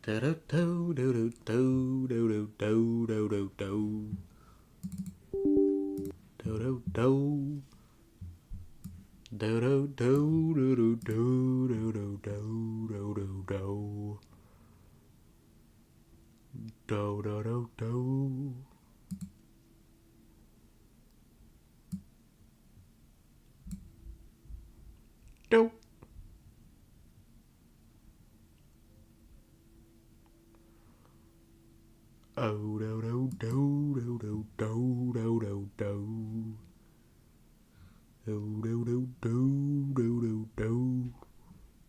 Do do do do do do do do do do do do do. Do do do do do do do do do do do do do do do. Do. Oh do do do do do do do do do. Do do do do do do do.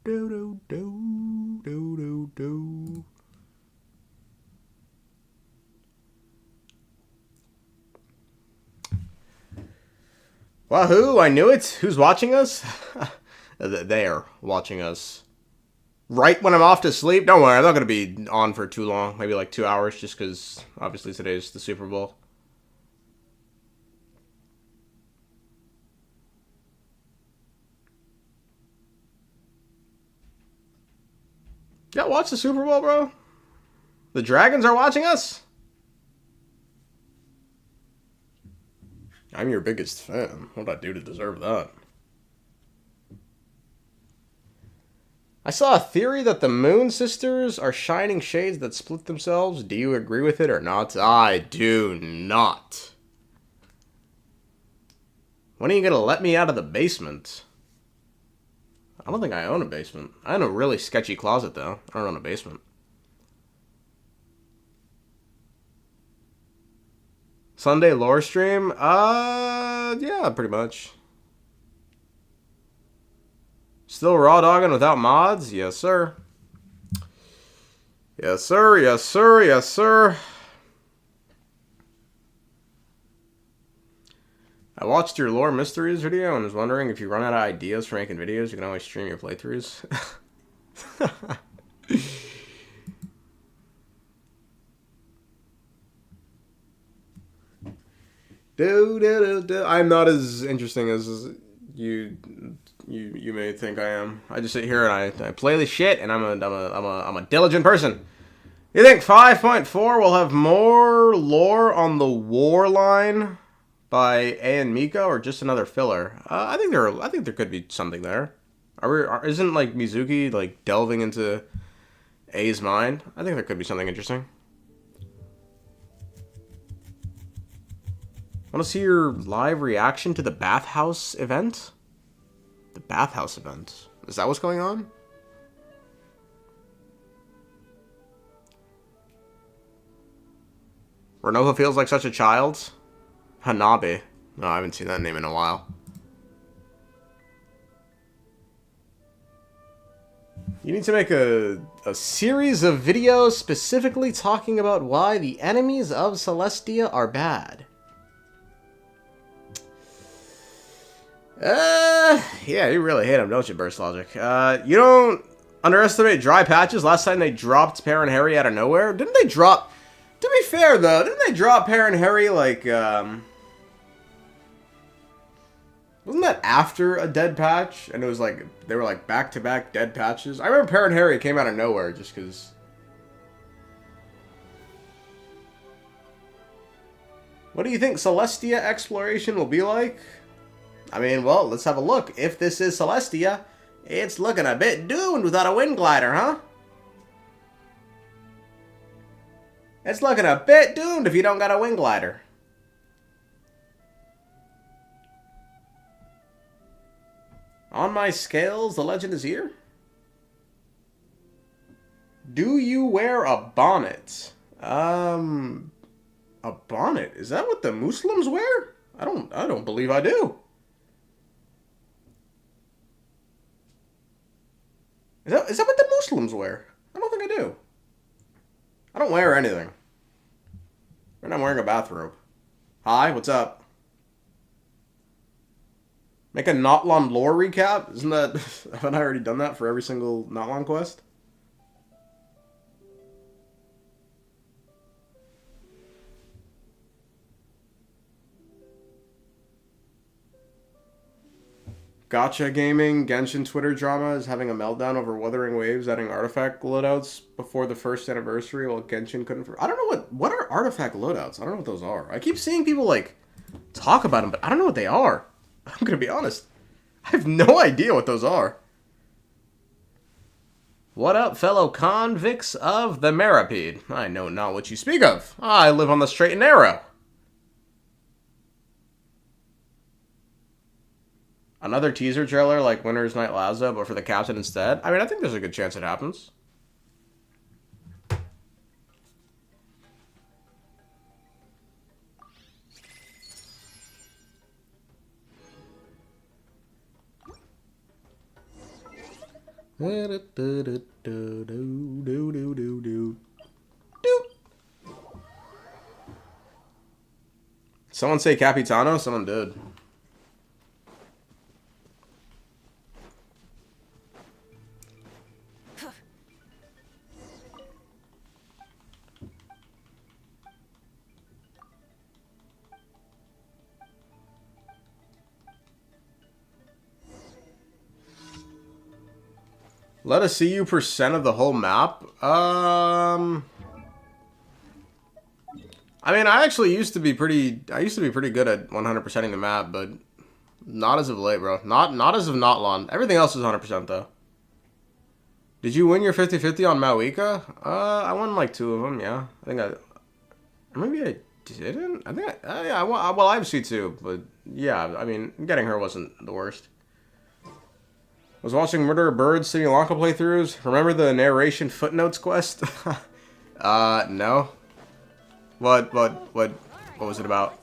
Do do do do do do. Wahoo! I knew it. Who's watching us? They're watching us. Right when I'm off to sleep. Don't worry, I'm not gonna be on for too long. Maybe like 2 hours, just because obviously today's the Super Bowl. Yeah, watch the Super Bowl, bro. The Dragons are watching us. I'm your biggest fan. What'd I do to deserve that? I saw a theory that the Moon Sisters are shining shades that split themselves. Do you agree with it or not? I do not. When are you gonna let me out of the basement? I don't think I own a basement. I own a really sketchy closet, though. I don't own a basement. Sunday lore stream? Yeah, pretty much. Still raw dogging without mods? Yes, sir. Yes, sir. Yes, sir. Yes, sir. I watched your lore mysteries video and was wondering if you run out of ideas for making videos, you can always stream your playthroughs. I'm not as interesting as you may think I am. I just sit here and I play the shit, and I'm a diligent person. You think 5.4 will have more lore on the war line by A and Miko, or just another filler? I think there could be something there. Isn't like Mizuki like delving into A's mind? I think there could be something interesting. Want to see your live reaction to the bathhouse event? The bathhouse event. Is that what's going on? Renova feels like such a child. Hanabi. No, I haven't seen that name in a while. You need to make a series of videos specifically talking about why the enemies of Celestia are bad. Yeah, you really hate him, don't you, Burst Logic? You don't underestimate dry patches. Last time they dropped Pear and Harry out of nowhere. Didn't they drop... To be fair, though, didn't they drop Pear and Harry, like, wasn't that after a dead patch? And it was like, they were like back-to-back dead patches? I remember Pear and Harry came out of nowhere just because... What do you think Celestia exploration will be like? I mean, well, let's have a look. If this is Celestia, it's looking a bit doomed without a wind glider, huh? It's looking a bit doomed if you don't got a wind glider. On my scales, the legend is here. Do you wear a bonnet? A bonnet? Is that what the Muslims wear? I don't believe I do. Is that what the Muslims wear? I don't think I do. I don't wear anything. And I'm wearing a bathrobe. Hi, what's up? Make a Natlan lore recap? Isn't that... Haven't I already done that for every single Natlan quest? Gotcha Gaming, Genshin Twitter drama is having a meltdown over Wuthering Waves adding artifact loadouts before the first anniversary while Genshin couldn't... I don't know what are artifact loadouts? I don't know what those are. I keep seeing people, like, talk about them, but I don't know what they are. I'm gonna be honest. I have no idea what those are. What up, fellow convicts of the Maripede? I know not what you speak of. I live on the straight and narrow. Another teaser trailer like Winter's Night Lazo, but for the captain instead? I mean, I think there's a good chance it happens. Someone say Capitano? Someone did. Let us see you percent of the whole map. I mean, I actually used to be pretty good at 100%ing the map, but not as of late, bro. Not as of Natlan. Everything else is 100% though. Did you win your 50-50 on Mauika? I won like 2 of them, yeah. Maybe I didn't. I think yeah, well, I have C2, but yeah, I mean, getting her wasn't the worst. Was watching Murder of Birds Sri Lanka playthroughs. Remember the narration footnotes quest? No. What was it about?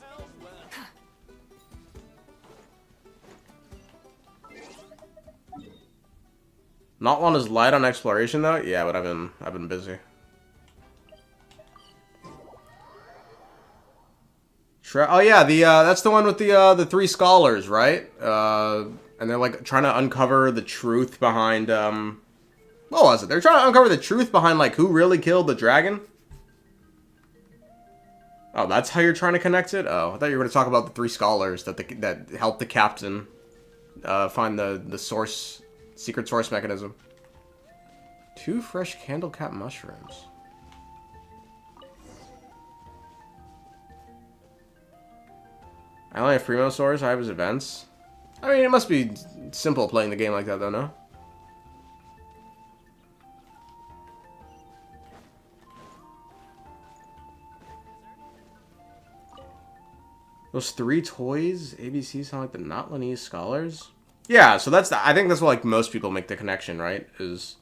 Natlan is light on exploration though? Yeah, but I've been busy. Oh yeah, that's the one with the 3 scholars, right? And they're like trying to uncover the truth behind what was it? They're trying to uncover the truth behind like who really killed the dragon. Oh, that's how you're trying to connect it? Oh, I thought you were going to talk about the 3 scholars that helped the captain find the secret source mechanism. 2 fresh candle cap mushrooms. I only have Primo Source, I have his events. I mean, it must be simple playing the game like that, though, no? Those 3 toys, ABC sound like the Natlanese scholars? Yeah, so I think that's what, like, most people make the connection, right? Is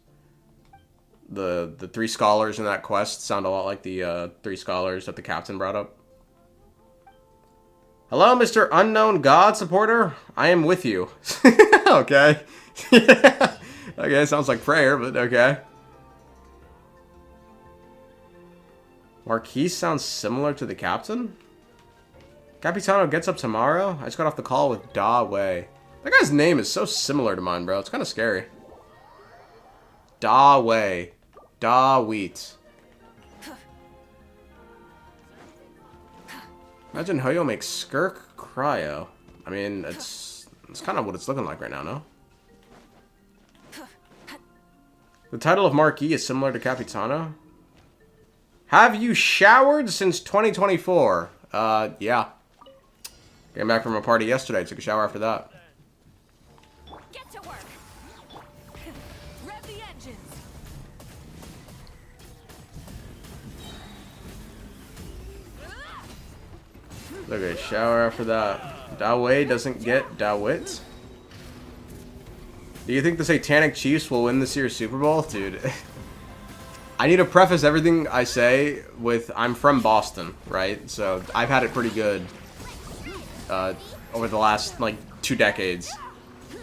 the 3 scholars in that quest sound a lot like the 3 scholars that the captain brought up. Hello, Mr. Unknown God supporter. I am with you. Okay. Yeah. Okay, sounds like prayer, but okay. Marquise sounds similar to the captain? Capitano gets up tomorrow? I just got off the call with Da Wei. That guy's name is so similar to mine, bro. It's kind of scary. Da Wei. Da Wheat. Imagine Hoyo makes Skirk Cryo. I mean, it's kind of what it's looking like right now, no? The title of Marquis is similar to Capitano. Have you showered since 2024? Yeah. Came back from a party yesterday. Took a shower after that. Get to work. Rev the engines. Look at a shower after that. Dawei doesn't get Dawit. Do you think the Satanic Chiefs will win this year's Super Bowl? Dude. I need to preface everything I say with I'm from Boston, right? So I've had it pretty good over the last, like, 2 decades.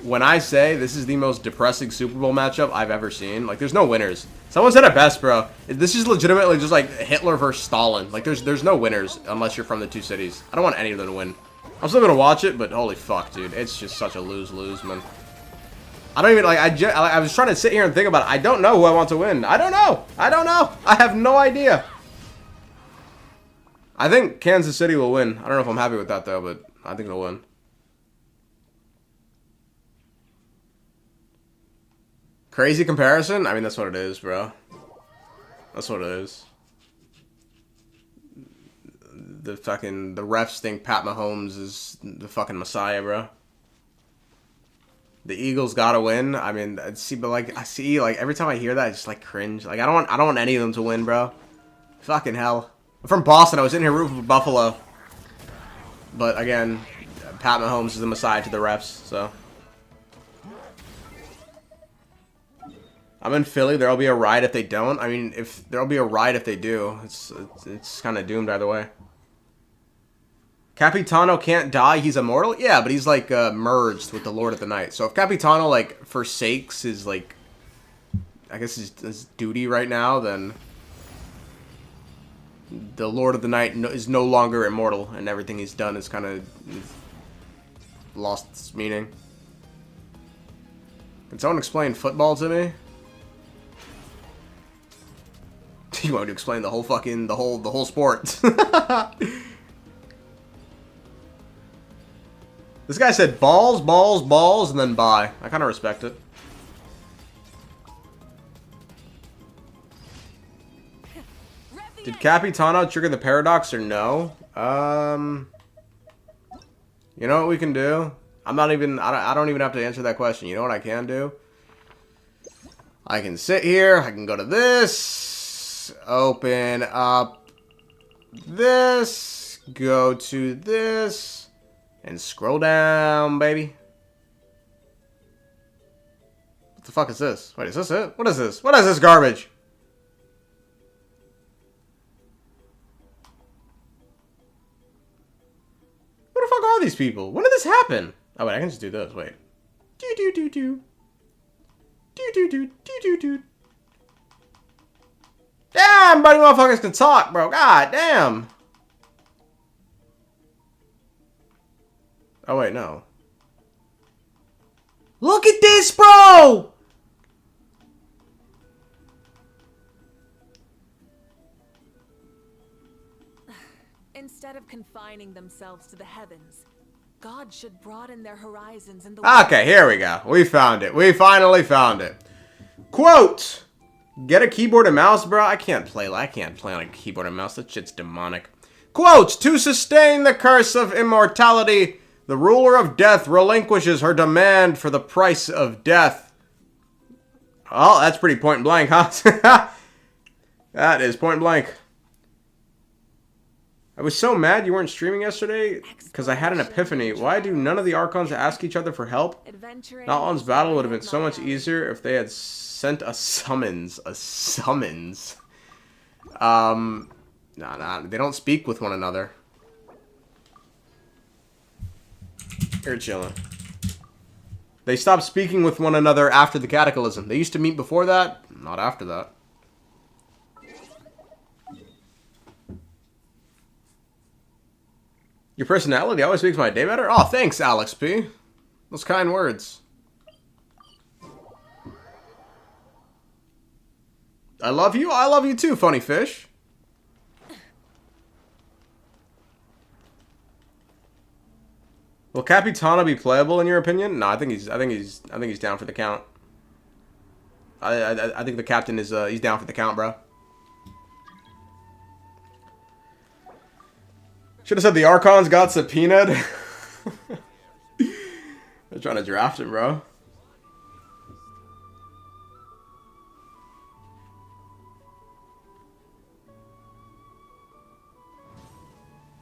When I say this is the most depressing Super Bowl matchup I've ever seen, like, there's no winners. Someone said it best, bro. This is legitimately just like Hitler versus Stalin. Like, there's no winners unless you're from the 2 cities. I don't want any of them to win. I'm still gonna watch it, but holy fuck, dude. It's just such a lose-lose, man. I don't even, like, I was trying to sit here and think about it. I don't know who I want to win. I don't know. I don't know. I have no idea. I think Kansas City will win. I don't know if I'm happy with that, though, but I think they'll win. Crazy comparison? I mean, that's what it is, bro. That's what it is. The refs think Pat Mahomes is the fucking messiah, bro. The Eagles gotta win. I mean, I see, like, every time I hear that, I just, like, cringe. Like, I don't want any of them to win, bro. Fucking hell. I'm from Boston. I was in here rooting for Buffalo. But, again, Pat Mahomes is the messiah to the refs, so. I'm in Philly. There'll be a riot if they don't. I mean, there'll be a riot if they do. It's kind of doomed either way. Capitano can't die. He's immortal? Yeah, but he's, like, merged with the Lord of the Night. So if Capitano, like, forsakes his, like, I guess his duty right now, then the Lord of the Night is no longer immortal, and everything he's done is kind of lost its meaning. Can someone explain football to me? You want to explain the whole fucking, the whole sport. This guy said balls, balls, balls, and then bye. I kind of respect it. Did Capitano trigger the paradox or no? You know what we can do? I don't even have to answer that question. You know what I can do? I can sit here. I can go to this. Open up this. Go to this. And scroll down, baby. What the fuck is this? Wait, is this it? What is this? What is this garbage? Who the fuck are these people? When did this happen? Oh, wait, I can just do this. Wait. Do-do-do-do. Do-do-do-do-do-do. Damn, buddy, motherfuckers can talk, bro. God damn. Oh, wait, no. Look at this, bro! Instead of confining themselves to the heavens, God should broaden their horizons in the Okay, here we go. We found it. We finally found it. Quote! Get a keyboard and mouse, bro. I can't play on a keyboard and mouse. That shit's demonic. Quote! To sustain the curse of immortality, the ruler of death relinquishes her demand for the price of death. Oh, that's pretty point blank, huh? That is point blank. I was so mad you weren't streaming yesterday because I had an epiphany. Why do none of the Archons ask each other for help? Natlan's battle would have been so much easier if they had sent a summons. A summons? Nah, they don't speak with one another. You're chilling. They stopped speaking with one another after the Cataclysm. They used to meet before that, not after that. Your personality always makes my day better? Oh, thanks, Alex P. Those kind words. I love you. I love you too, funny fish. Will Capitano be playable in your opinion? No, I think he's down for the count. I think the captain is he's down for the count, bro. Should have said the Archons got subpoenaed. They're trying to draft him, bro.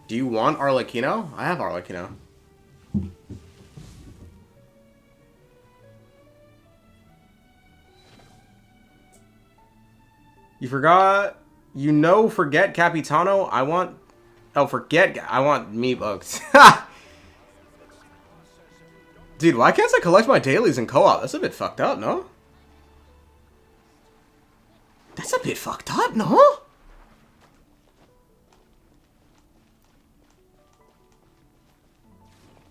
Do you want Arlecchino? I have Arlecchino. You forgot? You know, forget Capitano. I want... Oh, forget... I want me books. Dude, why can't I collect my dailies in co-op? That's a bit fucked up, no? That's a bit fucked up, no?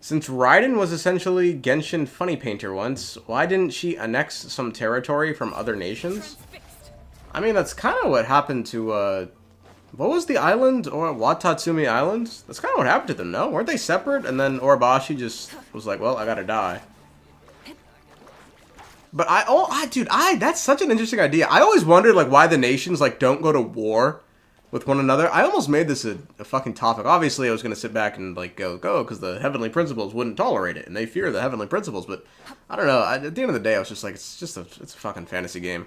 Since Raiden was essentially Genshin Funny Painter once, why didn't she annex some territory from other nations? I mean, that's kind of what happened to, what was the island? Or Watatsumi Island? That's kind of what happened to them, no? Weren't they separate? And then Orobashi just was like, well, I gotta die. But that's such an interesting idea. I always wondered, like, why the nations, like, don't go to war with one another. I almost made this a fucking topic. Obviously, I was going to sit back and, like, go, because the heavenly principles wouldn't tolerate it, and they fear the heavenly principles. But, I don't know. At the end of the day, I was just like, it's a fucking fantasy game.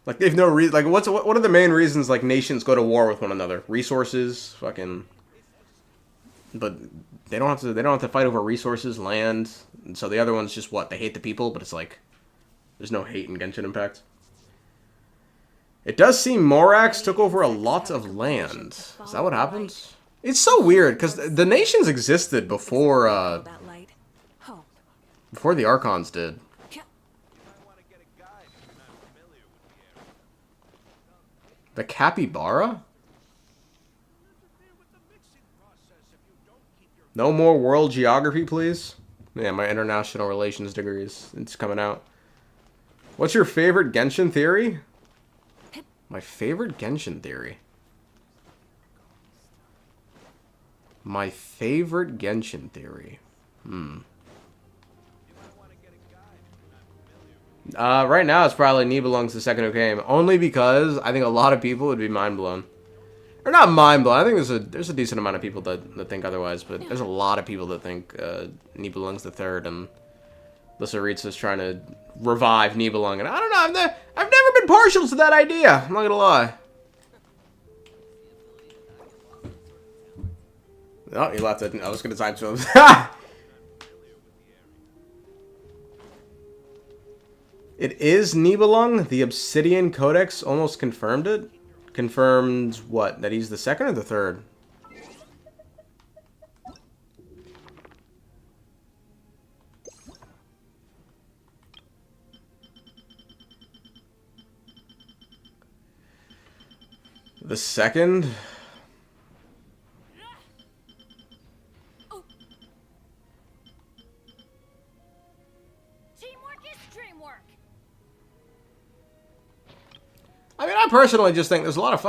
Like, they've no reason. Like, what are the main reasons, like, nations go to war with one another? Resources, fucking. But they don't have to fight over resources, land. And so the other one's just what? They hate the people, but it's like there's no hate in Genshin Impact. It does seem Morax took over a lot of land. Is that what happened? It's so weird because the nations existed before the Archons did. The capybara? No more world geography, please. Yeah, my international relations degree it's coming out. What's your favorite Genshin theory? My favorite Genshin theory. My favorite Genshin theory. Right now it's probably Nibelung's the second who came. Only because I think a lot of people would be mind blown. Or not mind blown. I think there's a decent amount of people that think otherwise, but there's a lot of people that think Nibelung's the third, and Lysaritsa's trying to revive Nibelung. And I don't know. I've never been partial to that idea. I'm not gonna lie. Oh, he left it. I was gonna type to him. It is Nibelung. The Obsidian Codex almost confirmed it. Confirmed what? That he's the second or the third? The second? I mean, I personally just think there's a lot of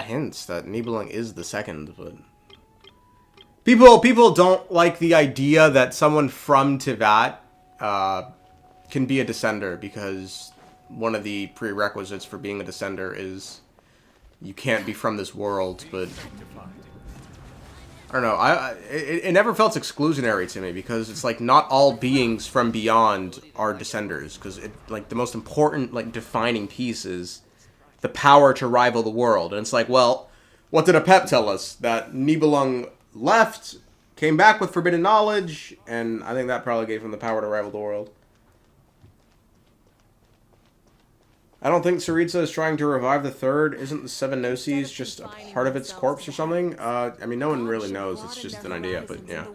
hints that Nibelung is the second, but people don't like the idea that someone from Tivat can be a descender, because one of the prerequisites for being a descender is you can't be from this world. But I don't know. It never felt exclusionary to me, because it's like not all beings from beyond are descenders, because like the most important like defining piece is the power to rival the world. And it's like, well, what did Apep tell us? That Nibelung left, came back with forbidden knowledge, and I think that probably gave him the power to rival the world. I don't think Saritsa is trying to revive the third. Isn't the Seven Gnosis just a part of its corpse or something? I mean, no one really knows. It's just an idea, but yeah.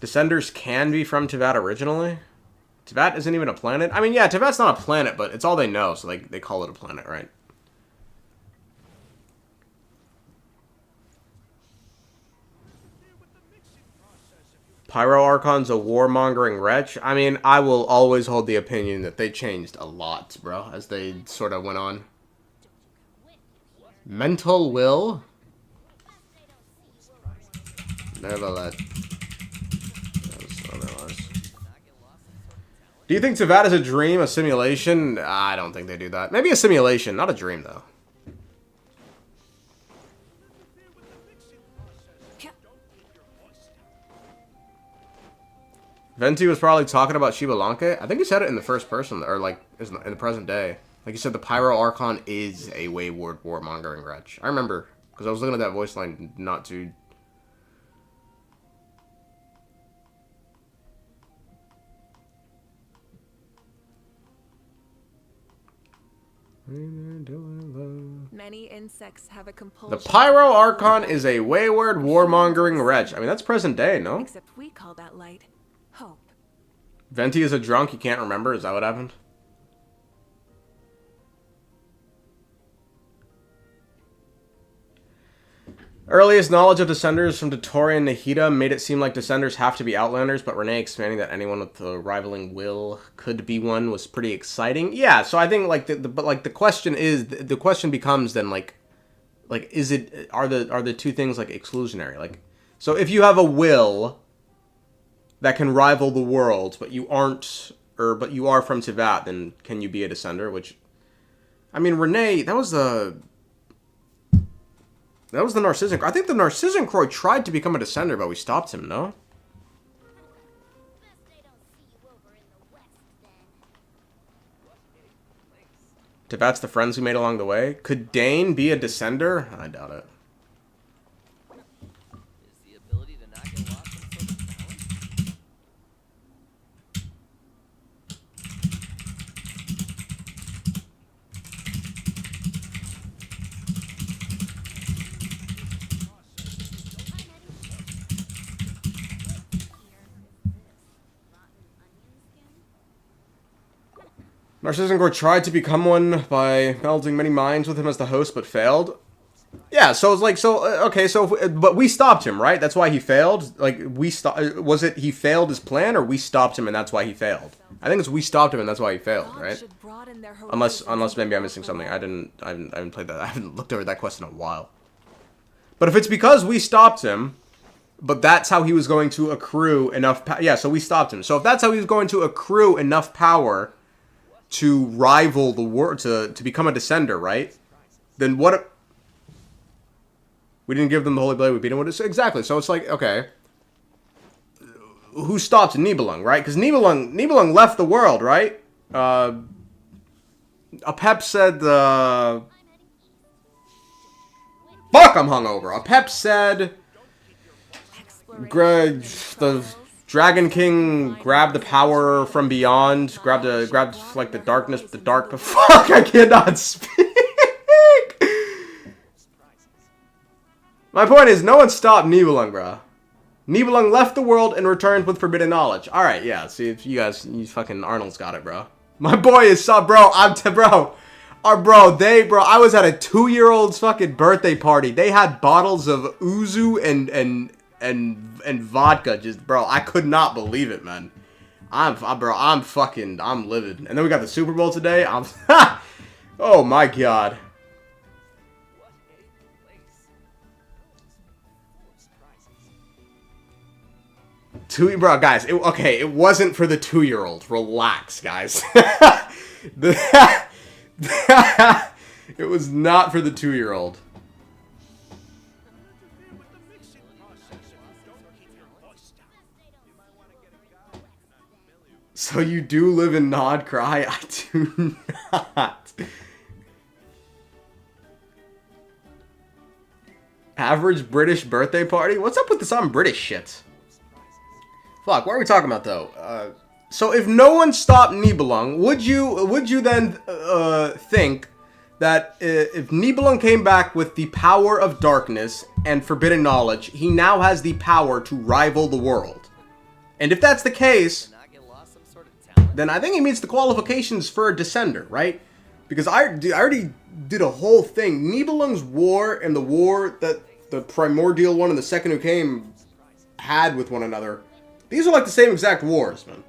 Descenders can be from Tivat originally? Tivat isn't even a planet? I mean, yeah, Tivat's not a planet, but it's all they know, so they call it a planet, right? Pyro Archon's a warmongering wretch. I mean, I will always hold the opinion that they changed a lot, bro, as they sort of went on. Mental will? Never let. Do you think Tivat is a dream, a simulation? I don't think they do that. Maybe a simulation, not a dream, though. Venti was probably talking about Shibalanke. I think he said it in the first person, or like in the present day. Like he said, the Pyro Archon is a wayward warmongering wretch. I remember, because I was looking at that voice line not too... Many insects have a compulsion. The Pyro Archon is a wayward warmongering wretch. I mean, that's present day, no? Except we call that light hope. Venti is a drunk he can't remember. Is that what happened? Earliest knowledge of Descenders from Dottore and Nahida made it seem like Descenders have to be Outlanders, but Renee expanding that anyone with a rivaling will could be one was pretty exciting. Yeah, so I think like the question is, the question becomes then like is it, are the two things like exclusionary? Like So if you have a will that can rival the world, but you aren't, but you are from Tivat, then can you be a descender? Which, I mean, Renee, that was the Narcissan. I think the Narcissan Croy tried to become a descender, but we stopped him. No. Tivat's the friends we made along the way. Could Dane be a descender? I doubt it. Narcissan Gore tried to become one by melding many minds with him as the host, but failed. Yeah, so it's like, okay, but we stopped him, right? That's why he failed? Like, was it he failed his plan, or we stopped him and that's why he failed? I think it's we stopped him and that's why he failed, right? Unless maybe I'm missing something. I haven't played that. I haven't looked over that quest in a while. But if it's because we stopped him, but that's how he was going to accrue enough yeah, so we stopped him. So if that's how he was going to accrue enough power to rival the world, to become a descender, right? Then what? We didn't give them the Holy Blade, we beat him with it. Exactly, so it's like, okay. Who stopped Nibelung, right? Because Nibelung left the world, right? Apep said, fuck, I'm hungover. Apep said, the Dragon King grabbed the power from beyond, grabbed like the darkness, fuck, I cannot speak. My point is, no one stopped Nibelung, bro. Nibelung left the world and returned with forbidden knowledge. Alright, yeah, see, if you fucking Arnold's got it, bro. My boy is bro, I was at a 2-year-old's fucking birthday party. They had bottles of Uzu and vodka, just, bro, I could not believe it, man. I'm livid. And then we got the Super Bowl today. Oh my god. Bro, guys, it wasn't for the 2-year-old. Relax, guys. It was not for the 2-year-old. So you do live in Nod Cry? I do not. Average British birthday party? What's up with this on British shit? Fuck, what are we talking about though? So if no one stopped Nibelung, would you then think that if Nibelung came back with the power of darkness and forbidden knowledge, he now has the power to rival the world? And if that's the case, then I think he meets the qualifications for a descender, right? Because I already did a whole thing. Nibelung's war and the war that the primordial one and the second who came had with one another. These are like the same exact wars, man.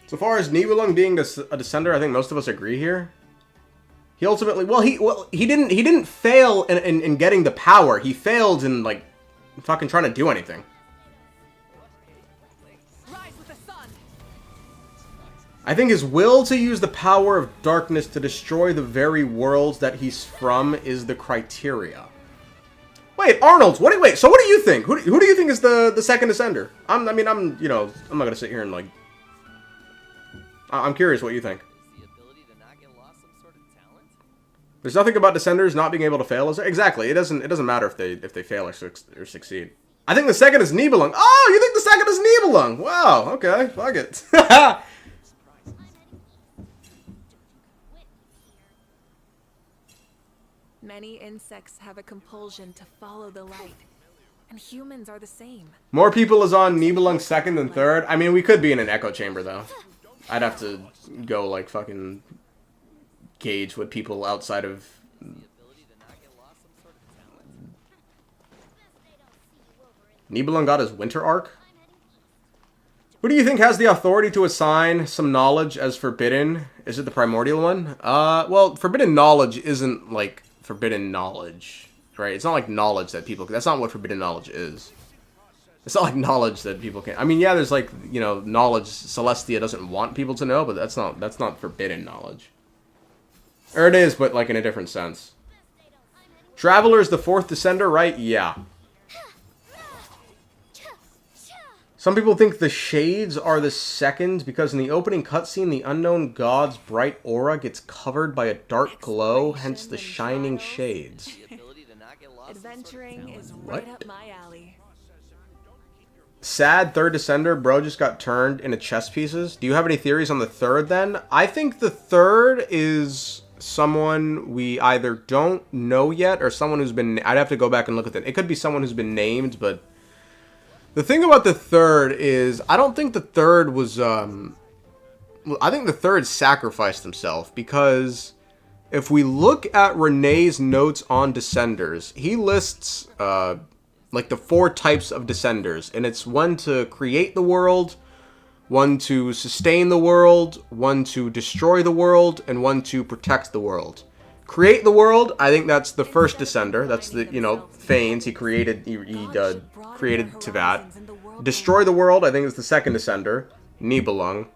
So far as Nibelung being a descender, I think most of us agree here. He ultimately, he didn't fail in getting the power. He failed in like fucking trying to do anything. I think his will to use the power of darkness to destroy the very worlds that he's from is the criteria. Wait, Arnold, so what do you think? Who do you think is the second descender? I'm not gonna sit here and like. I'm curious what you think. There's nothing about descenders not being able to fail. Exactly. It doesn't matter if they fail or succeed. I think the second is Nibelung. Oh, you think the second is Nibelung? Wow. Okay. Fuck it. Many insects have a compulsion to follow the light, and humans are the same. More people is on Nibelung second than third. I mean, we could be in an echo chamber though. I'd have to go like fucking gauge what people outside of. Nibelung got his winter arc. Who do you think has the authority to assign some knowledge as forbidden? Is it the primordial one? Well, forbidden knowledge isn't like forbidden knowledge, right? It's not like knowledge that people... That's not what forbidden knowledge is. It's not like knowledge that people can... I mean, yeah, there's like, you know, knowledge Celestia doesn't want people to know, but that's not forbidden knowledge. Or it is, but like in a different sense. Traveler is the 4th descender, right? Yeah. Some people think the shades are the 2nd because in the opening cutscene, the unknown god's bright aura gets covered by a dark glow, hence the shining shades. Adventuring is right up my alley. Sad 3rd descender, bro just got turned into chess pieces. Do you have any theories on the 3rd then? I think the 3rd is someone we either don't know yet or someone who's been... I'd have to go back and look at it. It could be someone who's been named, but... The thing about the 3rd is, I don't think the 3rd was, I think the 3rd sacrificed himself, because if we look at Renee's notes on Descenders, he lists, like the 4 types of Descenders, and it's 1 to create the world, 1 to sustain the world, 1 to destroy the world, and 1 to protect the world. Create the world, I think that's the 1st Descender. That's the, you know, Thanes. He created created Tevat. Destroy the world, I think is the 2nd Descender. Nibelung.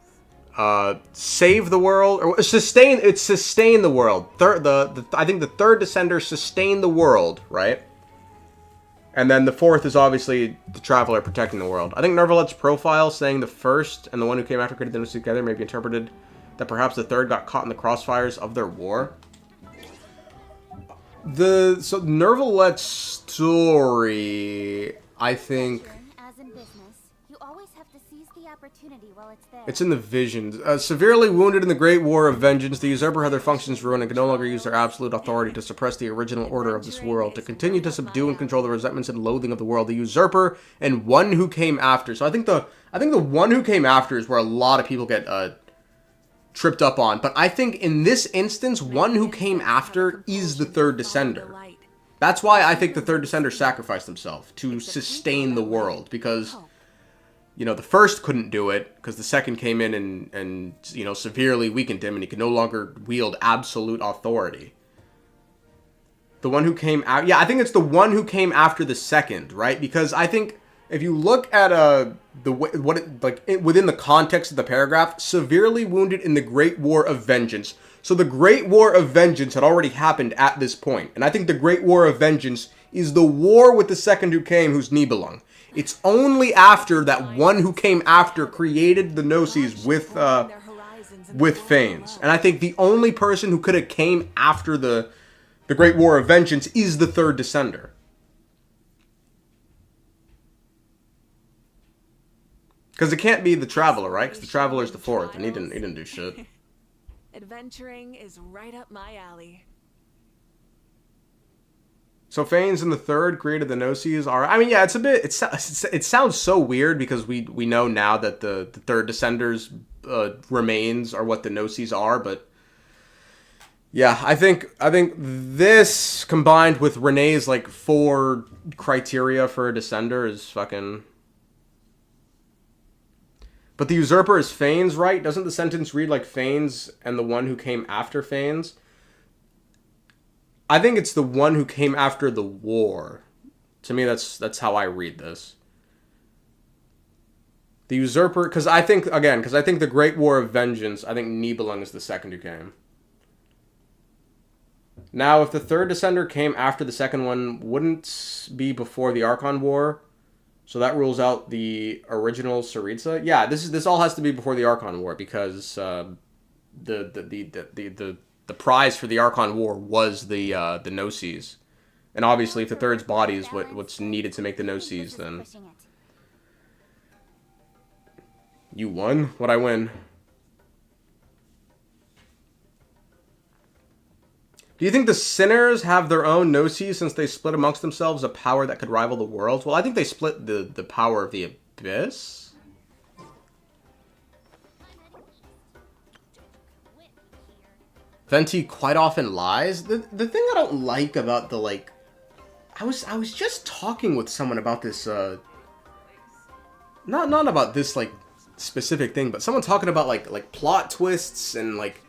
Save the world, or sustain. It's sustain the world. I think the 3rd Descender sustain the world, right? And then the 4th is obviously the Traveler protecting the world. I think Nervalet's profile saying the 1st and the one who came after created the Gnosis together may be interpreted that perhaps the 3rd got caught in the crossfires of their war. So Nervalet's story, I think, as in business, you always have to seize the opportunity while it's there. It's in the visions. Severely wounded in the Great War of Vengeance, the usurper had their functions ruined and could no longer use their absolute authority to suppress the original order of this world, to continue to subdue and control the resentments and loathing of the world. The usurper and one who came after. So I think the one who came after is where a lot of people get tripped up on. But I think in this instance, one who came after is the 3rd Descender. That's why I think the 3rd Descender sacrificed himself to sustain the world, because, you know, the 1st couldn't do it because the 2nd came in and you know, severely weakened him and he could no longer wield absolute authority. The one who came out, yeah, I think it's the one who came after the 2nd, right? Because I think if you look at within the context of the paragraph, severely wounded in the Great War of Vengeance. So the Great War of Vengeance had already happened at this point. And I think the Great War of Vengeance is the war with the 2nd who came, who's Nibelung. It's only after that one who came after created the Gnosis with Thanes. And I think the only person who could have came after the Great War of Vengeance is the 3rd Descender. Because it can't be the Traveler, right? Because the Traveler's the 4th, and he didn't do shit. Adventuring is right up my alley. So Thanes in the 3rd created the Gnosis. I mean, yeah, it's a bit... It sounds so weird because we know now that the 3rd Descender's remains are what the Gnosis are, but... Yeah, I think this combined with Renee's, like, 4 criteria for a Descender is fucking... But the usurper is Thanes, right? Doesn't the sentence read like Thanes and the one who came after Thanes? I think it's the one who came after the war. To me, that's how I read this. The usurper, because I think the Great War of Vengeance, I think Nibelung is the 2nd who came. Now, if the 3rd Descender came after the 2nd one, wouldn't be before the Archon War. So that rules out the original Saritsa. Yeah, this all has to be before the Archon War because the prize for the Archon War was the Gnosis, and obviously if the 3rd's body is what's needed to make the Gnosis, then you won. What'd I win? Do you think the sinners have their own Gnosis since they split amongst themselves a power that could rival the worlds? Well, I think they split the power of the Abyss. Venti quite often lies. The thing I don't like about the, like... I was just talking with someone about this, not about this, like, specific thing, but someone talking about like plot twists and like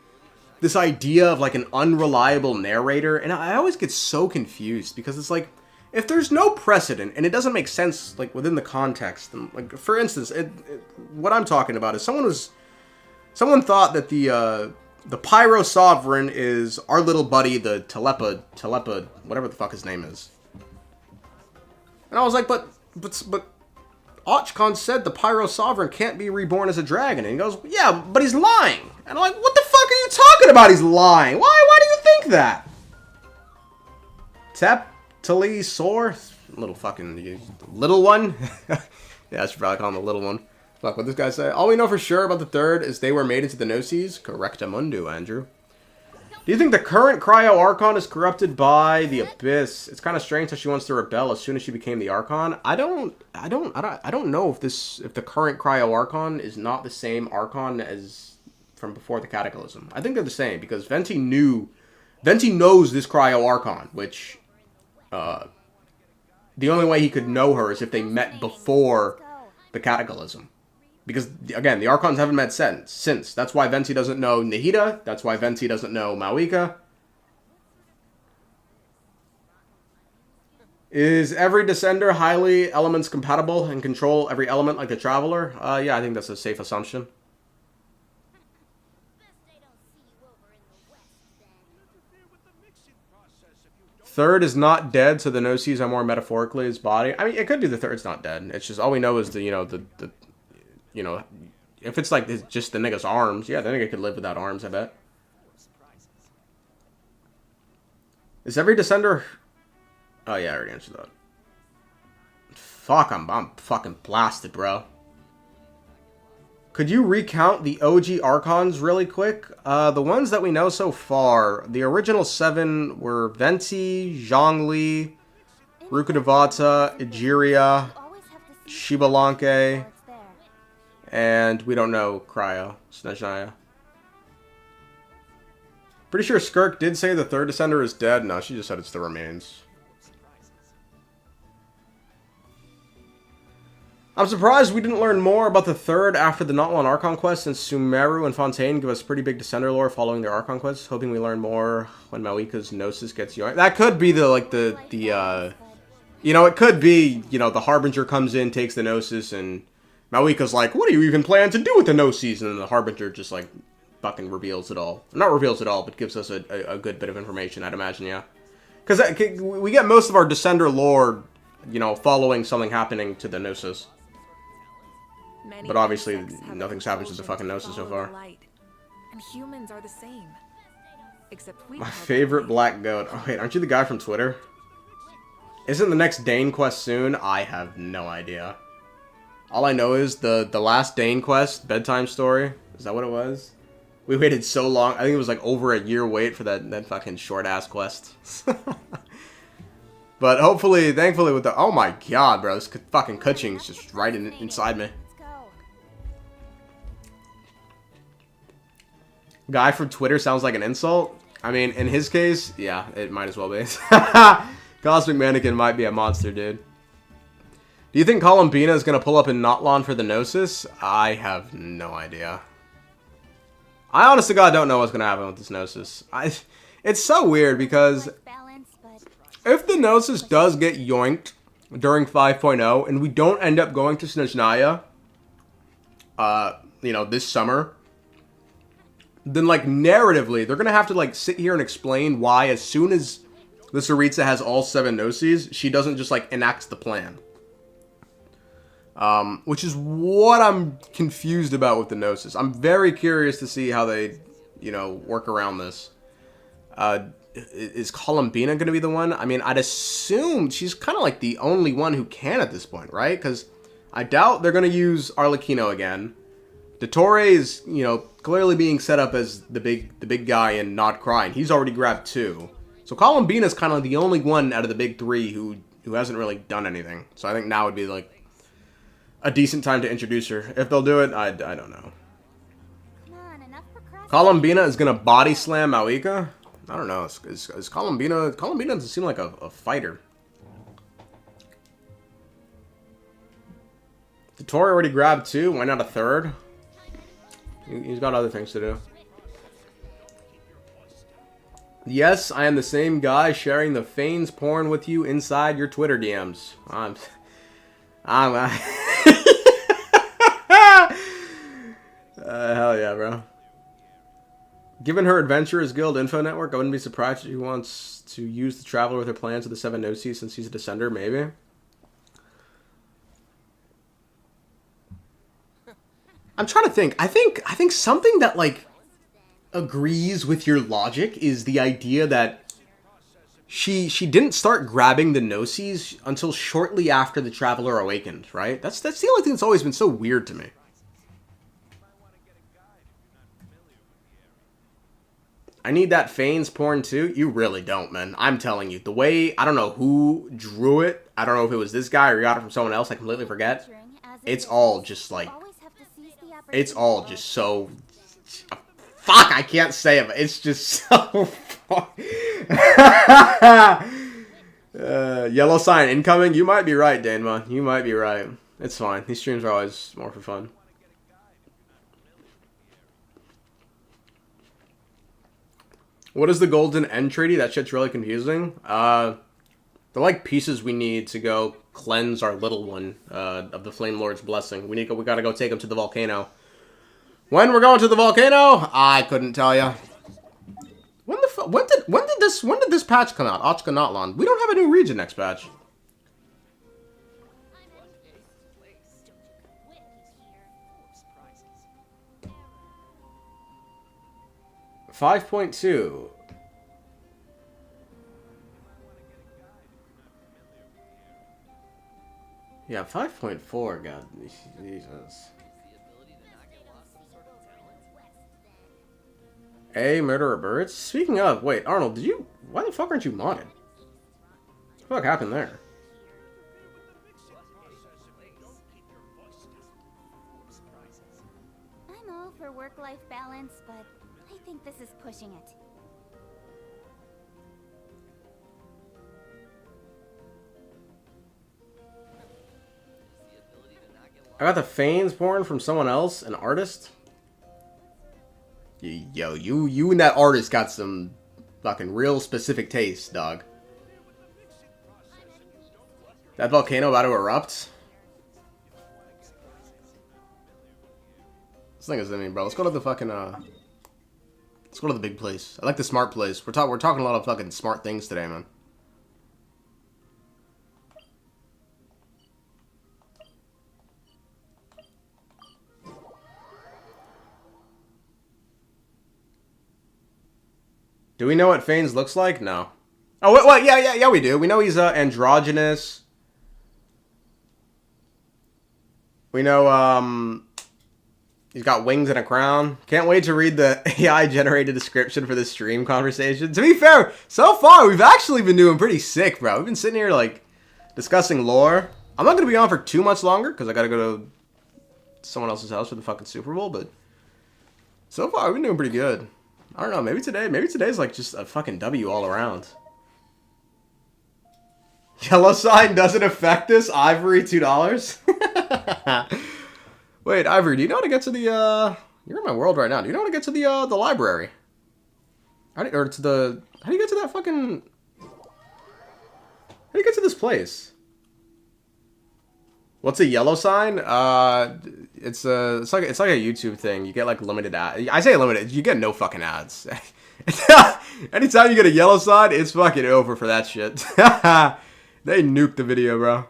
this idea of like an unreliable narrator, and I always get so confused because it's like, if there's no precedent and it doesn't make sense like within the context, and like for instance, what I'm talking about is someone thought that the Pyro Sovereign is our little buddy, the Telepa, whatever the fuck his name is. And I was like, but Archon said the Pyro Sovereign can't be reborn as a dragon. And he goes, yeah, but he's lying. And I'm like, what the fuck are you talking about? He's lying. Why do you think that? Tali Sor? Little fucking little one? Yeah, I should probably call him the little one. Fuck, what this guy say? All we know for sure about the third is they were made into the Gnosis. Correctamundo, Andrew. Do you think the current Cryo Archon is corrupted by the Abyss? It's kind of strange that she wants to rebel as soon as she became the Archon. I don't know if the current Cryo Archon is not the same Archon as from before the Cataclysm. I think they're the same because Venti knows this Cryo Archon, which the only way he could know her is if they met before the Cataclysm. Because, again, the Archons haven't met since. That's why Venti doesn't know Nahida. That's why Venti doesn't know Mawika. Is every Descender highly elements compatible and control every element like the Traveler? Yeah, I think that's a safe assumption. Third is not dead, so the Gnosis are more metaphorically his body. I mean, it could be the third's not dead. It's just all we know is if it's like just the nigga's arms, yeah, the nigga could live without arms, I bet. Is every Descender... Oh, yeah, I already answered that. Fuck, I'm fucking blasted, bro. Could you recount the OG Archons really quick? The ones that we know so far, the original 7 were Venti, Zhongli, Rukkhadevata, Egeria, Shibalanke, and we don't know Cryo, Snezhnaya. Pretty sure Skirk did say the third Descender is dead. No, she just said it's the remains. I'm surprised we didn't learn more about the third after the Natlan Archon quest, since Sumeru and Fontaine give us pretty big Descender lore following their Archon quests. Hoping we learn more when Mawika's Gnosis gets yoinked. That could be it could be, the Harbinger comes in, takes the Gnosis, and Mawika's like, what do you even plan to do with the Gnosis? And then the Harbinger just, like, fucking reveals it all. Not reveals it all, but gives us a good bit of information, I'd imagine, yeah. Because we get most of our Descender lore, following something happening to the Gnosis. But obviously, nothing's happened to the fucking Gnosis so far. And humans are the same. Except we My favorite black goat. Oh, wait, aren't you the guy from Twitter? Isn't the next Dane quest soon? I have no idea. All I know is the last Dane quest, bedtime story. Is that what it was? We waited so long. I think it was like over a year wait for that fucking short-ass quest. But hopefully, thankfully with the... Oh my god, bro. This fucking Kuching's just right inside me. Guy from Twitter sounds like an insult. I mean, in his case, yeah, it might as well be. Cosmic Mannequin might be a monster, dude. Do you think Columbina is going to pull up in Natlan for the Gnosis? I have no idea. I honest to God don't know what's going to happen with this Gnosis. It's so weird because if the Gnosis does get yoinked during 5.0 and we don't end up going to Snezhnaya, this summer, then, like, narratively, they're going to have to, like, sit here and explain why as soon as the Tsaritsa has all 7 Gnosis, she doesn't just, like, enact the plan. Which is what I'm confused about with the Gnosis. I'm very curious to see how they, work around this. Is Columbina going to be the one? I mean, I'd assume she's kind of, like, the only one who can at this point, right? Because I doubt they're going to use Arlecchino again. Dottore is, clearly being set up as the big guy in Not Crying. He's already grabbed 2. So Columbina is kind of the only one out of the big 3 who hasn't really done anything. So I think now would be, like, a decent time to introduce her. If they'll do it, I don't know. Columbina is going to body slam Mawika? I don't know. Is Columbina... Columbina doesn't seem like a fighter. Did Tori already grab 2? Why not a 3rd? He's got other things to do. Yes, I am the same guy sharing the Fane's porn with you inside your Twitter DMs. Hell yeah, bro. Given her Adventurers Guild info network, I wouldn't be surprised if she wants to use the Traveler with her plans of the 7 Gnosis since he's a Descender, maybe. I'm trying to think. I think something that, like, agrees with your logic is the idea that she didn't start grabbing the Gnosis until shortly after the Traveler awakened, right? That's the only thing that's always been so weird to me. I need that Fane's porn too. You really don't, man. I'm telling you. The way, I don't know who drew it. I don't know if it was this guy or you got it from someone else. I completely forget. It's all just like, it's all just so, fuck, I can't say it, but it's just so yellow sign incoming. You might be right, Danma. You might be right. It's fine. These streams are always more for fun. What is the golden end treaty? That shit's really confusing. They're like pieces we need to go cleanse our little one of the Flame Lord's blessing. We gotta go take him to the volcano. When we're going to the volcano, I couldn't tell you. When did this patch come out? Archons and Natlan. We don't have a new region next patch. .2. Yeah, 5.4. God, Jesus. Murderer birds. Speaking of, wait, Arnold, why the fuck aren't you modded? What the fuck happened there? I'm all for work-life balance, but I think this is pushing it. I got the Fane's porn from someone else, an artist. Yo, you and that artist got some fucking real specific taste, dog. That volcano about to erupt. This thing is in me, bro. Let's go to the fucking let's go to the big place. I like the smart place. We're talking a lot of fucking smart things today, man. Do we know what Fane's looks like? No. Oh, what? Yeah, we do. We know he's androgynous. We know he's got wings and a crown. Can't wait to read the AI-generated description for this stream conversation. To be fair, so far we've actually been doing pretty sick, bro. We've been sitting here like discussing lore. I'm not gonna be on for too much longer because I gotta go to someone else's house for the fucking Super Bowl. But so far we've been doing pretty good. I don't know, maybe today's like just a fucking W all around. Yellow sign doesn't affect us. Ivory, $2. Wait, Ivory, do you know how to get to the you're in my world right now. Do you know how to get to the library? How do you get to that fucking how do you get to this place? What's a yellow sign? It's like a YouTube thing. You get like limited ads. I say limited. You get no fucking ads. Anytime you get a yellow sign, it's fucking over for that shit. They nuked the video, bro.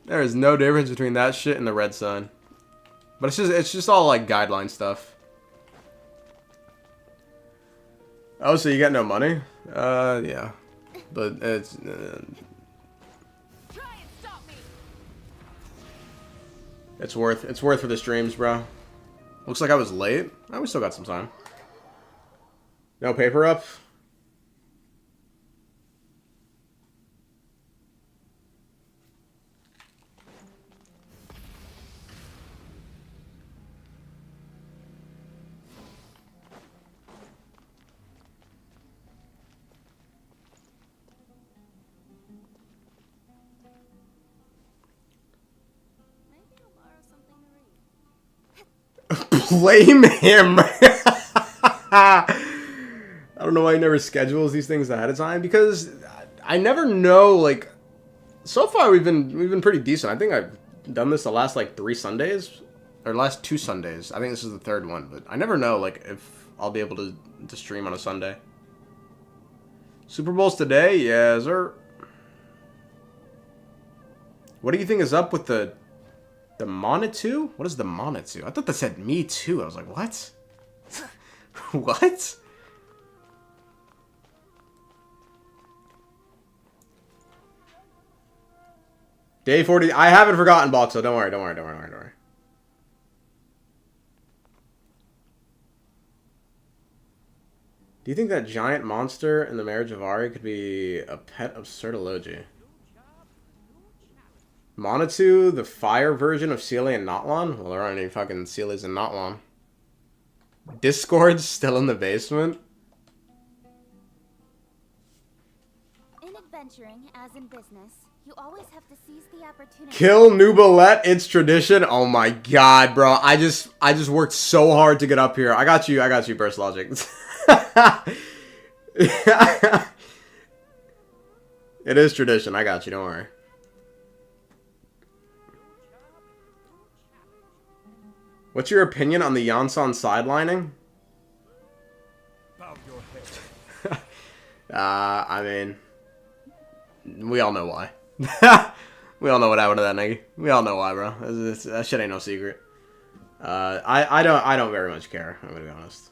There is no difference between that shit and the red sign. But it's just all like guideline stuff. Oh, so you got no money? Yeah, but it's. It's worth for the streams, bro. Looks like I was late. Oh, we still got some time. No paper up. Blame him. I don't know why he never schedules these things ahead of time, because I never know, like, so far we've been pretty decent. I think I've done this the last like 3 Sundays, or last 2 Sundays. I think this is the 3rd one, but I never know like if I'll be able to stream on a Sunday. Super Bowl's today, yeah, sir. What do you think is up with the Monitou? What is the Monitou? I thought that said me too. I was like, what? What? Day 40. I haven't forgotten, Box, so don't worry. Do you think that giant monster in the Marriage of Ari could be a pet of Certology? Monitou, the fire version of Sealy and Natlan? Well, there aren't any fucking Sealys and Natlan. Discord's still in the basement? In adventuring, as in business, you always have to seize the opportunity. Kill Nubalette, it's tradition. Oh my god, bro. I just worked so hard to get up here. I got you, Burst Logic. It is tradition. I got you, don't worry. What's your opinion on the Yansan sidelining? I mean, we all know why. We all know what happened to that nigga. We all know why, bro. That shit ain't no secret. I don't very much care, I'm gonna be honest.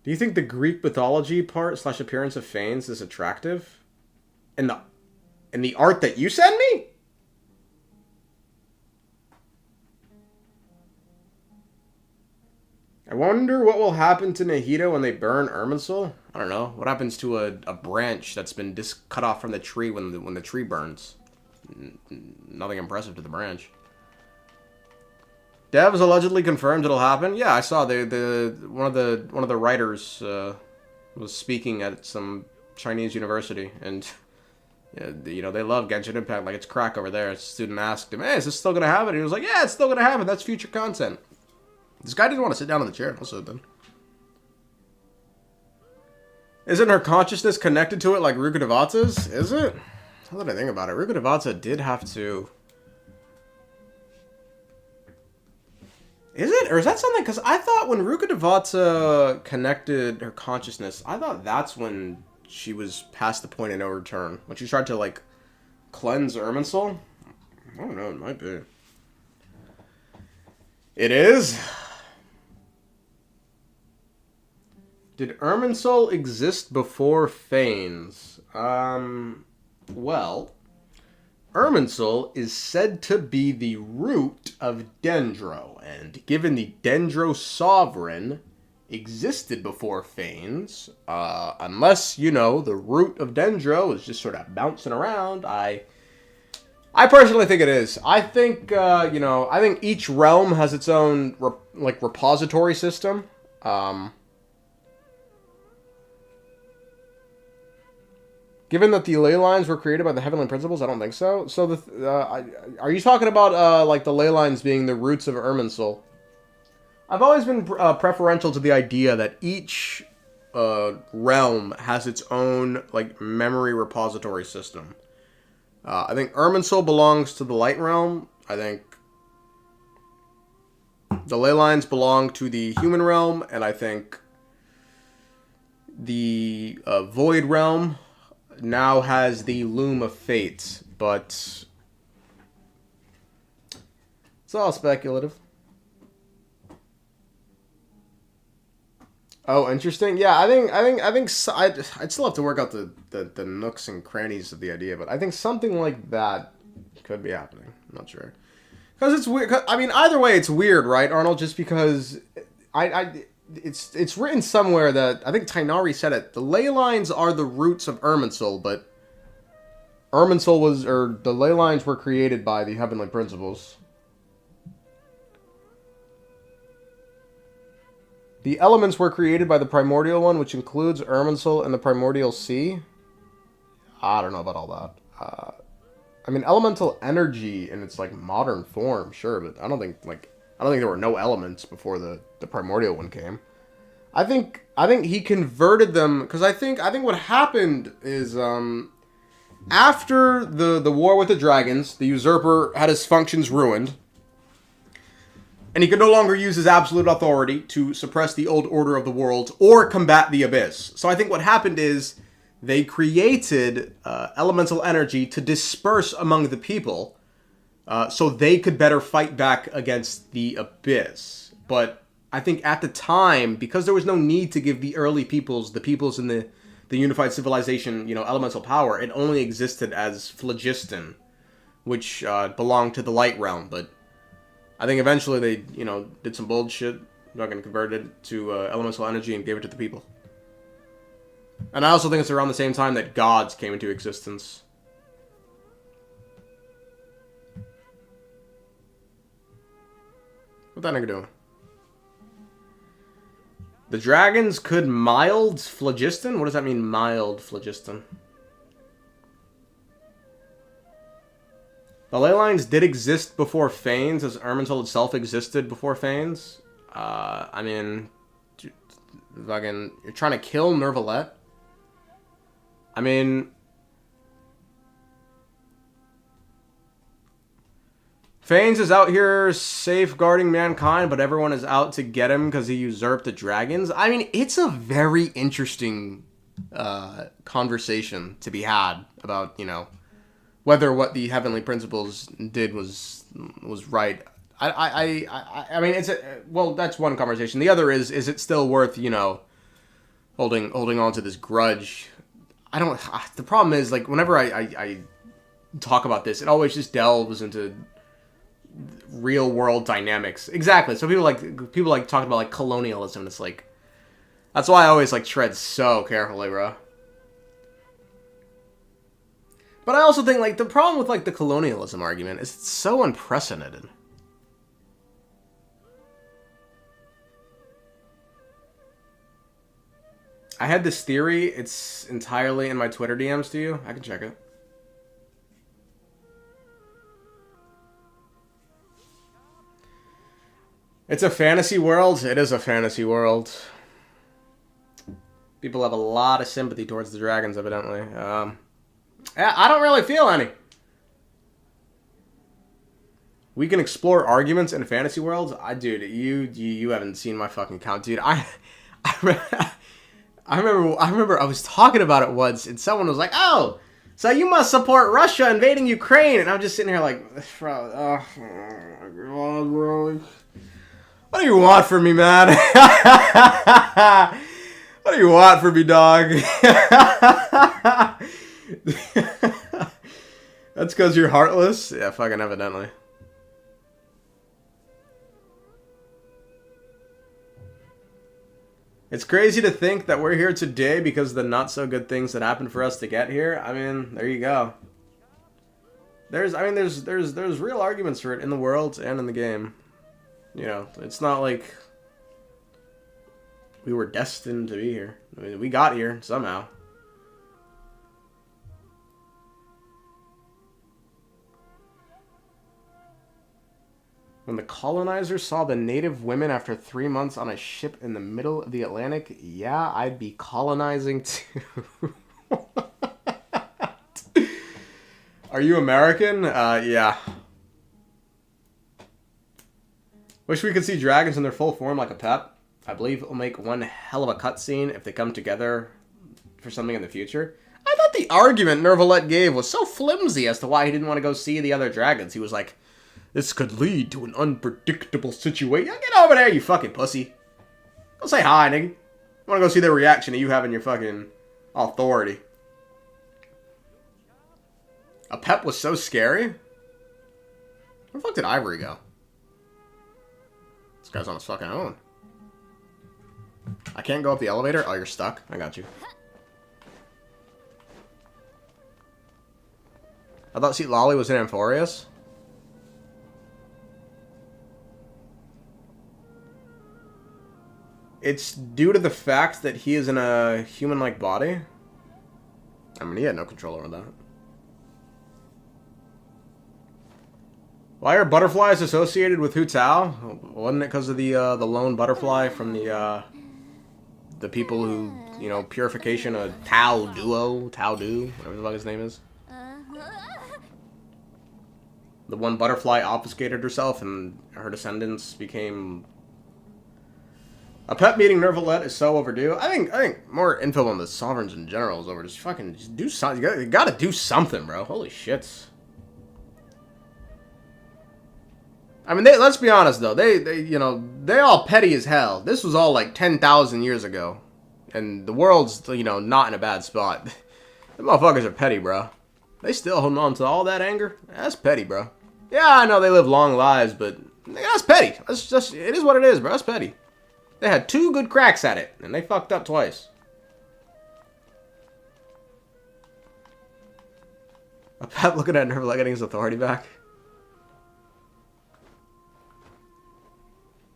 Do you think the Greek mythology part / appearance of Fanes is attractive? In the art that you send me? I wonder what will happen to Nahida when they burn Irminsul. I don't know. What happens to a branch that's been cut off from the tree when the tree burns? Nothing impressive to the branch. Devs allegedly confirmed it'll happen. Yeah, I saw one of the writers was speaking at some Chinese university, and you know, they love Genshin Impact like it's crack over there. A student asked him, "Hey, is this still gonna happen?" And he was like, "Yeah, it's still gonna happen. That's future content." This guy didn't want to sit down in the chair. I'll sit then. Isn't her consciousness connected to it like Rukkhadevata's? Is it? Now that I think about it, Rukkhadevata did have to. Is it? Or is that something? Because I thought when Rukkhadevata connected her consciousness, I thought that's when she was past the point of no return. When she tried to, like, cleanse Irminsul? I don't know, it might be. It is? Did Irminsul exist before Fanes? Well, Irminsul is said to be the root of Dendro, and given the Dendro Sovereign existed before Fanes, unless, you know, the root of Dendro is just sort of bouncing around, I personally think it is. I think, you know, I think each realm has its own, repository system. Given that the ley lines were created by the Heavenly Principles, I don't think so. So, are you talking about, like, the ley lines being the roots of Irminsul? I've always been preferential to the idea that each realm has its own, like, memory repository system. I think Irminsul belongs to the Light Realm. I think the ley lines belong to the Human Realm. And I think the Void Realm now has the Loom of Fate, but it's all speculative. Oh, interesting. Yeah, I'd still have to work out the nooks and crannies of the idea, but I think something like that could be happening. I'm not sure. Because it's weird. I mean, either way, it's weird, right, Arnold? Just because it's written somewhere that, I think Tainari said it, the ley lines are the roots of Irminsul, but the ley lines were created by the Heavenly Principles. The elements were created by the Primordial One, which includes Irminsul and the Primordial Sea. I don't know about all that. I mean, elemental energy in its like modern form, sure, but I don't think there were no elements before the primordial one came. I think he converted them because I think what happened is after the war with the dragons, the usurper had his functions ruined, and he could no longer use his absolute authority to suppress the old order of the world or combat the abyss. So I think what happened is they created elemental energy to disperse among the people so they could better fight back against the abyss. But I think at the time, because there was no need to give the early peoples, the peoples in the unified civilization, elemental power, it only existed as phlogiston, which belonged to the light realm. But I think eventually they, did some bold shit, fucking converted it to elemental energy and gave it to the people. And I also think it's around the same time that gods came into existence. What that nigga doing? The dragons could mild phlogiston? What does that mean, mild phlogiston? The ley lines did exist before Fanes, as Ermintel itself existed before Fanes. I mean, fucking, you're trying to kill Nervalette? I mean, Fanes is out here safeguarding mankind, but everyone is out to get him because he usurped the dragons. I mean, it's a very interesting conversation to be had about, whether what the Heavenly Principles did was right. I mean, that's one conversation. The other is it still worth, holding on to this grudge? The problem is, like, whenever I talk about this, it always just delves into real world dynamics. Exactly. So people like talking about like colonialism. And it's like, that's why I always like tread so carefully, bro. But I also think like the problem with like the colonialism argument is it's so unprecedented. I had this theory. It's entirely in my Twitter DMs to you. I can check it. It's a fantasy world. It is a fantasy world. People have a lot of sympathy towards the dragons, evidently. I don't really feel any. We can explore arguments in fantasy worlds. Dude, you haven't seen my fucking count, dude. I remember I was talking about it once, and someone was like, "Oh, so you must support Russia invading Ukraine?" And I'm just sitting here like, bro, oh my God, bro. What do you want from me, man? What do you want from me, dog? That's because you're heartless? Yeah, fucking evidently. It's crazy to think that we're here today because of the not so good things that happened for us to get here. I mean, there you go. There's real arguments for it in the world and in the game. It's not like we were destined to be here. I mean, we got here somehow. When the colonizers saw the native women after 3 months on a ship in the middle of the Atlantic, yeah, I'd be colonizing too. Are you American? Yeah. Wish we could see dragons in their full form like a pet. I believe it will make one hell of a cutscene if they come together for something in the future. I thought the argument Nervalette gave was so flimsy as to why he didn't want to go see the other dragons. He was like, this could lead to an unpredictable situation. Get over there, you fucking pussy. Go say hi, nigga. I want to go see their reaction to you having your fucking authority. A pep was so scary? Where the fuck did Ivory go? This guy's on his fucking own. I can't go up the elevator? Oh, you're stuck? I got you. I thought Seat Lolly was in Amphorius. It's due to the fact that he is in a human-like body. I mean, he had no control over that. Why are butterflies associated with Hu Tao? Wasn't it because of the lone butterfly from the people who, you know, purification of Tao Duo, whatever the fuck his name is? The one butterfly obfuscated herself and her descendants became... A pet meeting Nervalette is so overdue. I think more info on the Sovereigns in general is over. Just do something. You gotta do something, bro. Holy shit. I mean, let's be honest though. They all petty as hell. This was all like 10,000 years ago, and the world's, you know, not in a bad spot. The motherfuckers are petty, bro. They still holding on to all that anger. That's petty, bro. Yeah, I know they live long lives, but that's petty. That's just, it is what it is, bro. That's petty. They had 2 good cracks at it, and they fucked up twice. A pet looking at Nerval getting his authority back.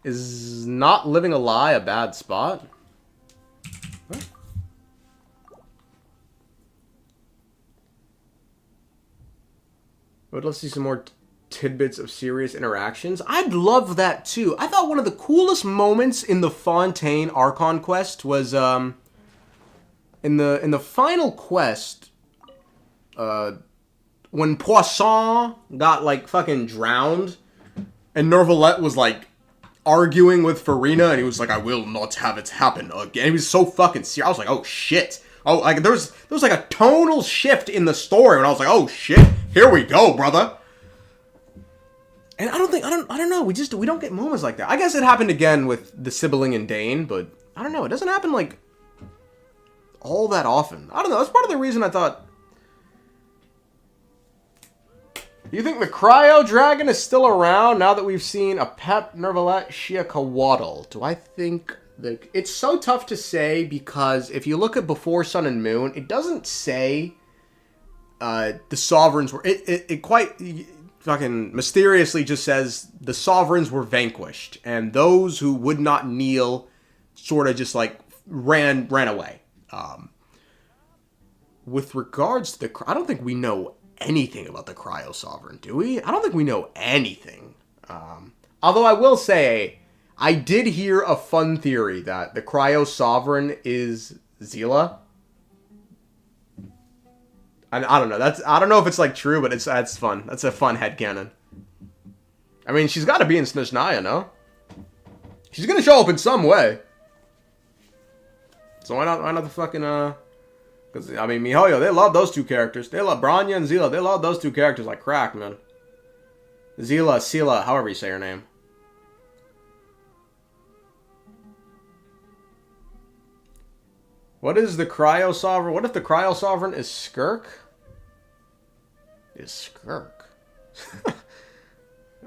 Is not living a lie a bad spot? What? But let's see some more tidbits of serious interactions. I'd love that too. I thought one of the coolest moments in the Fontaine Archon quest was in the final quest when Poisson got like fucking drowned and Nervalette was like arguing with Farina, and he was like, "I will not have it happen again." He was so fucking serious. I was like, "Oh shit!" Oh, like there was like a tonal shift in the story, and I was like, "Oh shit, here we go, brother." And I don't know. We don't get moments like that. I guess it happened again with the Sibylline and Dane, but I don't know. It doesn't happen like all that often. I don't know. That's part of the reason I thought. Do you think the Cryo Dragon is still around now that we've seen a Pep Nervalette Shiakawaddle? Do I think that... It's so tough to say because if you look at Before Sun and Moon, it doesn't say the Sovereigns were... It quite fucking mysteriously just says the Sovereigns were vanquished and those who would not kneel sort of just like ran away. With regards to the... I don't think we know anything about the Cryo Sovereign, do we? I don't think we know anything. Although I will say, I did hear a fun theory that the Cryo Sovereign is Zila. I don't know. I don't know if it's like true, but that's fun. That's a fun headcanon. I mean, she's got to be in Snezhnaya, no? She's gonna show up in some way. So why not the fucking because, I mean, MiHoYo, they love those 2 characters. They love Bronya and Zila. They love those 2 characters like crack, man. Zila, Sila, however you say her name. What is the Cryo Sovereign? What if the Cryo Sovereign is Skirk? Is Skirk?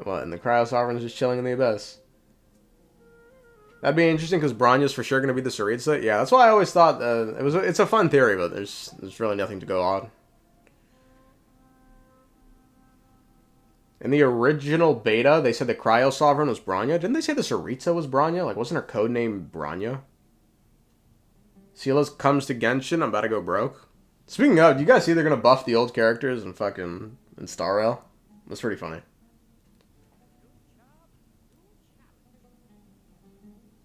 What, and the Cryo Sovereign is just chilling in the abyss? That'd be interesting because Bronya's for sure going to be the Tsaritsa. Yeah, that's why I always thought it's a fun theory, but there's really nothing to go on. In the original beta, they said the Cryo Sovereign was Bronya. Didn't they say the Tsaritsa was Bronya? Like, wasn't her codename Bronya? Silas comes to Genshin. I'm about to go broke. Speaking of, do you guys see they're going to buff the old characters in Star Rail? That's pretty funny.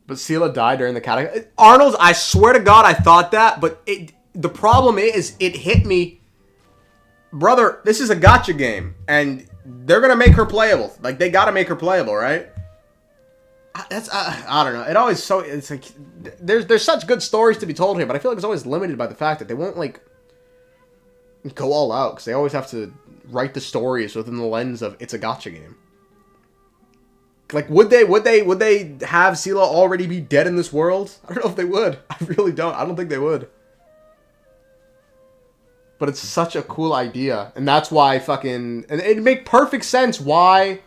But Sela died during the cataclysm. Arnold's, I swear to God, I thought that, but the problem is, it hit me. Brother, this is a gacha game, and they're going to make her playable. Like, they got to make her playable, right? I don't know. It always it's like, there's such good stories to be told here, but I feel like it's always limited by the fact that they won't, like, go all out, because they always have to write the stories within the lens of, it's a gacha game. Like, would they have Sela already be dead in this world? I don't know if they would. I really don't. I don't think they would. But it's such a cool idea. And that's why and it'd make perfect sense why...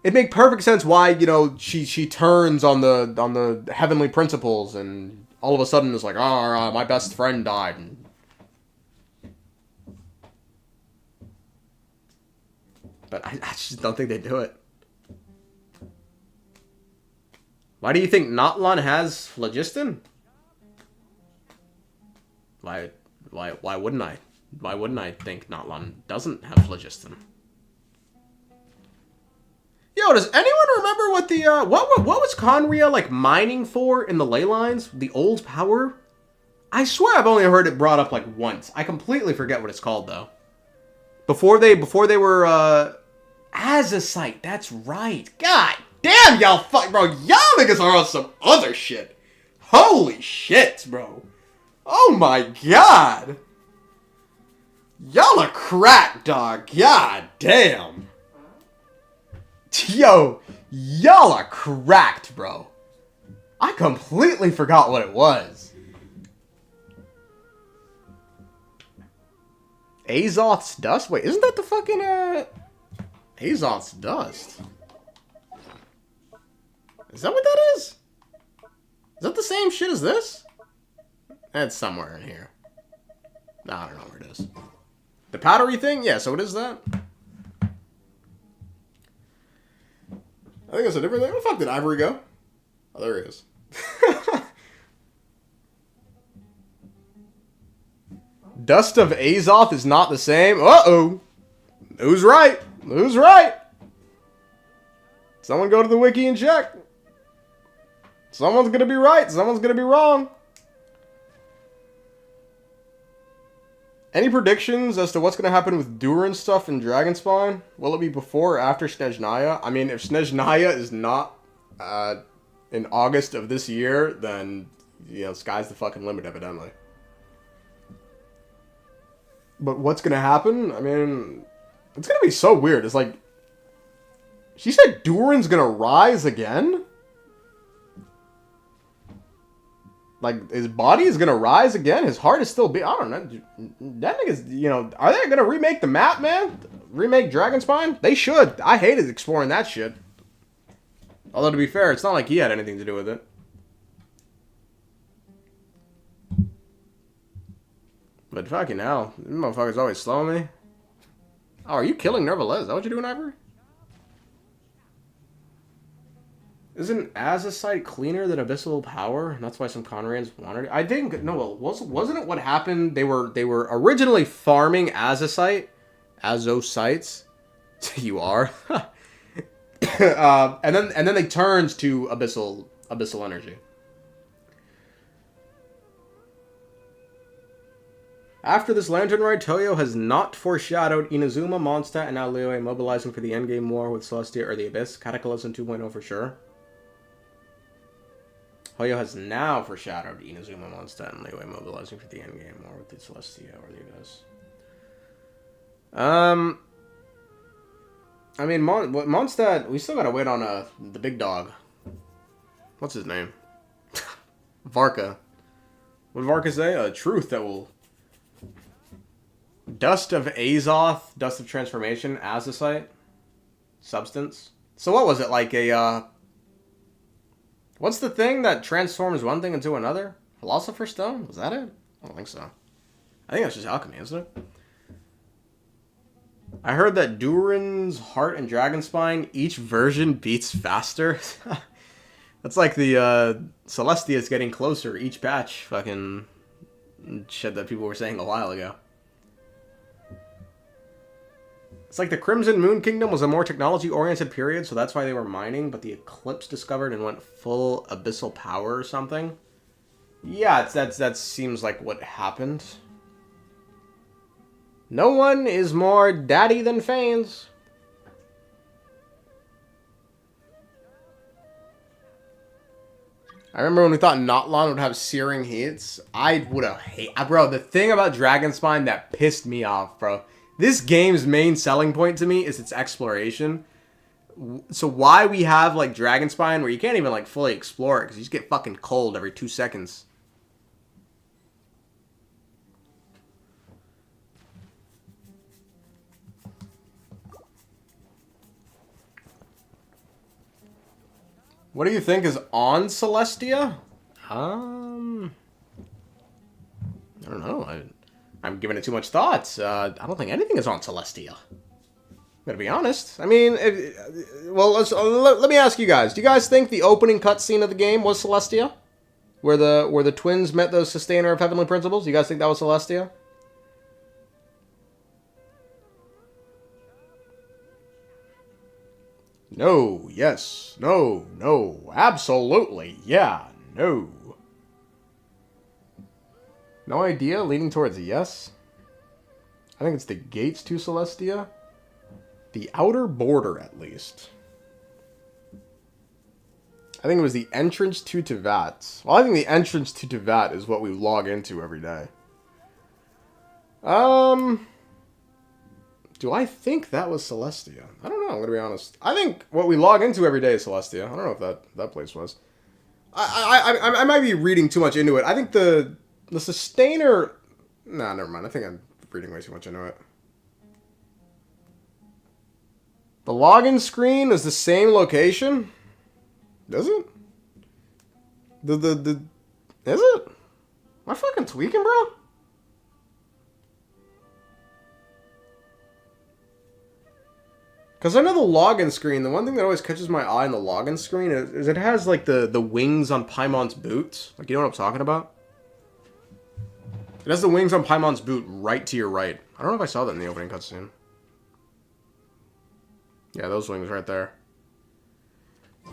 It'd make perfect sense why, you know, she turns on the heavenly principles and all of a sudden is like, oh, my best friend died. But I just don't think they do it. Why do you think Natlan has phlogiston? Why? Why wouldn't I? Why wouldn't I think Natlan doesn't have phlogiston? Yo, does anyone remember what the what was Conria like mining for in the ley lines? The old power? I swear I've only heard it brought up like once. I completely forget what it's called though. Before they were Azazite, that's right. God damn, y'all bro, y'all niggas are on some other shit. Holy shit, bro. Oh my god. Y'all are cracked, dog. God damn. Yo, y'all are cracked, bro. I completely forgot what it was. Azoth's dust? Wait, isn't that the fucking, Azoth's dust? Is that what that is? Is that the same shit as this? It's somewhere in here. I don't know where it is. The powdery thing? Yeah, so it is that. I think it's a different thing. Where the fuck did Ivory go? Oh, there he is. Dust of Azoth is not the same. Uh-oh. Who's right? Who's right? Someone go to the wiki and check. Someone's gonna be right. Someone's gonna be wrong. Any predictions as to what's going to happen with Durin's stuff in Dragonspine? Will it be before or after Snezhnaya? I mean, if Snezhnaya is not in August of this year, then, you know, sky's the fucking limit, evidently. But what's going to happen? I mean, it's going to be so weird. It's like, she said Durin's going to rise again? Like, his body is going to rise again? His heart is still beating? I don't know. That nigga's, you know... Are they going to remake the map, man? Remake Dragonspine? They should. I hated exploring that shit. Although, to be fair, it's not like he had anything to do with it. But fucking hell. These motherfuckers always slowing me. Oh, are you killing Nervalez? Is that what you're doing, Ivory? Isn't Azazite cleaner than Abyssal Power? And that's why some Conrans wanted it. I think no. Wasn't it what happened? They were originally farming Azazite, Azosites. You are. and then they turned to Abyssal energy. After this Lantern Ride, Toyo has not foreshadowed Inazuma, Mondstadt, and now Liyue mobilizing for the endgame war with Celestia or the Abyss. Cataclysm 2.0 for sure. Hoyo has now foreshadowed Inazuma, Mondstadt, and Liyue mobilizing for the endgame war with the Celestia or the Abyss. I mean, Mondstadt, we still gotta wait on the big dog. What's his name? Varka. What did Varka say? A truth that will... Dust of Azoth, Dust of Transformation, Azazite, Substance. So what was it, like a, what's the thing that transforms one thing into another? Philosopher's Stone? Was that it? I don't think so. I think that's just alchemy, isn't it? I heard that Durin's Heart and Dragonspine, each version beats faster. That's like the, Celestia is getting closer each patch. Fucking shit that people were saying a while ago. It's like the Crimson Moon Kingdom was a more technology-oriented period, so that's why they were mining, but the Eclipse discovered and went full abyssal power or something. Yeah, that seems like what happened. No one is more daddy than Fanes. I remember when we thought Natlan would have searing heats. I would have hated... Bro, the thing about Dragonspine that pissed me off, bro... This game's main selling point to me is its exploration. So why we have, like, Dragonspine where you can't even, like, fully explore it because you just get fucking cold every 2 seconds. What do you think is on Celestia? I don't know. I'm giving it too much thought. I don't think anything is on Celestia. I'm gonna be honest. I mean, let me ask you guys. Do you guys think the opening cutscene of the game was Celestia? Where the twins met the Sustainer of Heavenly Principles? Do you guys think that was Celestia? No, yes, no, no, absolutely, yeah, no. No idea, leaning towards a yes. I think it's the gates to Celestia. The outer border, at least. I think it was the entrance to Tevat. Well, I think the entrance to Tevat is what we log into every day. Do I think that was Celestia? I don't know, I'm gonna be honest. I think what we log into every day is Celestia. I don't know if that place was. I might be reading too much into it. I think the sustainer... Nah, never mind. I think I'm reading way too much into it. The login screen is the same location? Is it? Is it? Am I fucking tweaking, bro? Because I know the login screen, the one thing that always catches my eye on the login screen is it has, like, the wings on Paimon's boots. Like, you know what I'm talking about? It has the wings on Paimon's boot right to your right. I don't know if I saw that in the opening cutscene. Yeah, those wings right there.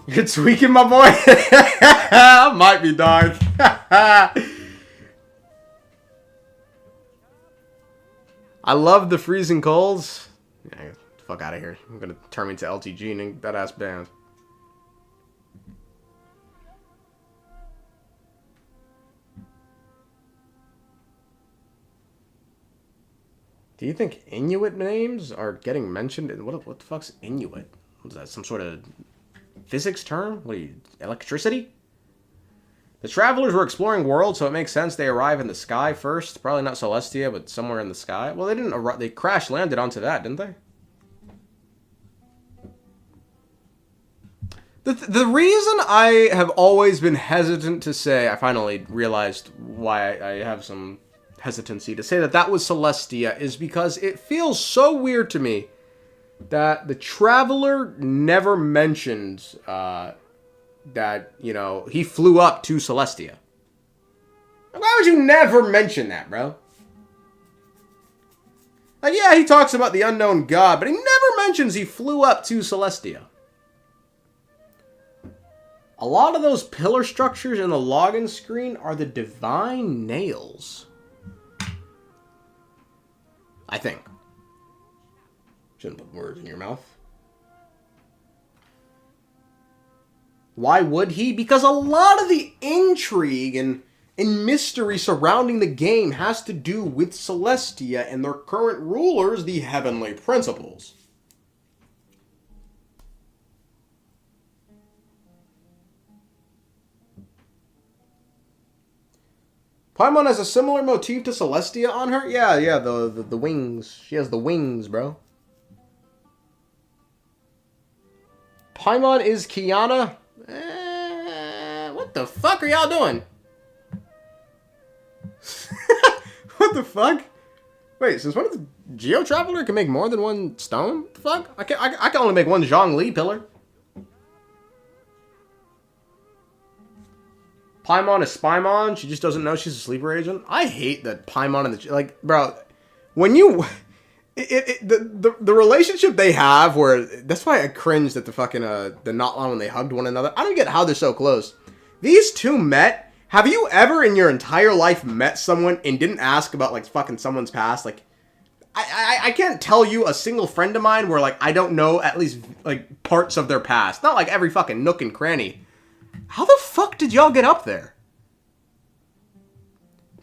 You're tweaking, my boy? I might be, dog. I love the freezing colds. Yeah, get the fuck out of here. I'm gonna turn me to LTG and that ass band. Do you think Inuit names are getting mentioned? What the fuck's Inuit? Was that some sort of physics term? What are you, electricity? The travelers were exploring worlds, so it makes sense they arrive in the sky first. Probably not Celestia, but somewhere in the sky. Well, they didn't arrive. They crash landed onto that, didn't they? The reason I have always been hesitant to say, I finally realized why I have some hesitancy to say that was Celestia, is because it feels so weird to me that the Traveler never mentioned that, you know, he flew up to Celestia. Why would you never mention that, bro? Like, yeah, he talks about the unknown god, but he never mentions he flew up to Celestia. A lot of those pillar structures in the login screen are the divine nails. I think. Shouldn't put words in your mouth. Why would he? Because a lot of the intrigue and mystery surrounding the game has to do with Celestia and their current rulers, the Heavenly Principles. Paimon has a similar motif to Celestia on her? Yeah, the wings. She has the wings, bro. Paimon is Kiana? What the fuck are y'all doing? What the fuck? Wait, since when does Geo Traveler can make more than one stone? What the fuck? I can only make one Zhongli pillar. Paimon is Spymon. She just doesn't know she's a sleeper agent. I hate that Paimon and the... Like, bro, when you... The relationship they have where... That's why I cringed at the fucking... the Natlan when they hugged one another. I don't get how they're so close. These two met. Have you ever in your entire life met someone and didn't ask about, like, fucking someone's past? Like, I can't tell you a single friend of mine where, like, I don't know at least, like, parts of their past. Not like every fucking nook and cranny. How the fuck did y'all get up there?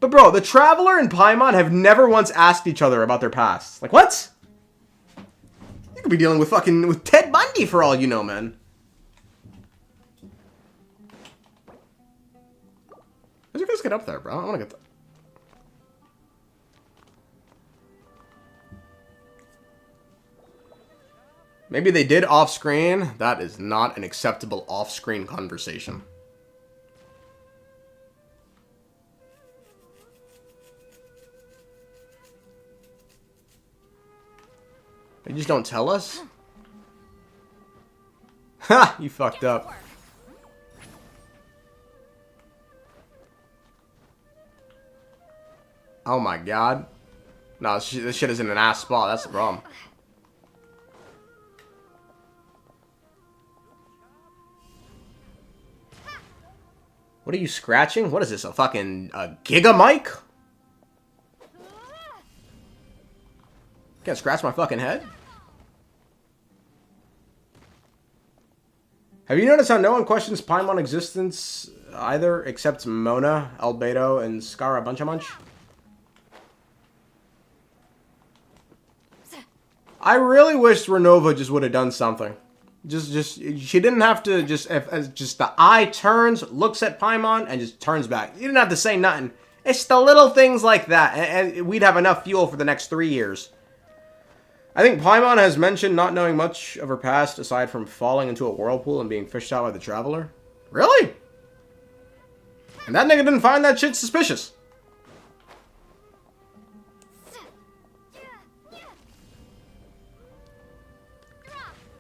But bro, the Traveler and Paimon have never once asked each other about their pasts. Like, what? You could be dealing with with Ted Bundy for all you know, man. How'd you guys get up there, bro? I want to get there. Maybe they did off-screen. That is not an acceptable off-screen conversation. They just don't tell us? Ha! You fucked up. Oh my god. No, this shit is in an ass spot. That's the problem. What are you scratching? What is this, a fucking Giga mic? Can't scratch my fucking head? Have you noticed how no one questions Paimon existence either, except Mona, Albedo, and Skara Bunchamunch? I really wish Renova just would have done something. Just she didn't have to just just the eye turns, looks at Paimon, and just turns back. You didn't have to say nothing. It's the little things like that, and we'd have enough fuel for the next 3 years. I think Paimon has mentioned not knowing much of her past aside from falling into a whirlpool and being fished out by the Traveler. Really? And that nigga didn't find that shit suspicious.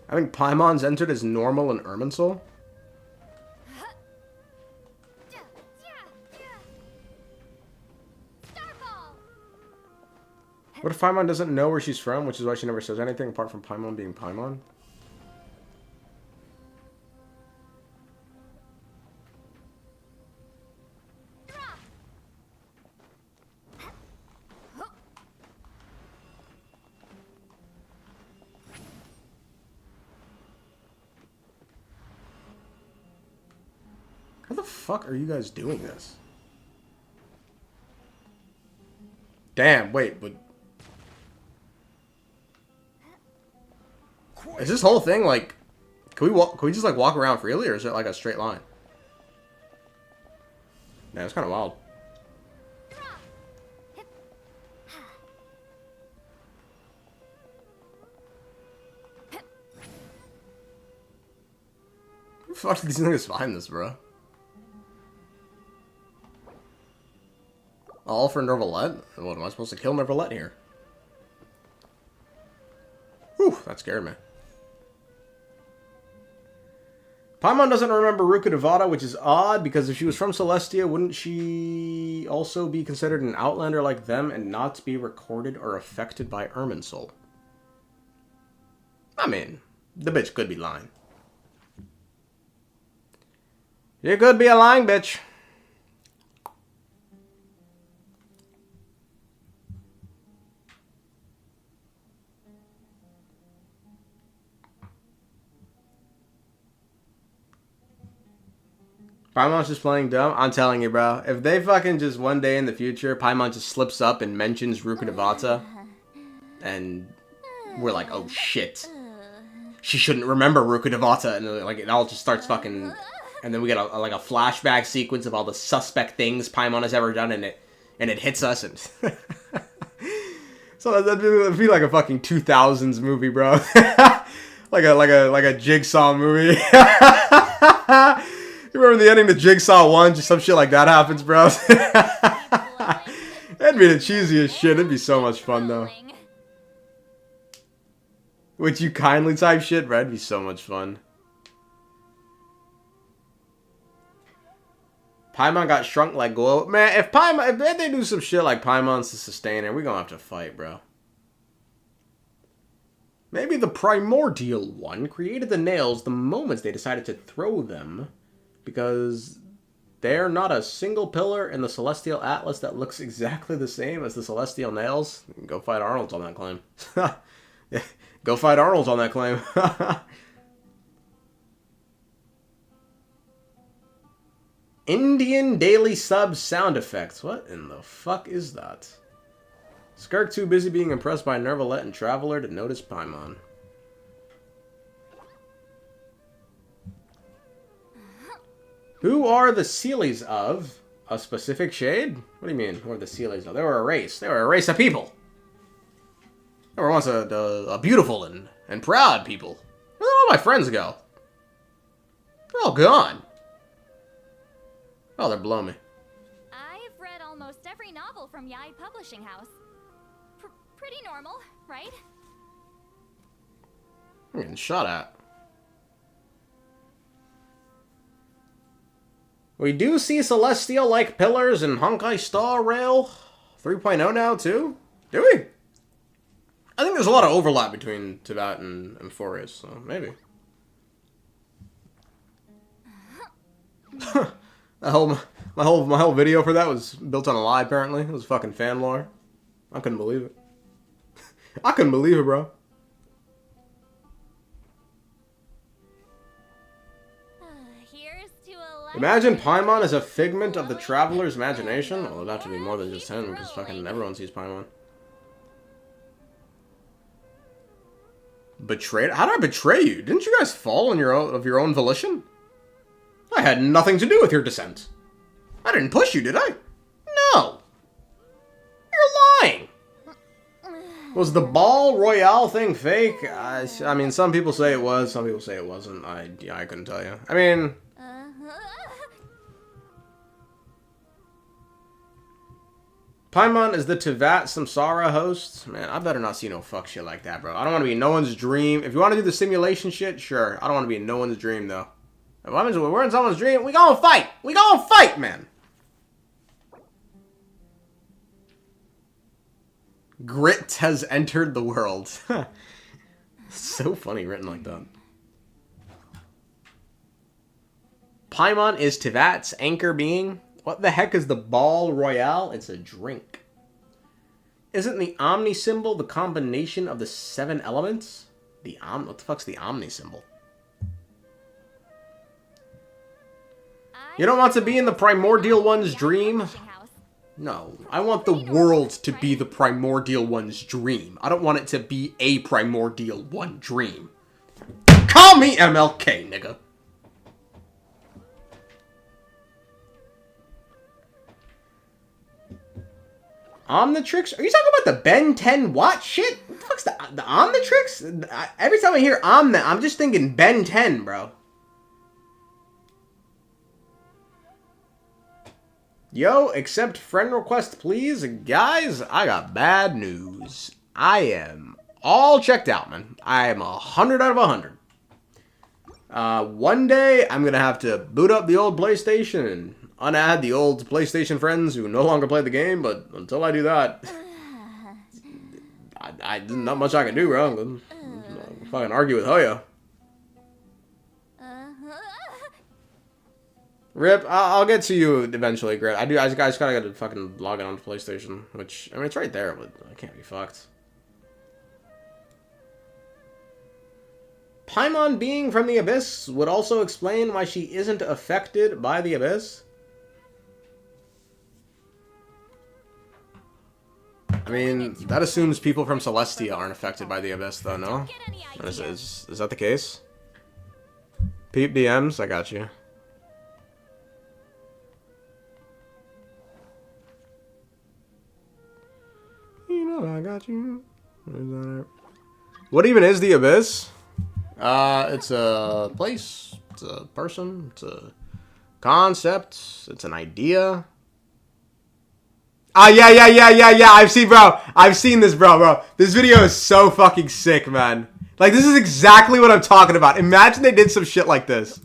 I think Paimon's entered as normal in Irminsul. What if Paimon doesn't know where she's from, which is why she never says anything apart from Paimon being Paimon? How the fuck are you guys doing this? Damn, wait, but... Is this whole thing, like... Can we just, like, walk around freely, or is it, like, a straight line? Yeah, it's kind of wild. Who the fuck did these niggas find this, bro? All for Nervalette? What, am I supposed to kill Nervalette here? Whew, that scared me. Paimon doesn't remember Ruka Devata, which is odd, because if she was from Celestia, wouldn't she also be considered an outlander like them and not be recorded or affected by Irminsul? I mean, the bitch could be lying. You could be a lying bitch. Paimon's just playing dumb? I'm telling you, bro. If they fucking just one day in the future, Paimon just slips up and mentions Ruka Devata, and we're like, oh shit. She shouldn't remember Ruka Devata, and like it all just starts fucking... And then we get a flashback sequence of all the suspect things Paimon has ever done, and it hits us, and... So that'd be like a fucking 2000s movie, bro. like a Jigsaw movie. You remember the ending to Jigsaw 1? Just some shit like that happens, bro. That'd be the cheesiest shit. It'd be so much fun, though. Would you kindly type shit, bro? It'd be so much fun. Paimon got shrunk like glow. Man, if they do some shit like Paimon's the sustainer, we're gonna have to fight, bro. Maybe the primordial one created the nails the moment they decided to throw them. Because they're not a single pillar in the Celestial Atlas that looks exactly the same as the Celestial Nails. Go fight Arnold on that claim. Yeah, go fight Arnold on that claim. Indian daily sub sound effects. What in the fuck is that? Skirk too busy being impressed by Nervalette and Traveler to notice Paimon. Who are the Sealies of? A specific shade? What do you mean, who are the Sealies of? They were a race. They were a race of people. They were once a beautiful and proud people. Where did all my friends go? They're all gone. Oh, they're below me. I've read almost every novel from Yai Publishing House. Pretty normal, right? I'm getting shot at. We do see Celestial-like pillars in Honkai Star Rail 3.0 now, too? Do we? I think there's a lot of overlap between Tibet and Amphorius, so maybe. My whole video for that was built on a lie. Apparently, it was fucking fan lore. I couldn't believe it. I couldn't believe it, bro. Here's to a life Imagine Paimon as a figment of the traveler's imagination. Well, it'd have to be more than just him, because fucking everyone sees Paimon. Betrayed? How did I betray you? Didn't you guys fall on of your own volition? I had nothing to do with your descent. I didn't push you, did I? No. You're lying. Was the ball royale thing fake? I mean, some people say it was, some people say it wasn't. I couldn't tell you. I mean, Paimon is the Tevat Samsara host. Man, I better not see no fuck shit like that, bro. I don't want to be in no one's dream. If you want to do the simulation shit, sure. I don't want to be in no one's dream, though. If we're in someone's dream, we gonna fight. We gonna fight, man. Grit has entered the world. So funny written like that. Paimon is Tevat's anchor being. What the heck is the ball royale? It's a drink. Isn't the Omni symbol the combination of the 7 elements? What the fuck's the Omni symbol? You don't want to be in the primordial one's dream? No, I want the world to be the primordial one's dream. I don't want it to be a primordial one dream. Call me MLK, nigga. Omnitrix? Are you talking about the Ben 10 Watt shit? What the fuck's the Omnitrix? Every time I hear Omni, I'm just thinking Ben 10, bro. Yo, accept friend request, please. Guys, I got bad news. I am all checked out, man. I am 100 out of 100. One day, I'm going to have to boot up the old PlayStation and unadd the old PlayStation friends who no longer play the game, but until I do that, there's not much I can do, bro. I'm fucking argue with Hoyo. Rip, I'll get to you eventually, Grit. I just gotta get to fucking log in onto PlayStation, which, I mean, it's right there, but I can't be fucked. Paimon being from the Abyss would also explain why she isn't affected by the Abyss. I mean, that assumes people from Celestia aren't affected by the Abyss, though, no? Is that the case? Peep DMs, I got you. You know I got you. What even is the Abyss? It's a place, it's a person, it's a concept, it's an idea. Yeah. I've seen this, bro. This video is so fucking sick, man. Like, this is exactly what I'm talking about. Imagine they did some shit like this.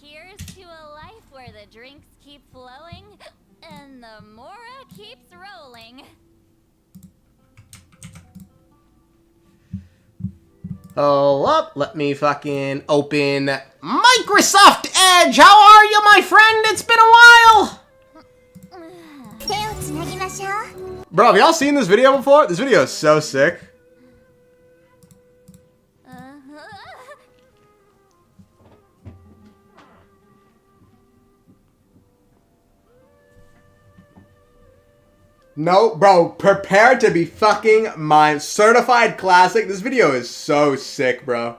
Here's to a life where the drinks keep flowing and the Mora keeps rolling. Oh, up. Let me fucking open Microsoft Edge. How are you, my friend? It's been a while. Bro, have y'all seen this video before? This video is so sick. No, bro, prepare to be fucking my certified classic. This video is so sick, bro.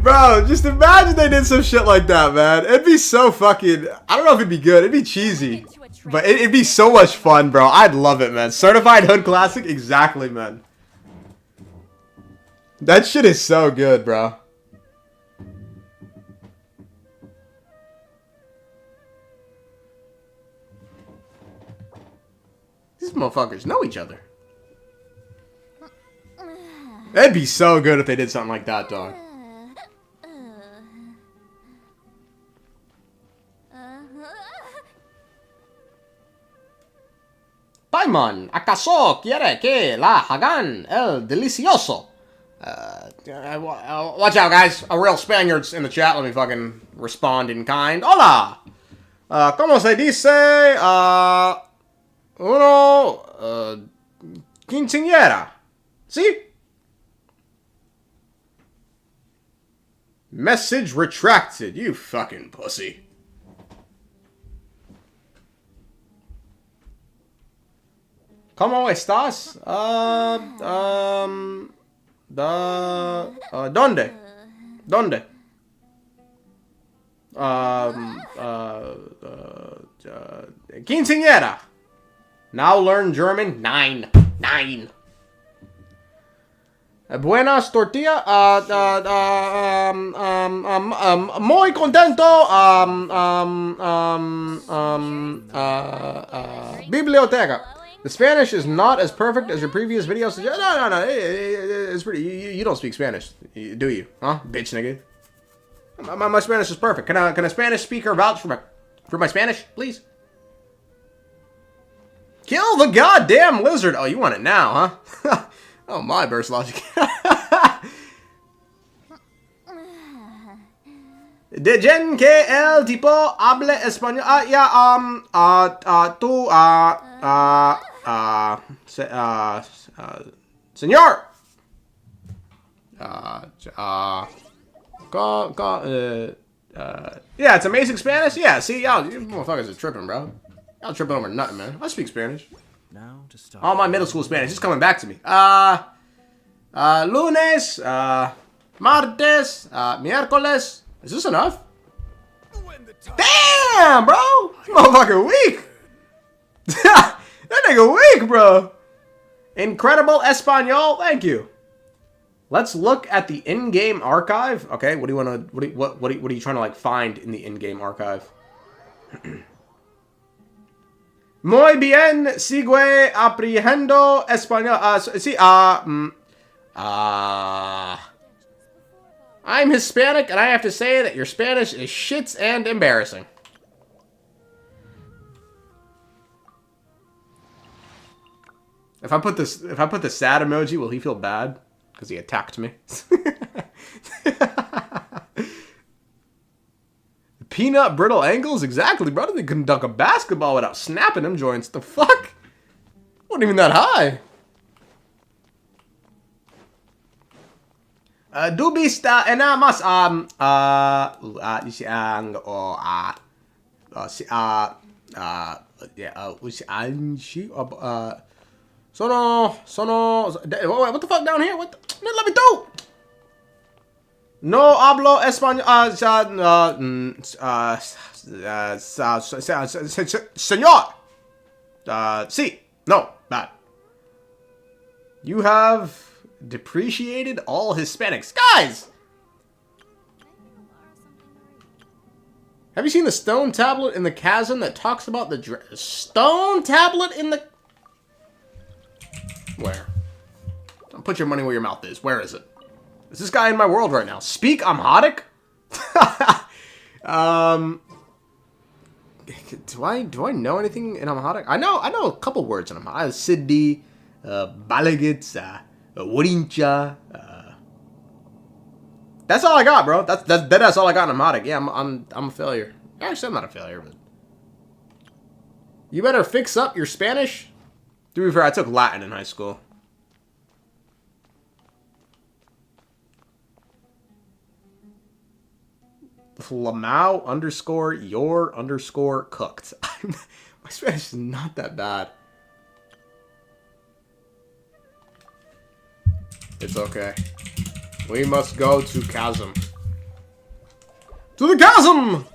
Bro, just imagine they did some shit like that, man. It'd be so fucking... I don't know if it'd be good. It'd be cheesy. But it'd be so much fun, bro. I'd love it, man. Certified Hood Classic? Exactly, man. That shit is so good, bro. These motherfuckers know each other. That'd be so good if they did something like that, dog. Paimon, ¿acaso quiere que la hagan el delicioso? Watch out, guys. A real Spaniard's in the chat. Let me fucking respond in kind. Hola! ¿Cómo se dice? Quinceañera. ¿Sí? Message retracted, you fucking pussy. ¿Cómo estás? ¿Dónde? ¿Dónde? Quinceañera. Now learn German. 9. Buenas tortilla. Muy contento. Biblioteca. The Spanish is not as perfect as your previous videos. No. It's pretty. You don't speak Spanish, do you? Huh, bitch, nigga. My Spanish is perfect. Can a Spanish speaker vouch for my Spanish, please? Kill the goddamn lizard. Oh, you want it now, huh? Oh, my burst logic. De gen que el tipo hable español. Tú, señor. Yeah, it's amazing Spanish. Yeah, see, y'all, you motherfuckers are tripping, bro. Y'all tripping over nothing, man. I speak Spanish. Now to start. All my middle school Spanish is coming back to me. Lunes, martes, miércoles. Is this enough? Damn, bro! This motherfucker weak! That nigga weak, bro! Incredible Espanol, thank you. Let's look at the in-game archive. Okay, what do you want to? What are you trying to like find in the in-game archive? Muy bien, sigue aprendiendo español. I'm Hispanic, and I have to say that your Spanish is shits and embarrassing. If I put the sad emoji, will he feel bad? Because he attacked me. Peanut brittle angles? Exactly, brother. They couldn't dunk a basketball without snapping them joints. The fuck? Wasn't even that high. Du bist enamas what the fuck down here? What the, let me do. No hablo español. Señor. Sí. No. Bad. You have depreciated all Hispanics. Guys! Have you seen the stone tablet in the chasm that talks about the stone tablet in the... Where? Don't put your money where your mouth is. Where is it? Is this guy in my world right now? Speak Amharic? Do I know anything in Amharic? I know a couple words in Amharic. Siddi, Balagit, Warincha. That's all I got, bro. That's all I got in Amharic. Yeah, I'm a failure. Actually, I'm not a failure, but you better fix up your Spanish. To be fair, I took Latin in high school. Flamau _ your _ cooked. My Spanish is not that bad. It's okay. We must go to chasm. To the chasm!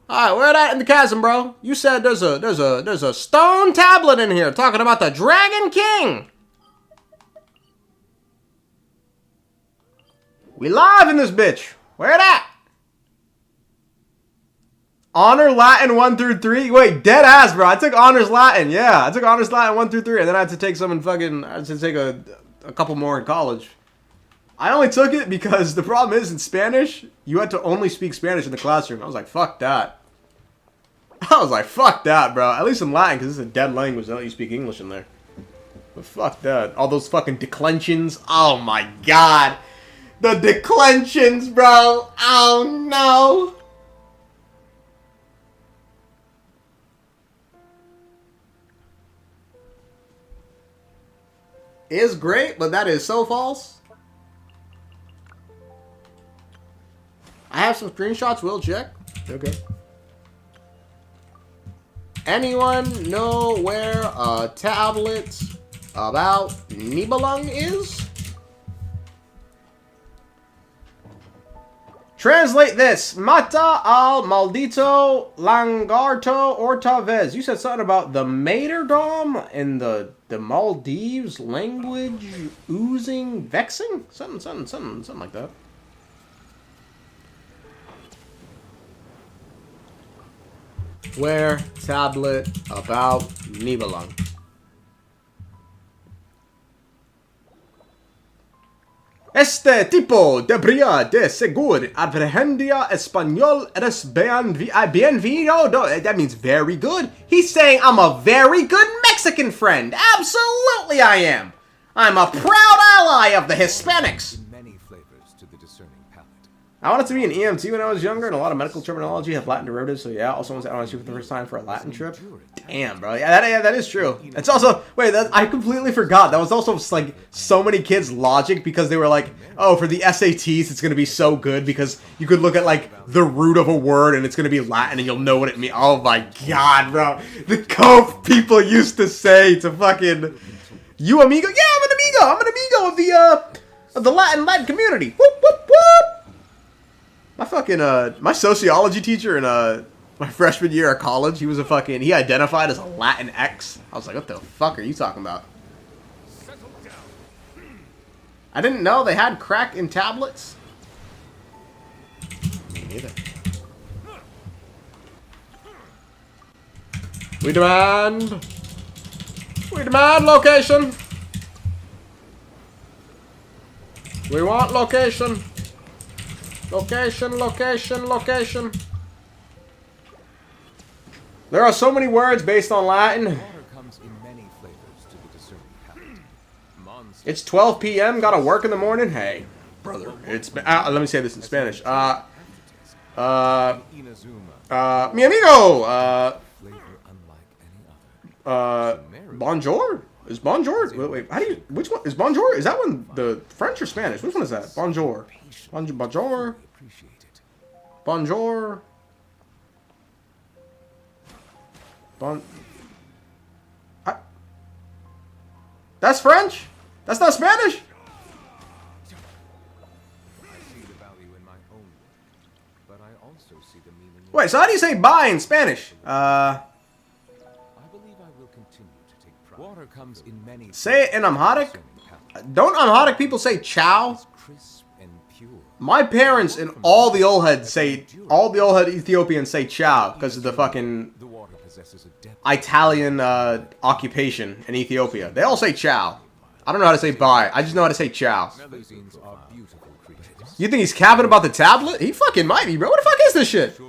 Alright, where at in the chasm, bro? You said there's a stone tablet in here talking about the Dragon King. We live in this bitch. Where at? Honor Latin 1 through 3? Wait, dead ass, bro. I took Honors Latin. Yeah, I took Honors Latin 1 through 3, and then I had to take some in fucking... I had to take a couple more in college. I only took it because the problem is, in Spanish, you had to only speak Spanish in the classroom. I was like, fuck that. I was like, fuck that, bro. At least in Latin, because it's a dead language. They let you speak English in there. But fuck that. All those fucking declensions. Oh my god. The declensions, bro. Oh no. Is great, but that is so false. I have some screenshots. We'll check. Okay. Anyone know where a tablet about Nibelung is? Translate this. Mata al maldito langarto orta vez. You said something about the Materdom in the Maldives language oozing vexing? Something like that. Where tablet about Nibelung. Este tipo debería de seguro aprendia español eres bienvenido. That means very good. He's saying I'm a very good Mexican friend. Absolutely I am. I'm a proud ally of the Hispanics. Many flavors to the discerning palate. I wanted to be an EMT when I was younger, and a lot of medical terminology have Latin derivatives, so yeah, also I wanted to for the first time for a Latin trip. Damn, bro. Yeah, that is true. It's also, wait, I completely forgot. That was also, like, so many kids' logic, because they were like, oh, for the SATs, it's going to be so good, because you could look at, like, the root of a word, and it's going to be Latin, and you'll know what it means. Oh, my God, bro. The cope people used to say to fucking, you amigo? Yeah, I'm an amigo. I'm an amigo of the Latin community. Whoop, whoop, whoop. My fucking, my sociology teacher in, my freshman year of college, he identified as a Latin X. I was like, what the fuck are you talking about? I didn't know they had crack in tablets. Me neither. We demand location. We want location. Location. There are so many words based on Latin. Water comes in many flavors to the discerning palate. It's 12 p.m. Gotta work in the morning. Hey, brother. It's let me say this in Spanish. Mi amigo. Bonjour. Is bonjour? Wait. How do you? Which one is bonjour? Is that one the French or Spanish? Which one is that? Bonjour. Bonjour. Bonjour. That's French? That's not Spanish? Wait, so how do you say bye in Spanish? I believe I will continue to take pride. Water comes in many. Say it in Amharic? Don't Amharic people say ciao? My parents and all the old head Ethiopians say ciao because of the fucking Italian occupation in Ethiopia. They all say ciao. I don't know how to say bye. I just know how to say ciao. You think he's capping about the tablet? He fucking might be, bro. What the fuck is this shit?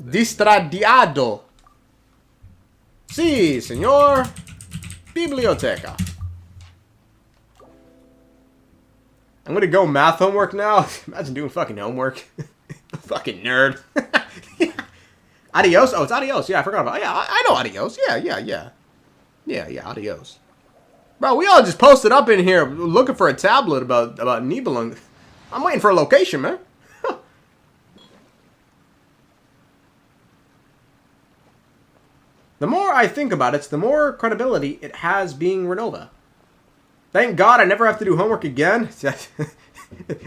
Distradiado. Sí, señor. Biblioteca. I'm gonna go math homework now. Imagine doing fucking homework. Fucking nerd. Adios? Oh, it's adios. Yeah, I forgot about it. Yeah, I know adios. Yeah, adios. Bro, we all just posted up in here looking for a tablet about Nibelung. I'm waiting for a location, man. The more I think about it, the more credibility it has being Renova. Thank God I never have to do homework again.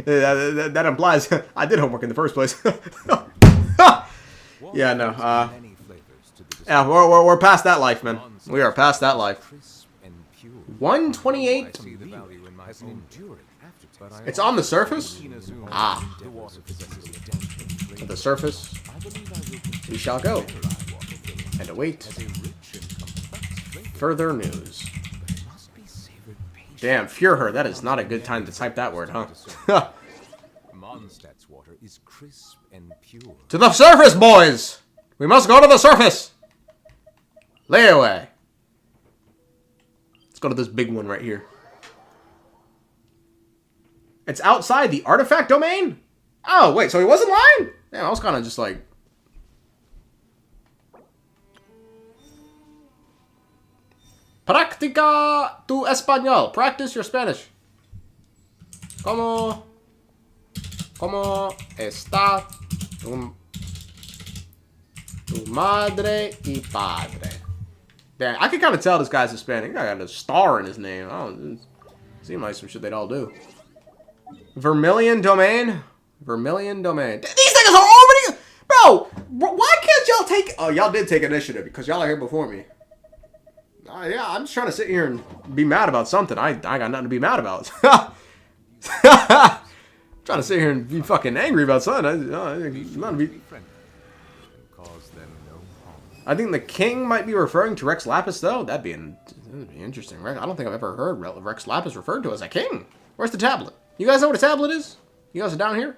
That implies I did homework in the first place. Yeah, no. Yeah, we're past that life, man. We are past that life. 128. It's on the surface? Ah. The surface. I believe I will continue We shall go to rely water filling and await as a rich and complex flavor, further news. but it must be savored patiently. Damn, Fuhrer, that is not a good time to type that word, huh? Mondstadt's water is crisp and pure. To the surface, boys! We must go to the surface! Lay away. Let's go to this big one right here. It's outside the artifact domain? Oh, wait, so he wasn't lying? Damn, I was kind of just like... Practica tu español. Practice your Spanish. ¿Cómo está tu madre y padre? Damn, I can kind of tell this guy's Hispanic. He got a star in his name. I don't seem like some shit they'd all do. Vermilion Domain? Vermilion Domain. These niggas are already... Bro, why can't y'all take... Oh, y'all did take initiative because y'all are here before me. Yeah, I'm just trying to sit here and be mad about something. I got nothing to be mad about. Trying to sit here and be fucking angry about something. I think the king might be referring to Rex Lapis, though. That'd be interesting. I don't think I've ever heard Rex Lapis referred to as a king. Where's the tablet? You guys know what a tablet is? You guys are down here?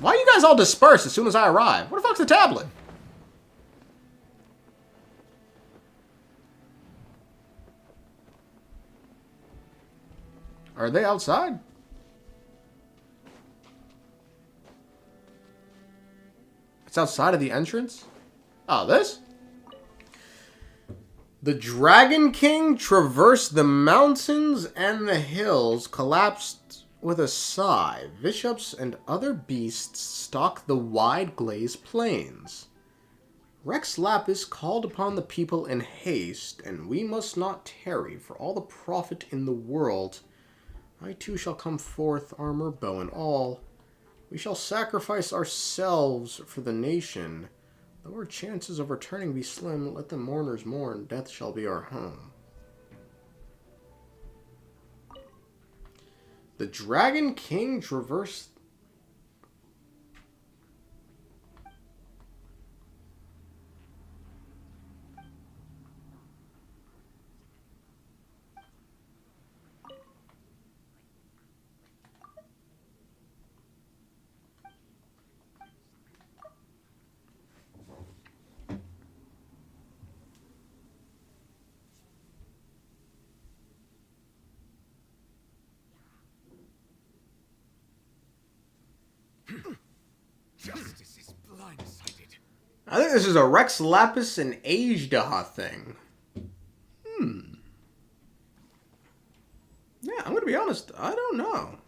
Why you guys all disperse as soon as I arrive? What the fuck's the tablet? Are they outside? It's outside of the entrance? Oh, this? The Dragon King traversed the mountains and the hills, collapsed with a sigh. Bishops and other beasts stalk the wide glazed plains. Rex Lapis called upon the people in haste, and we must not tarry, for all the profit in the world. I too shall come forth, armor, bow, and all. We shall sacrifice ourselves for the nation. Though our chances of returning be slim, let the mourners mourn. Death shall be our home. The Dragon King traversed... Justice is blindsided. I think this is a Rex Lapis and Ajdaha thing. Yeah, I'm gonna be honest. I don't know.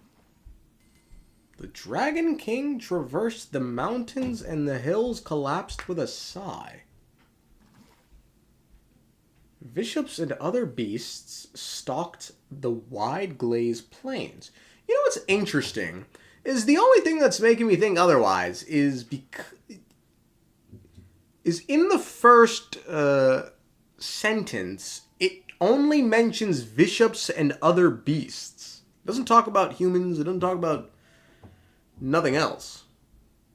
The Dragon King traversed the mountains and the hills, collapsed with a sigh. Bishops and other beasts stalked the wide glazed plains. You know what's interesting? Is the only thing that's making me think otherwise is in the first sentence, it only mentions bishops and other beasts. It doesn't talk about humans. It doesn't talk about nothing else.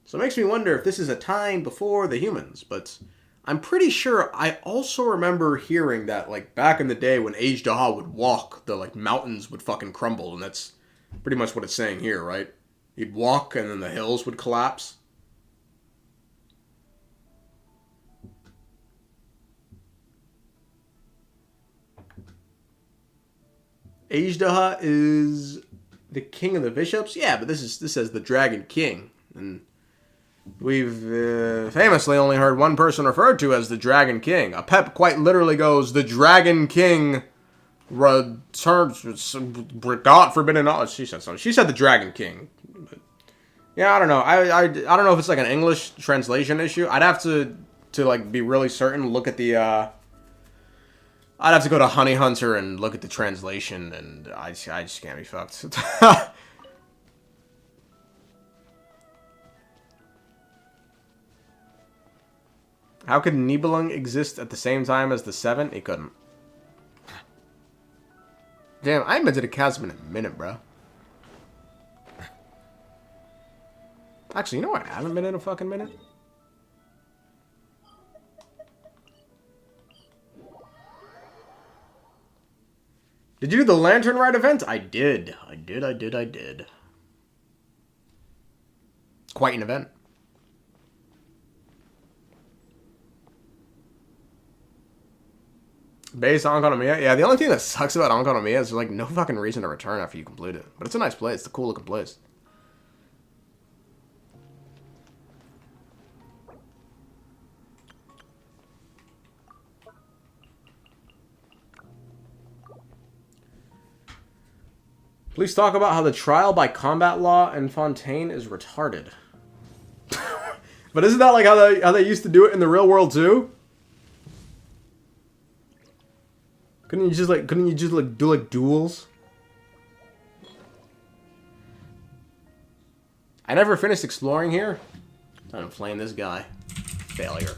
So it makes me wonder if this is a time before the humans. But I'm pretty sure I also remember hearing that, like, back in the day when Ajdaha would walk, the, like, mountains would fucking crumble. And that's pretty much what it's saying here, right? He'd walk and then the hills would collapse. Ajdaha is the king of the bishops? Yeah, but this says the Dragon King. And we've famously only heard one person referred to as the Dragon King. A pep quite literally goes, the Dragon King returns, God forbidden knowledge. She said something. She said the Dragon King. But, yeah, I don't know. I don't know if it's like an English translation issue. I'd have to like be really certain, look at the I'd have to go to Honey Hunter and look at the translation, and I just can't be fucked. How could Nibelung exist at the same time as the Seven? It couldn't. Damn, I haven't been to the chasm in a minute, bro. Actually, you know what? I haven't been in a fucking minute. Did you do the Lantern Ride event? I did. I did. Quite an event. Base on Economia? Yeah, the only thing that sucks about Economia is there's like no fucking reason to return after you complete it. But it's a nice place. It's a cool looking place. Please talk about how the trial by combat law in Fontaine is retarded. But isn't that like how they used to do it in the real world too? Couldn't you just do like duels? I never finished exploring here. I'm playing this guy. Failure.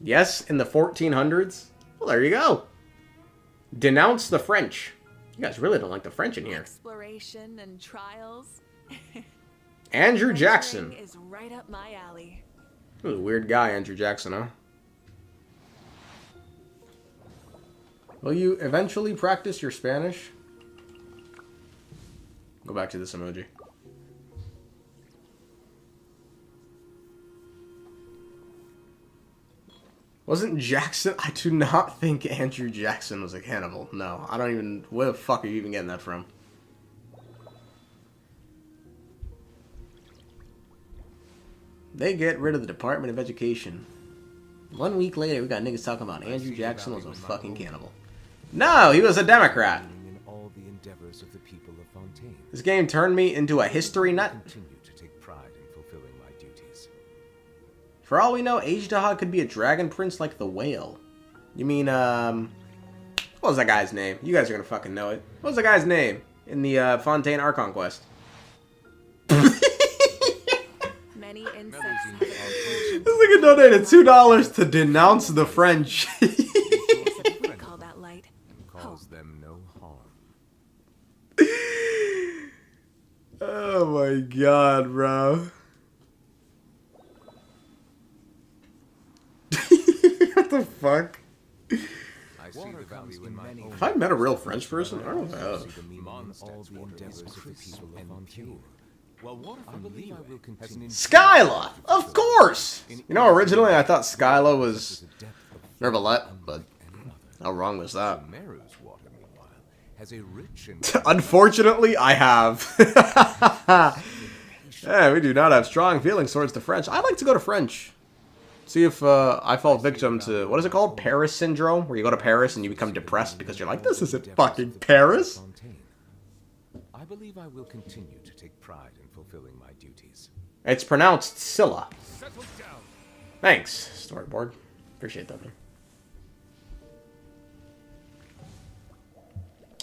Yes, in the 1400s. Well, there you go. Denounce the French. You guys really don't like the French in here. Exploration and trials. Andrew Jackson. Is right up my alley. What a weird guy, Andrew Jackson, huh? Will you eventually practice your Spanish? Go back to this emoji. Wasn't Jackson? I do not think Andrew Jackson was a cannibal. No, I don't even... Where the fuck are you even getting that from? They get rid of the Department of Education. 1 week later, we got niggas talking about Andrew Jackson was a fucking cannibal. No, he was a Democrat. In all the endeavors of the people of Fontaine. This game turned me into a history nut. Continue to take pride in fulfilling my duties. For all we know, Ajdahad could be a dragon prince like the whale. You mean, what was that guy's name? You guys are gonna fucking know it. What was the guy's name in the Fontaine Archon quest? Many insects have a This nigga donated $2 to denounce the French. we call that light. Cause them no harm. Oh my god, bro. What the fuck? I see the value in my own. Have I met a real French person? I don't know if I have. Among all the endeavors of the people of Fontaine. Well, water I believe I will continue. Skyla! Of course! You know, originally I thought Skyla was Nervalette, but how wrong was that? Meru's water, meanwhile, has a rich and Unfortunately, I have. Yeah, we do not have strong feelings towards the French. I'd like to go to French. See if I fall victim to, what is it called? Paris syndrome? Where you go to Paris and you become depressed because you're like, this isn't fucking Paris. Fontaine. I believe I will continue to take pride in fulfilling my duties. It's pronounced Scylla. Settle down. Thanks, storyboard. Appreciate that, man.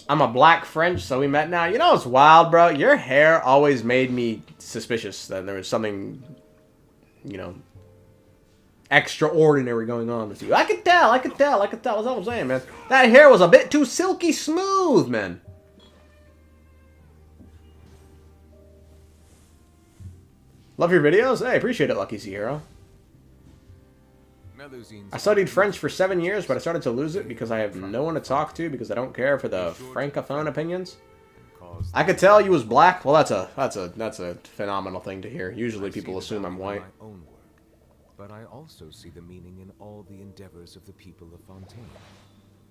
I'm a black French, so we met now. You know what's wild, bro? Your hair always made me suspicious that there was something, you know, extraordinary going on with you. I could tell. That's what I'm saying, man. That hair was a bit too silky smooth, man. Love your videos? Hey, appreciate it, Lucky Sierra. I studied French for 7 years, but I started to lose it because I have no one to talk to because I don't care for the francophone opinions. I could tell you was black. Well, that's a phenomenal thing to hear. Usually people assume I'm white. But I also see the meaning in all the endeavors of the people of Fontaine.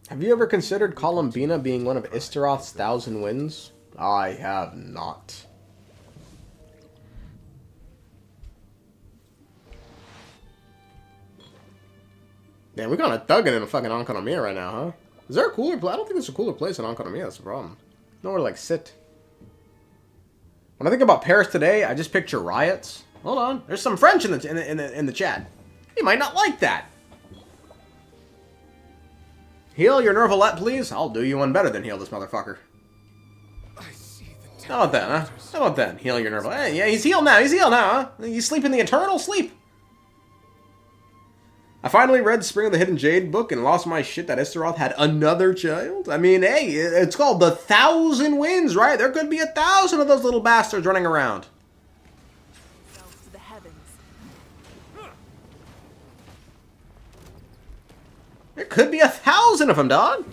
Have you ever considered Columbina being one of Istaroth's 1,000 winds? I have not. Damn, we're kind of thugging in a fucking Enconomia right now, huh? Is there a cooler place? I don't think there's a cooler place in Enconomia. That's the problem. Nowhere to, like, sit. When I think about Paris today, I just picture riots. Hold on. There's some French in the chat. You might not like that. Heal your Nervalette, please. I'll do you one better than heal this motherfucker. How about that, huh? How about that? Heal your Nervalette. Hey, yeah, he's healed now. He's healed now, huh? You sleep in the eternal sleep. I finally read Spring of the Hidden Jade book and lost my shit that Istaroth had another child. I mean, hey, it's called the 1,000 Winds, right? There could be 1,000 of those little bastards running around. To the heavens. There could be 1,000 of them, dog.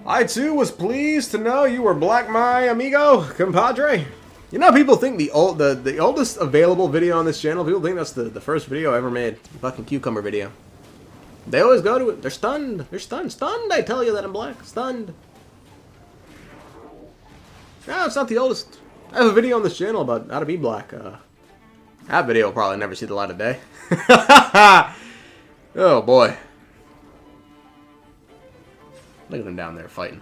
I, too, was pleased to know you were black, my amigo, compadre. You know, people think the oldest available video on this channel, people think that's the first video I ever made. The fucking cucumber video. They always go to it. They're stunned. They're stunned. Stunned, I tell you that I'm black. Stunned. No, it's not the oldest. I have a video on this channel about how to be black. That video will probably never see the light of day. Oh, boy. Look at them down there fighting.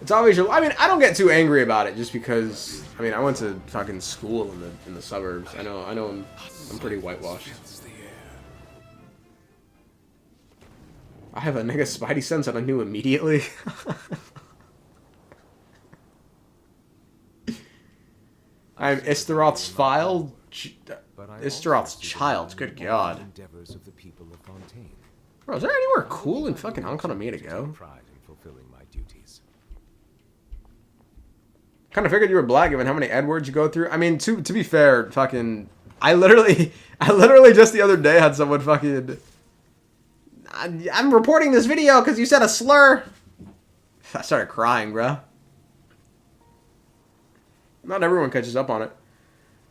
It's always, I mean, I don't get too angry about it just because, I mean, I went to fucking school in the suburbs. I know I'm pretty whitewashed. I have a nigga spidey sense that I knew immediately. I'm Istaroth's file. Istaroth's child. Good God. Endeavors of the people of Fontaine. Bro, is there anywhere cool in fucking Hong Kong to go? Pride in fulfilling my duties. Kind of figured you were black given how many Edwards you go through. I mean, to be fair, fucking, I literally just the other day had someone fucking, I'm reporting this video because you said a slur. I started crying, bro. Not everyone catches up on it.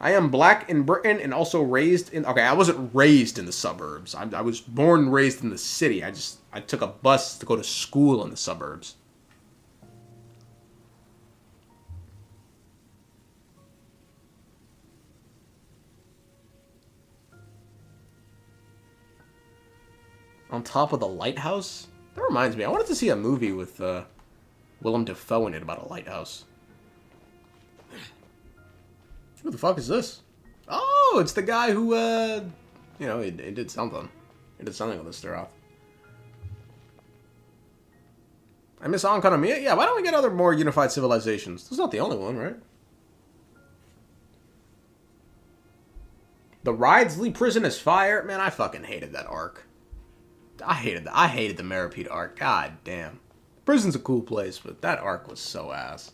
I am black in Britain and also raised in, okay, I wasn't raised in the suburbs. I was born and raised in the city. I took a bus to go to school in the suburbs. On top of the lighthouse? That reminds me, I wanted to see a movie with Willem Dafoe in it about a lighthouse. Who the fuck is this? Oh, it's the guy who, you know, he did something. He did something with this Istaroth. I miss Ankanomiya? Yeah, why don't we get other more unified civilizations? This is not the only one, right? The Ridesley prison is fire. Man, I fucking hated that arc. I hated that. I hated the Maripede arc. God damn. Prison's a cool place, but that arc was so ass.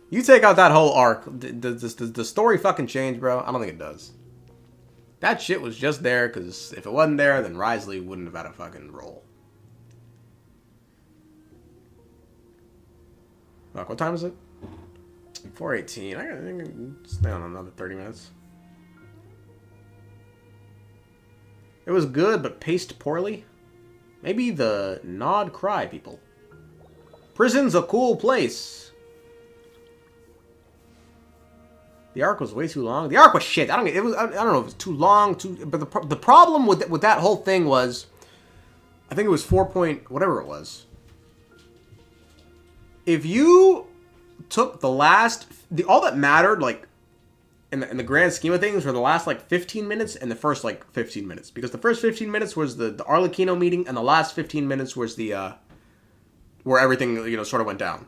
You take out that whole arc, the story fucking changed, bro? I don't think it does. That shit was just there, because if it wasn't there, then Risley wouldn't have had a fucking role. Fuck, what time is it? 4:18. I gotta stay on another 30 minutes. It was good, but paced poorly. Maybe the Nod Cry people. Prison's a cool place. The arc was way too long. The arc was shit. I don't know if it was too long. But the problem with that whole thing was, I think it was 4 point whatever it was. If you took the last, all that mattered, like in the grand scheme of things, were the last like 15 minutes and the first like 15 minutes, because the first 15 minutes was the Arlecchino meeting, and the last 15 minutes was the where everything sort of went down.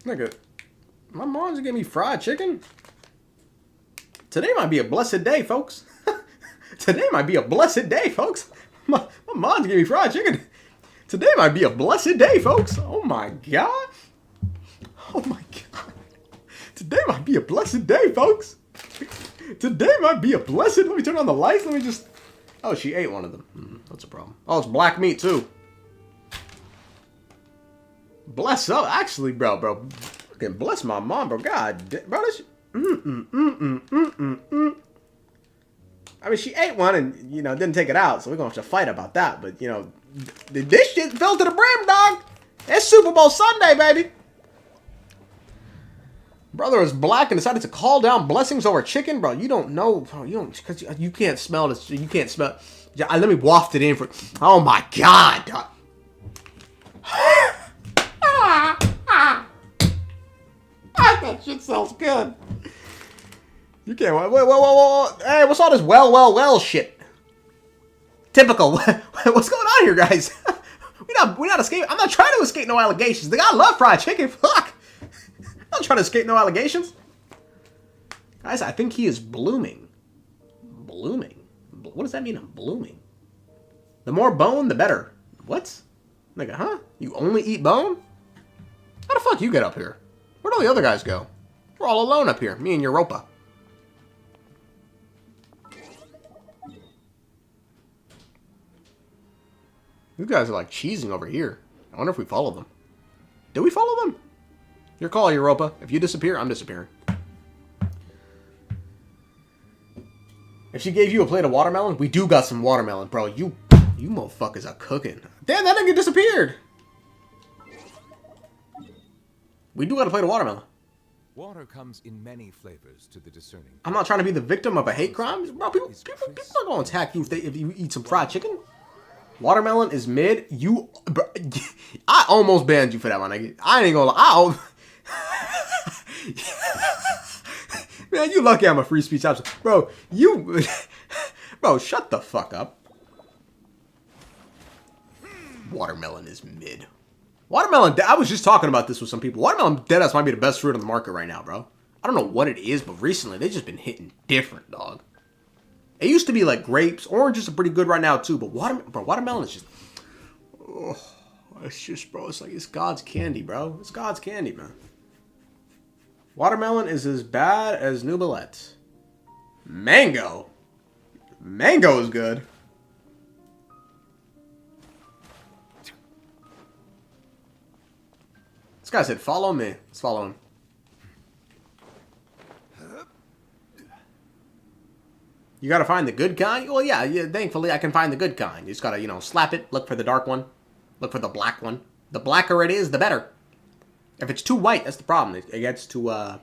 Nigga, my mom's gave me fried chicken. Today might be a blessed day, folks. Today might be a blessed day, folks. My mom's gave me fried chicken. Today might be a blessed day, folks. Oh my god. Oh my god. Today might be a blessed day, folks. Today might be a blessed. Let me turn on the lights. Let me just. Oh, she ate one of them. That's a problem. Oh, it's black meat too. Bless up, actually, bro. Fucking bless my mom, bro. God, bro, this. I mean, she ate one and didn't take it out, so we're gonna have to fight about that. But this shit fell to the brim, dog. It's Super Bowl Sunday, baby. Brother is black and decided to call down blessings over chicken, bro. You don't know, bro. Because you can't smell this. You can't smell. Yeah, let me waft it in for. Oh my god, dog. That shit sounds good. You can't. Whoa. Hey, what's all this well shit? Typical. What's going on here, guys? We're not escaping. I'm not trying to escape no allegations. The guy love fried chicken. Fuck. I'm not trying to escape no allegations. Guys, I think he is blooming. Blooming? What does that mean? I'm blooming. The more bone, the better. What? Nigga, huh? You only eat bone? How the fuck you get up here? Where'd all the other guys go? We're all alone up here. Me and Europa. These guys are like cheesing over here. I wonder if we follow them. Did we follow them? Your call, Europa. If you disappear, I'm disappearing. If she gave you a plate of watermelon, we do got some watermelon, bro. You motherfuckers are cooking. Damn, that nigga disappeared. We do got a plate of watermelon. Water comes in many flavors to the discerning. I'm not trying to be the victim of a hate crime. Bro, people are going to attack you if you eat some fried chicken. Watermelon is mid. Bro, I almost banned you for that one. I ain't gonna lie. Man, you lucky I'm a free speech option. Bro, Bro, shut the fuck up. Watermelon is mid. Watermelon, I was just talking about this with some people. Watermelon deadass might be the best fruit on the market right now, bro. I don't know what it is, but recently they've just been hitting different, dog. It used to be like grapes. Oranges are pretty good right now too, but watermelon is just... Oh, it's just, bro, it's like, it's God's candy, bro. It's God's candy, man. Watermelon is as bad as Nouvelette. Mango. Mango is good. This guy said, follow me. Let's follow him. You gotta find the good kind? Well, yeah, thankfully I can find the good kind. You just gotta, slap it, look for the dark one, look for the black one. The blacker it is, the better. If it's too white, that's the problem. It gets to, the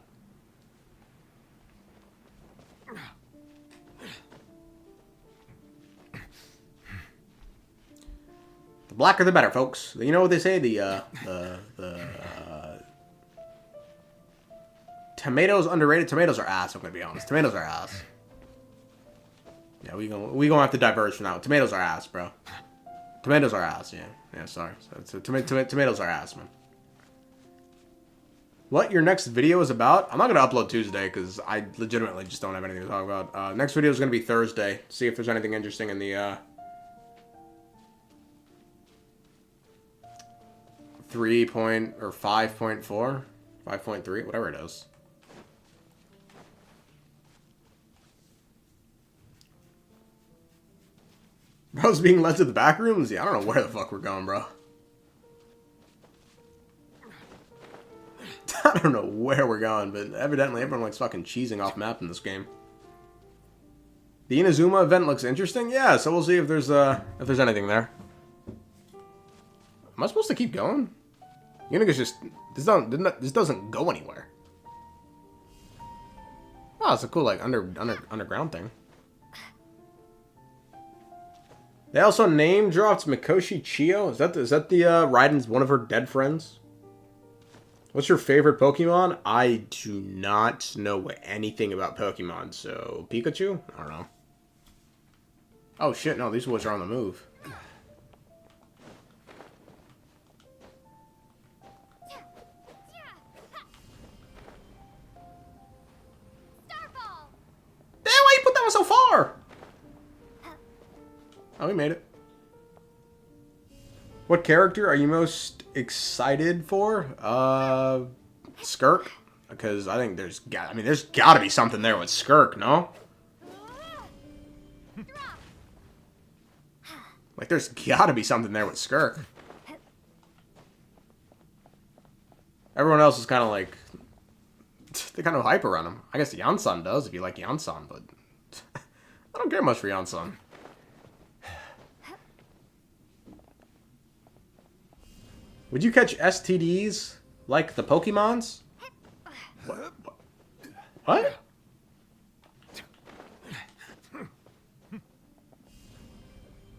blacker the better, folks. You know what they say? Tomatoes underrated. Tomatoes are ass, I'm gonna be honest. Tomatoes are ass. Yeah, we gonna have to diverge from that one. Tomatoes are ass, bro. Tomatoes are ass, yeah. Yeah, sorry. So tomatoes are ass, man. What your next video is about? I'm not gonna upload Tuesday because I legitimately just don't have anything to talk about. Next video is gonna be Thursday. See if there's anything interesting in the 5.4, 5.3, whatever it is. Bro's being led to the back rooms? Yeah, I don't know where the fuck we're going, bro. I don't know where we're going, but evidently everyone likes fucking cheesing off map in this game. The Inazuma event looks interesting? Yeah, so we'll see if there's anything there. Am I supposed to keep going? You think it's just... This doesn't go anywhere. Oh, it's a cool, like, underground thing. They also name dropped Mikoshi Chiyo. Is that the Raiden's one of her dead friends? What's your favorite Pokemon? I do not know anything about Pokemon, so Pikachu? I don't know. Oh shit, no, these boys are on the move. Damn, why you put that one so far? Oh, we made it. What character are you most excited for? Skirk, because I think there's got to be something there with Skirk, no? Like there's got to be something there with Skirk. Everyone else is kind of like they kind of hype around him. I guess Yansan does if you like Yansan, but I don't care much for Yansan. Would you catch STDs like the Pokemons? What?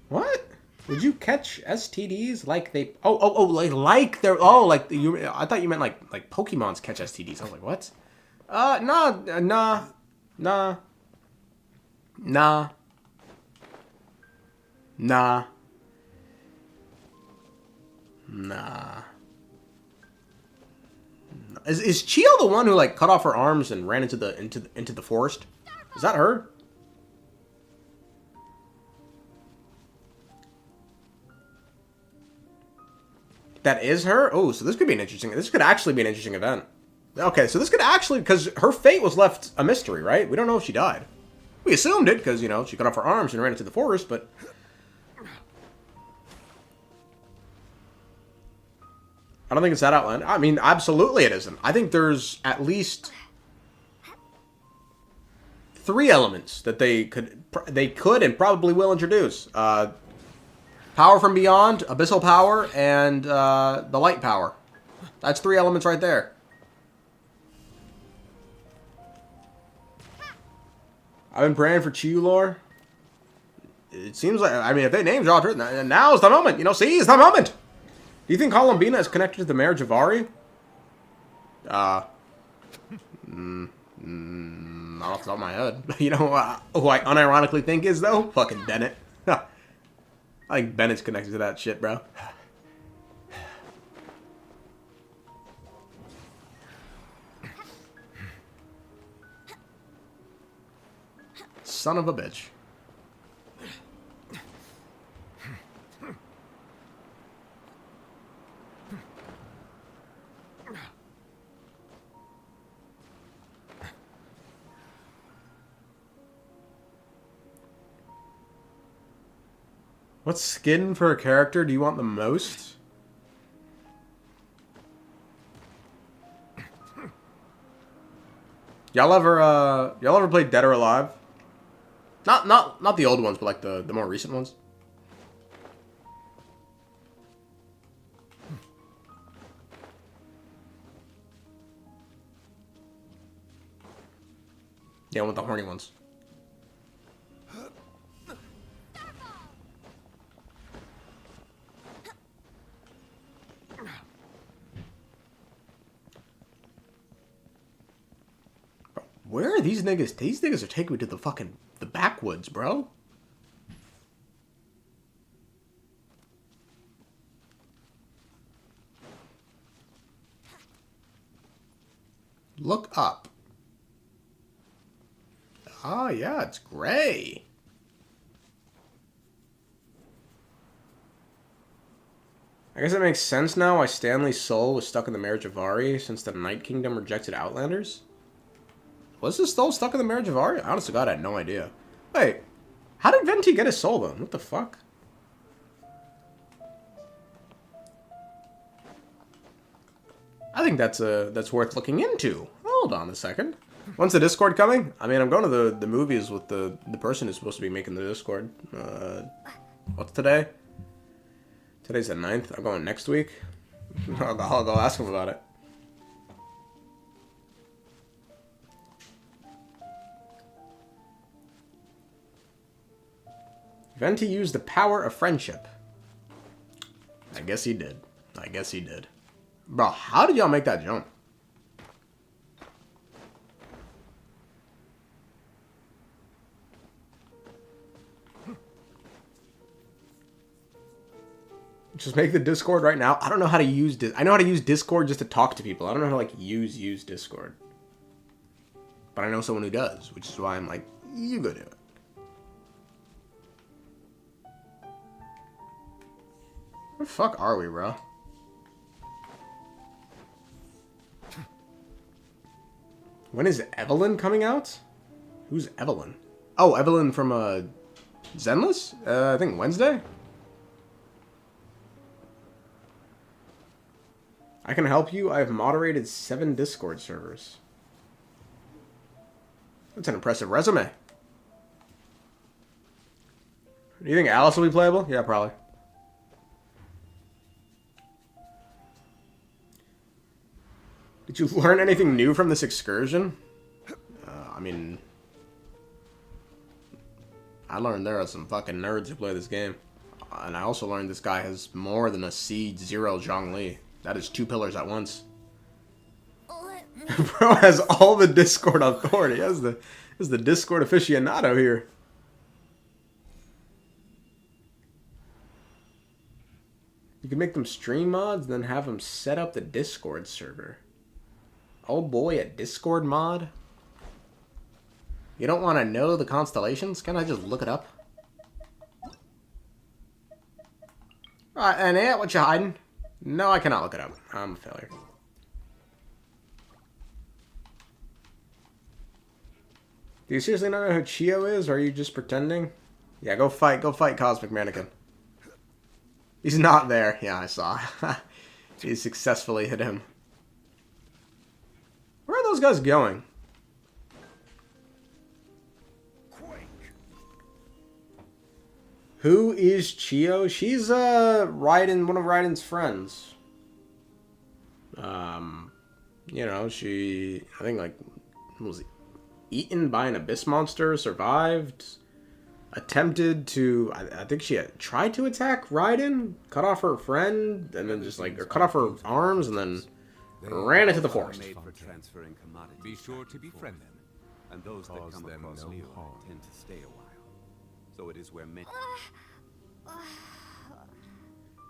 What? Would you catch STDs like they? Like they're. Oh, like you. I thought you meant like Pokemons catch STDs. I was like, what? Nah. Is Chio the one who like cut off her arms and ran into the forest? Is that her? That is her? Oh, so this could be an interesting... This could actually be an interesting event. Okay, so this could actually... Because her fate was left a mystery, right? We don't know if she died. We assumed it, because, you know, she cut off her arms and ran into the forest, but... I don't think it's that outland. I mean, absolutely it isn't. I think there's at least 3 elements that they could and probably will introduce. Power from beyond, abyssal power, and the light power. That's 3 elements right there. I've been praying for Chiyu lore. It seems like, I mean, if they named Roger, now's the moment. You know, seize the moment. Do you think Columbina is connected to the marriage of Ari? Not off the top of my head. You know who I unironically think is, though? Fucking Bennett. I think Bennett's connected to that shit, bro. Son of a bitch. What skin for a character do you want the most? Y'all ever played Dead or Alive? Not the old ones, but like the more recent ones. Yeah, I want the horny ones. Where are these niggas? These niggas are taking me to the backwoods, bro. Look up. Oh, yeah, it's gray. I guess it makes sense now why Stanley's soul was stuck in the marriage of Ari since the Night Kingdom rejected Outlanders. Was his soul stuck in the marriage of Ari? Honest to God, I had no idea. Wait, how did Venti get his soul then? What the fuck? I think that's worth looking into. Hold on a second. When's the Discord coming? I mean, I'm going to the movies with the person who's supposed to be making the Discord. What's today? Today's the 9th. I'm going next week. I'll go ask him about it. Venti used the power of friendship. I guess he did. I guess he did. Bro, how did y'all make that jump? Just make the Discord right now. I don't know how to use I know how to use Discord just to talk to people. I don't know how to like use Discord. But I know someone who does, which is why I'm like, you go do it. Where the fuck are we, bro? When is Evelyn coming out? Who's Evelyn? Oh, Evelyn from Zenless? I think Wednesday? I can help you. I've moderated 7 Discord servers. That's an impressive resume. Do you think Alice will be playable? Yeah, probably. Did you learn anything new from this excursion? I mean... I learned there are some fucking nerds who play this game. And I also learned this guy has more than a C0 Zhongli. That is 2 pillars at once. Bro has all the Discord authority. He has the Discord aficionado here. You can make them stream mods, then have them set up the Discord server. Oh boy, a Discord mod? You don't want to know the constellations? Can I just look it up? Alright, and yeah, what you hiding? No, I cannot look it up. I'm a failure. Do you seriously not know who Chio is, or are you just pretending? Yeah, go fight Cosmic Mannequin. He's not there. Yeah, I saw. He successfully hit him. Where are those guys going? Who is Chio? She's Raiden, one of Raiden's friends. You know, she I think like was eaten by an abyss monster, survived, attempted to I think she had tried to attack Raiden, cut off her friend, and then just like or cut off her arms and then ran into the forest. Be sure to befriend them, and those that come across Leo tend to stay a while. So it is where many...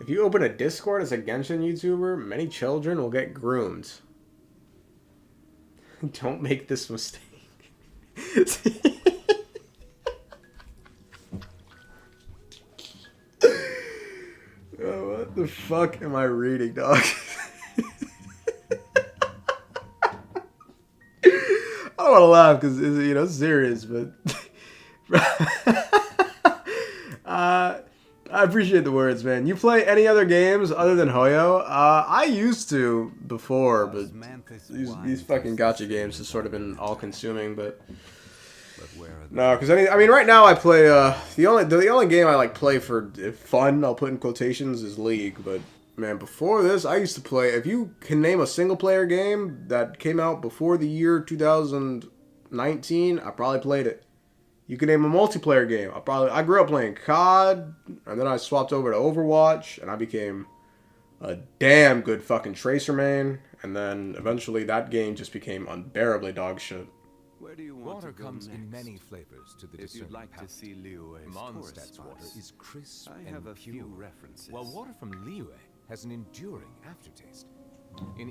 If you open a Discord as a Genshin YouTuber, many children will get groomed. Don't make this mistake. Oh, what the fuck am I reading, dog? I don't want to laugh because, you know, it's serious, but... I appreciate the words, man. You play any other games other than Hoyo? I used to before, but these fucking gacha games has sort of been all-consuming, but... No, because I mean, right now I play, the only game I, like, play for fun, I'll put in quotations, is League, but... Man, before this, I used to play... If you can name a single-player game that came out before the year 2019, I probably played it. You can name a multiplayer game. I grew up playing COD, and then I swapped over to Overwatch, and I became a damn good fucking Tracer main, and then eventually that game just became unbearably dog shit. Where do you want water to go comes next? in many flavors to the If you'd like to palate. see Liyue's Mondstadt's tourist water spots, is crisp I and have a pure, few references. while water from Liyue has an enduring aftertaste.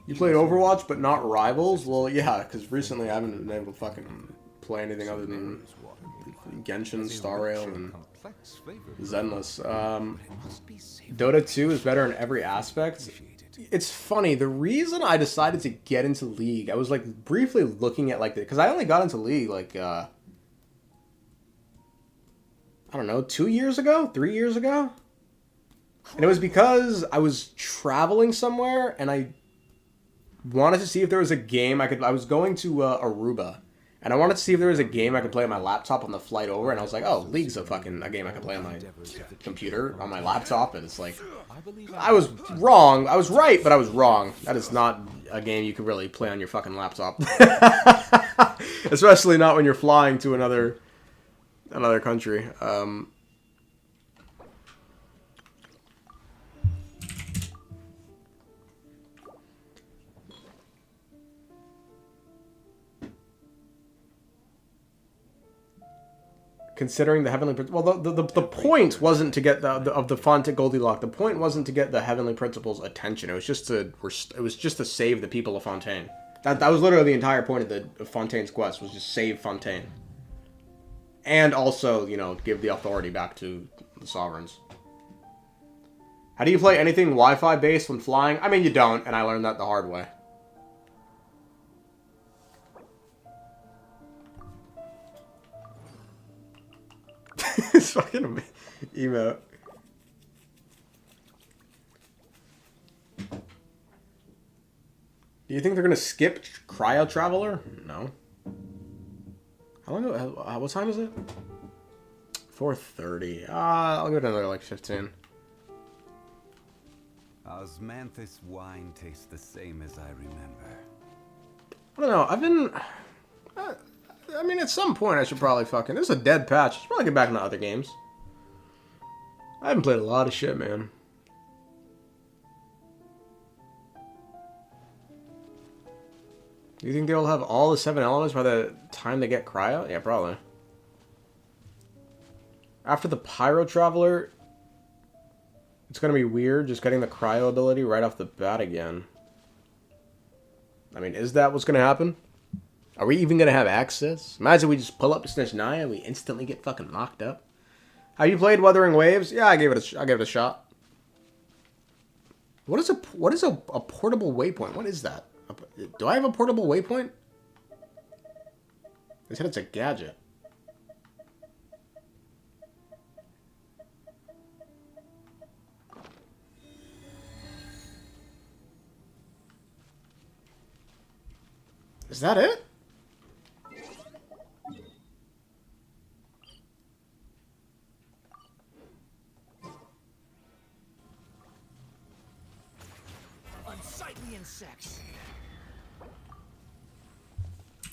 You played Overwatch, but not Rivals? Well, yeah, because recently I haven't been able to fucking play anything other than Genshin, Star Rail, and Zenless. Dota 2 is better in every aspect. It's funny, the reason I decided to get into League, I was like briefly looking at like because I only got into League like I don't know, 2 years ago, 3 years ago, and it was because I was traveling somewhere and I wanted to see if there was a game I was going to Aruba. And I wanted to see if there was a game I could play on my laptop on the flight over, and I was like, oh, League's a game I can play on my computer, on my laptop, and it's like, I was wrong. I was right, but I was wrong. That is not a game you can really play on your fucking laptop. Especially not when you're flying to another country. Considering the heavenly well, the point wasn't to get the Fontaine Goldilocks. The point wasn't to get the heavenly principles' attention. It was just to save the people of Fontaine. That was literally the entire point of Fontaine's quest, was just save Fontaine, and also, you know, give the authority back to the sovereigns. How do you play anything Wi-Fi based when flying? I mean, you don't, and I learned that the hard way. It's fucking emote. Do you think they're gonna skip Cryo Traveler? No. How long ago? What time is it? 4:30. I'll give it another like 15. Osmanthus wine tastes the same as I remember. I don't know. I've been. I mean, at some point I should probably fucking... This is a dead patch. I should probably get back into other games. I haven't played a lot of shit, man. Do you think they'll have all the 7 elements by the time they get cryo? Yeah, probably. After the Pyro Traveler, it's going to be weird just getting the cryo ability right off the bat again. I mean, is that what's going to happen? Are we even going to have access? Imagine we just pull up to Snezhnaya and we instantly get fucking locked up. Have you played Wuthering Waves? Yeah, I gave it a shot. What is a portable waypoint? What is that? Do I have a portable waypoint? They said it's a gadget. Is that it? Unsightly insects.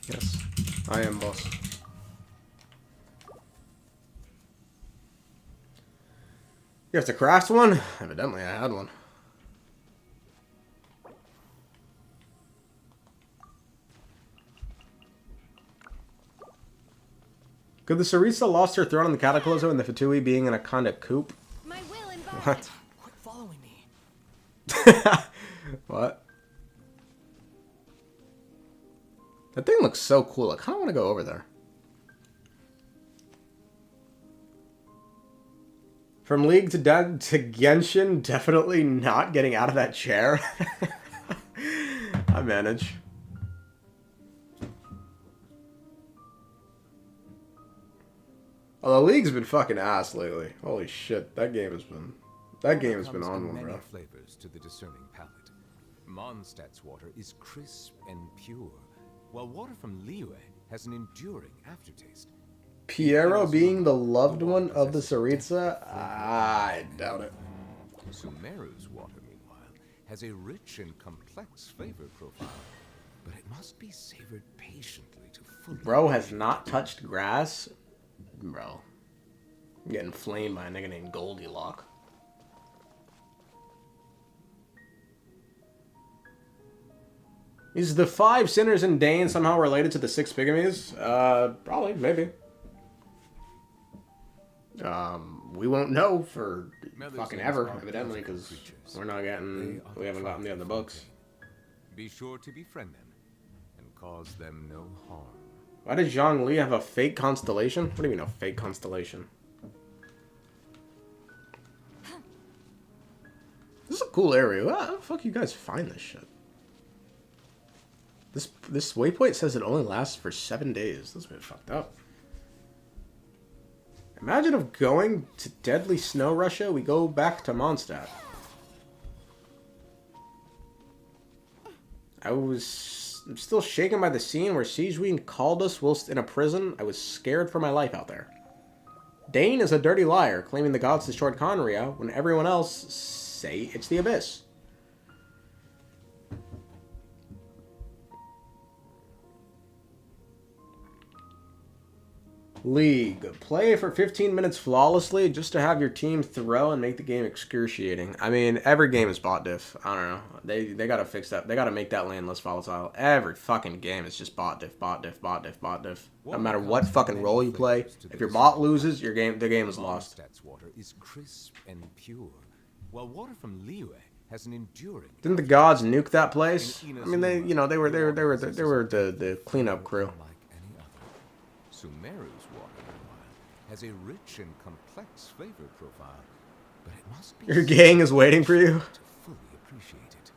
Yes, I am, boss. You have to craft one? Evidently, I had one. Could the Sarisa lost her throne in the Cataclysm and the Fatui being in a kind of coop? My will involved. What? Quit following me. What? That thing looks so cool. I kind of want to go over there. From League to Genshin, definitely not getting out of that chair. I manage. Oh, the League's been fucking ass lately. Holy shit, that game has been on one, bro. Many flavors to the discerning palate. Mondstadt's water is crisp and pure, while water from Liyue has an enduring aftertaste. Piero being the loved one of the Sarisa? I doubt it. Sumeru's water, meanwhile, has a rich and complex flavor profile, but it must be savored patiently to fully... Bro has not touched grass? Bro. I'm getting flamed by a nigga named Goldilocks. Is the 5 sinners in Dane somehow related to the 6 Pygmies? Probably, maybe. We won't know for fucking ever, evidently, because we haven't gotten the other books. Be sure to befriend them and cause them no harm. Why does Zhongli have a fake constellation? What do you mean a fake constellation? This is a cool area. How the fuck you guys find this shit? This waypoint says it only lasts for 7 days. That's a bit fucked up. Imagine if going to Deadly Snow Russia, we go back to Mondstadt. I'm still shaken by the scene where Sigewinne called us whilst in a prison. I was scared for my life out there. Dane is a dirty liar, claiming the gods destroyed Conria when everyone else say it's the Abyss. League. Play for 15 minutes flawlessly just to have your team throw and make the game excruciating. I mean, every game is bot diff. I don't know. They gotta fix that. They gotta make that lane less volatile. Every fucking game is just bot diff, bot diff, bot diff, bot diff. No matter what fucking role you play, if your bot loses, the game is lost. Mondstadt's water is crisp and pure, while water from Liyue has an enduring... Didn't the gods nuke that place? I mean, they were the cleanup crew. Like any other. Sumeru's water, meanwhile, has a rich and complex flavor profile, but it must be... Your gang is waiting for you. ...to fully appreciate it.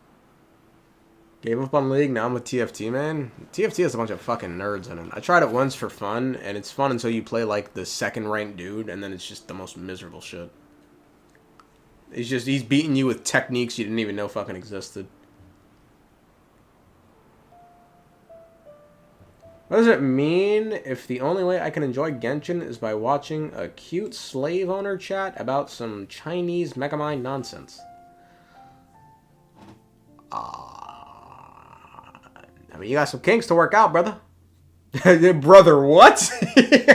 Gave up on League, now I'm with TFT, man. TFT has a bunch of fucking nerds in it. I tried it once for fun, and it's fun until you play, like, the second ranked dude, and then it's just the most miserable shit. He's beating you with techniques you didn't even know fucking existed. What does it mean if the only way I can enjoy Genshin is by watching a cute slave owner chat about some Chinese Megamind nonsense? I mean, you got some kinks to work out, brother. Brother, what? You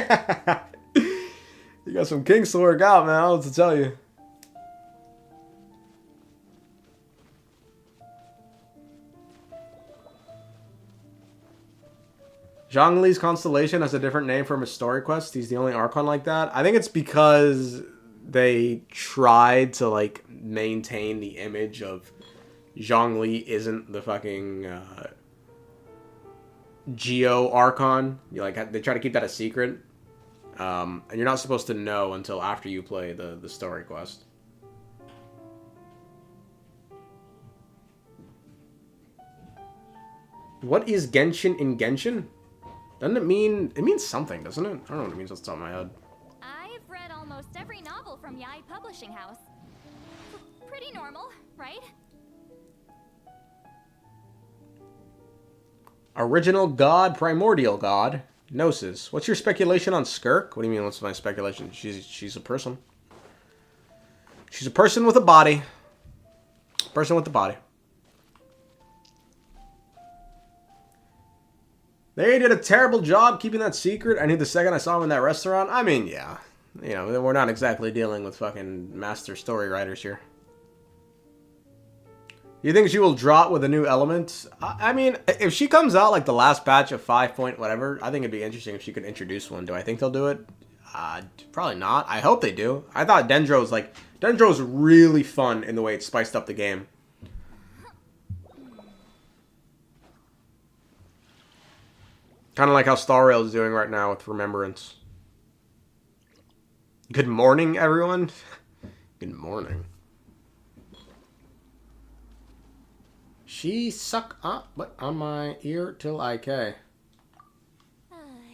got some kinks to work out, man. I don't know what to tell you. Zhongli's constellation has a different name from his story quest. He's the only Archon like that. I think it's because they tried to like maintain the image of Zhongli isn't the fucking Geo Archon. They try to keep that a secret. And you're not supposed to know until after you play the story quest. What is Genshin in Genshin? Doesn't it mean... It means something, doesn't it? I don't know what it means off the top of my head. I've read almost every novel from Yai Publishing House. Pretty normal, right? Original god, primordial god, Gnosis. What's your speculation on Skirk? What do you mean, what's my speculation? She's a person. She's a person with a body. Person with a body. They did a terrible job keeping that secret. I knew the second I saw him in that restaurant. I mean, yeah. You know, we're not exactly dealing with fucking master story writers here. You think she will drop with a new element? I mean, if she comes out like the last patch of 5 point whatever, I think it'd be interesting if she could introduce one. Do I think they'll do it? Probably not. I hope they do. I thought Dendro's really fun in the way it spiced up the game. Kind of like how Star Rail is doing right now with Remembrance. Good morning, everyone. Good morning. She suck up on my ear till I K.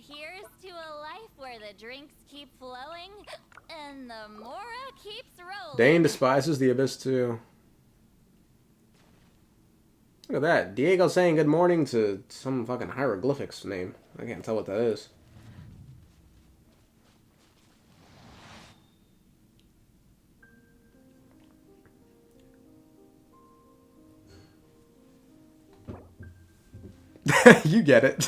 Here's to a life where the drinks keep flowing and the Mora keeps rolling. Dane despises the Abyss too. Look at that. Diego saying good morning to some fucking hieroglyphics name. I can't tell what that is. You get it.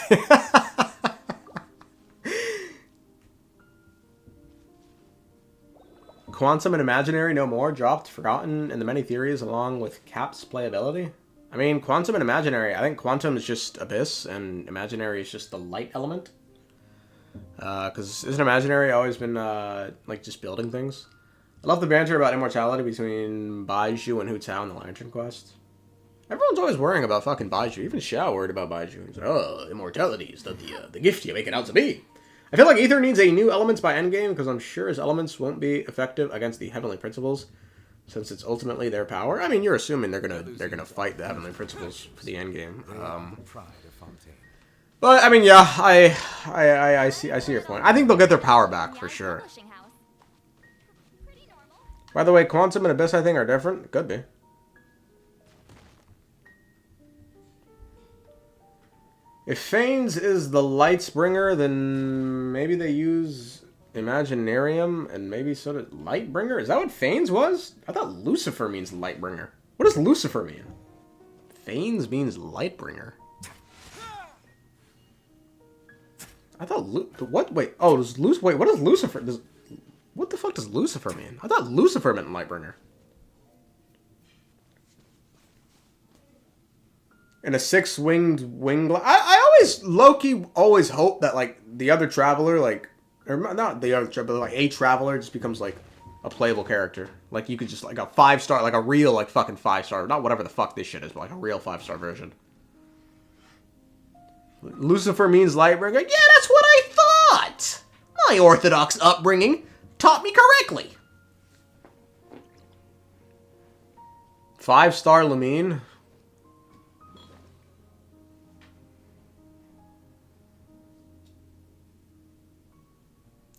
Quantum and Imaginary no more, dropped, forgotten in the many theories along with Cap's playability. I mean, Quantum and Imaginary, I think Quantum is just Abyss and Imaginary is just the light element. Because isn't Imaginary always been like just building things? I love the banter about immortality between Baiju and Hu Tao in the Lantern Quest. Everyone's always worrying about fucking Baiju. Even Xiao worried about Baiju. He's like, oh, immortality is the gift you make it out to be. I feel like Ether needs a new elements by endgame because I'm sure his elements won't be effective against the Heavenly Principles since it's ultimately their power. I mean, you're assuming they're gonna fight the Heavenly Principles for the endgame. But I mean, yeah, I see your point. I think they'll get their power back for sure. By the way, Quantum and Abyss I think are different. Could be. If Fanes is the Light's Bringer, then maybe they use Imaginarium, and maybe so did Lightbringer? Is that what Fanes was? I thought Lucifer means Lightbringer. What does Lucifer mean? Fanes means Lightbringer. I thought what? Wait. Oh, wait. What does Lucifer? What the fuck does Lucifer mean? I thought Lucifer meant Lightbringer. And a six-winged wing. I always low-key always hope that like the other traveler, like, or not the other traveler, like a traveler just becomes like a playable character. Like you could just like a 5-star, like a real like fucking 5-star, not whatever the fuck this shit is, but like a real 5-star version. Lucifer means Lightbringer. Yeah, that's what I thought. My Orthodox upbringing taught me correctly. 5-star Lumine.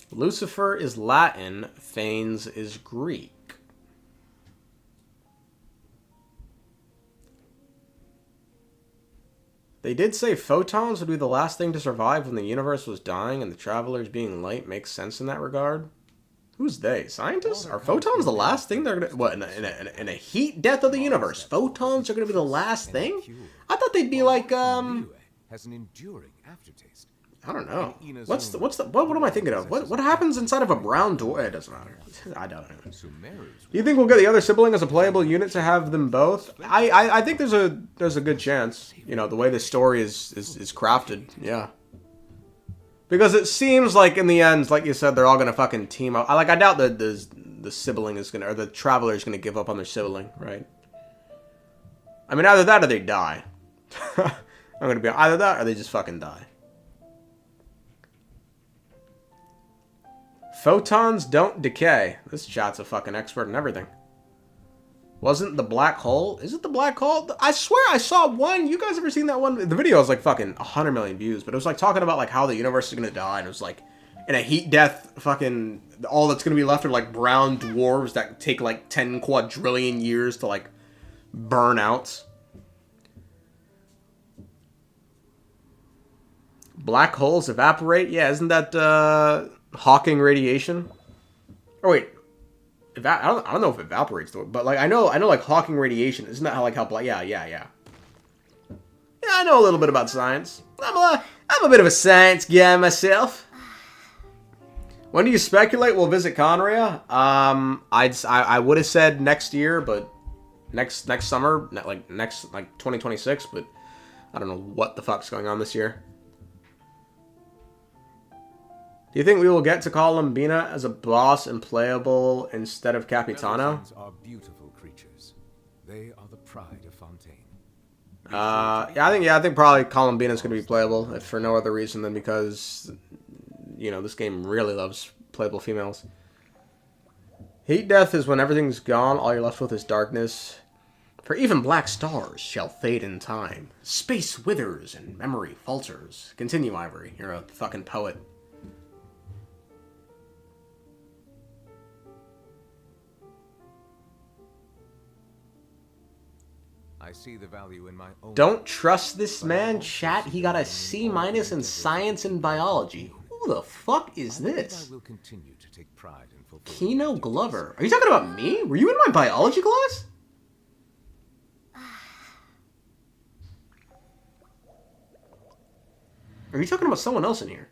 Lucifer is Latin, Fanes is Greek. They did say photons would be the last thing to survive when the universe was dying and the travelers being light makes sense in that regard. Who's they? Scientists? Are photons the last thing they're gonna... What, in a heat death of the universe, photons are gonna be the last thing? I thought they'd be like, has an enduring aftertaste. I don't know. What am I thinking of? What happens inside of a brown dwarf? It doesn't matter. I don't know. Do you think we'll get the other sibling as a playable unit to have them both? I think there's a good chance. You know, the way this story is crafted. Yeah. Because it seems like in the end, like you said, they're all gonna fucking team up. I doubt that the sibling is gonna, or the traveler is gonna give up on their sibling, right? I mean, either that or they die. I'm gonna be either that or they just fucking die. Photons don't decay. This chat's a fucking expert in everything. Wasn't the black hole? Is it the black hole? I swear I saw one. You guys ever seen that one? The video was like fucking 100 million views, but it was like talking about like how the universe is gonna die, and it was like in a heat death, fucking all that's gonna be left are like brown dwarves that take like 10 quadrillion years to like burn out. Black holes evaporate? Yeah, isn't that Hawking radiation? Oh wait. I don't know if it evaporates though, but like I know like Hawking radiation. Isn't that how black? Yeah. Yeah, I know a little bit about science. I'm a bit of a science guy myself. When do you speculate we'll visit Conria? I would have said next year, but next summer, like 2026, but I don't know what the fuck's going on this year. Do you think we will get to call Lumbina as a boss and playable instead of Capitano? Are beautiful creatures. They are the pride of Fontaine. I think probably Columbina is going to be playable, if for no other reason than because, you know, this game really loves playable females. Heat death is when everything's gone, all you're left with is darkness. For even black stars shall fade in time. Space withers and memory falters. Continue, Ivory. You're a fucking poet. I see the value in my own. Don't trust this man, chat. He got a C- in science and biology. Who the fuck is this? I will continue to take pride in fulfilling. Kino Glover. Are you talking about me? Were you in my biology class? Are you talking about someone else in here?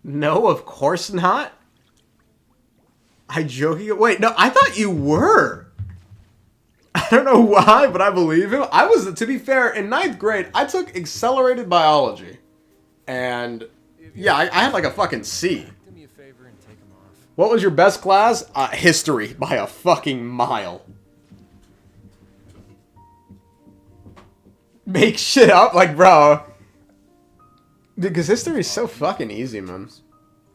No, of course not. I joking. Wait, no, I thought you were. I don't know why, but I believe him. I was, to be fair, in 9th grade, I took accelerated biology. And, yeah, I had like a fucking C. Do me a favor and take them off. What was your best class? History, by a fucking mile. Make shit up? Like, bro. Because history is so fucking easy, man.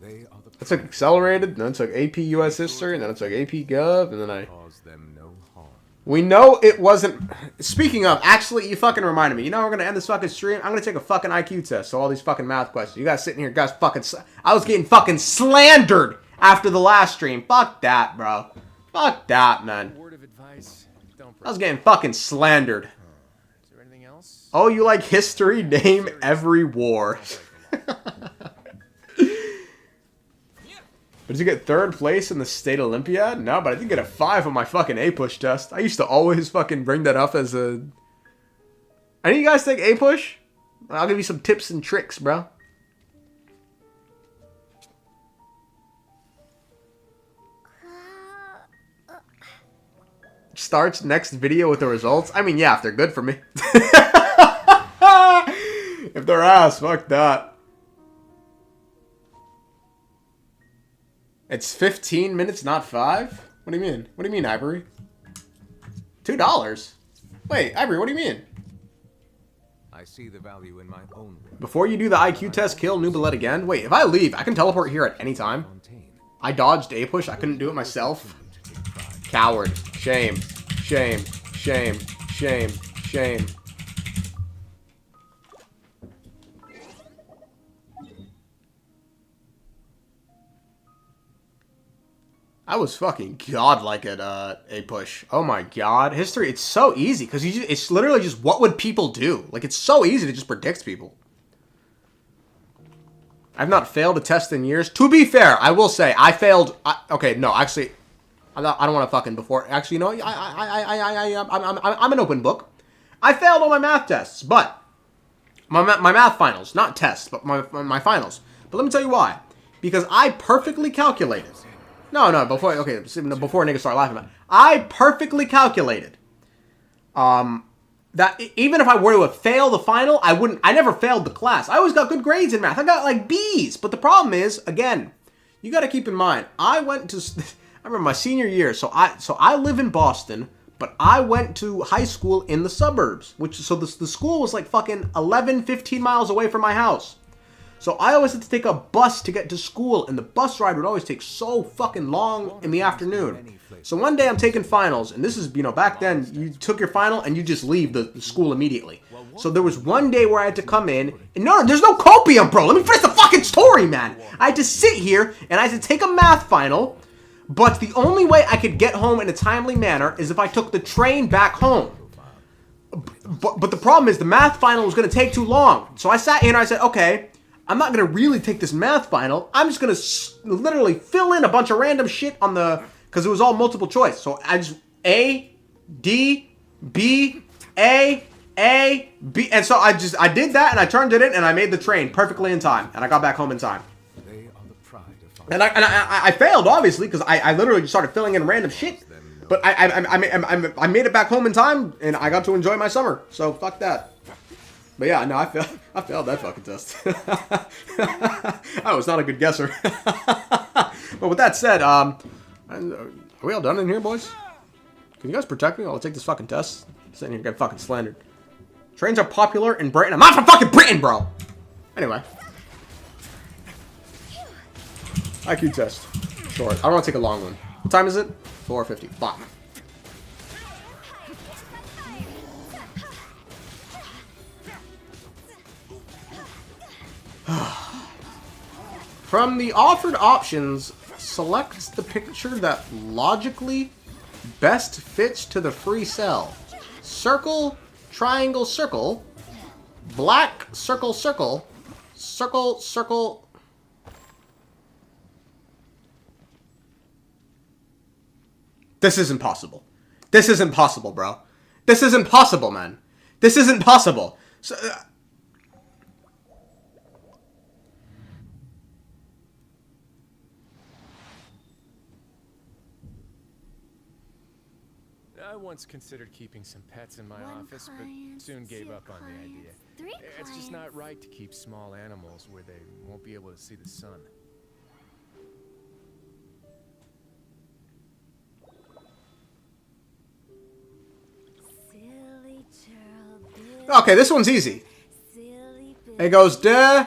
I took accelerated, then I took AP US History, and then I took AP Gov, and then I... We know it wasn't... Speaking of, actually, you fucking reminded me. You know we're going to end this fucking stream? I'm going to take a fucking IQ test, so all these fucking math questions. You guys sitting here, guys fucking... I was getting fucking slandered after the last stream. Fuck that, bro. Fuck that, man. Word of advice, don't I was getting fucking slandered. Is there anything else? Oh, you like history? Name every war. Did you get 3rd place in the state Olympiad? No, but I did get a 5 on my fucking A-push test. I used to always fucking bring that up as a... Any of you guys take A-push? I'll give you some tips and tricks, bro. Starts next video with the results? I mean, yeah, if they're good for me. If they're ass, fuck that. It's 15 minutes, not 5? What do you mean? What do you mean, Ivory? $2? Wait, Ivory, what do you mean? I see the value in my own work. Before you do the IQ test, kill Nubalet again? Wait, if I leave, I can teleport here at any time? I dodged A-push, I couldn't do it myself? Coward. Shame. Shame. Shame. Shame. Shame. I was fucking godlike at A-push. Oh my god. History, it's so easy, because it's literally just what would people do. Like, it's so easy to just predict people. I've not failed a test in years. To be fair, I will say, I failed... okay, no, actually... I don't want to fucking before. Actually, you know, I'm an open book. I failed all my math tests, but my math finals, not tests, but my finals. But let me tell you why. Because I perfectly calculated. No, before niggas start laughing about it. I perfectly calculated that even if I were to have failed the final, I never failed the class. I always got good grades in math. I got like B's. But the problem is, again, you got to keep in mind, I remember my senior year, so I live in Boston, but I went to high school in the suburbs, so the school was like fucking 11, 15 miles away from my house. So I always had to take a bus to get to school, and the bus ride would always take so fucking long in the afternoon. So one day I'm taking finals, and this is, you know, back then, you took your final and you just leave the school immediately. So there was one day where I had to come in, and no, there's no copium, bro. Let me finish the fucking story, man. I had to sit here, and I had to take a math final, but the only way I could get home in a timely manner is if I took the train back home. But the problem is the math final was going to take too long. So I sat here and I said, okay, I'm not going to really take this math final. I'm just going to literally fill in a bunch of random shit on because it was all multiple choice. So I just A, D, B, A, B. And so I did that and I turned it in and I made the train perfectly in time. And I got back home in time. They are the pride of And I failed, obviously, because I literally just started filling in random shit. But I made it back home in time and I got to enjoy my summer. So fuck that. But yeah, no, I failed that fucking test. I was not a good guesser. But with that said, are we all done in here, boys? Can you guys protect me while I take this fucking test? I'm sitting here getting fucking slandered. Trains are popular in Britain. I'm not from fucking Britain, bro! Anyway. IQ test. Short. I don't want to take a long one. What time is it? 4:50. Fuck. From the offered options, select the picture that logically best fits to the free cell. Circle, triangle, circle, black, circle, circle, circle, circle. This isn't possible. This isn't possible, bro. This isn't possible, man. This isn't possible. So, I once considered keeping some pets in my office, but soon gave up on the idea. It's just not right to keep small animals where they won't be able to see the sun. okay, this one's easy. It goes duh.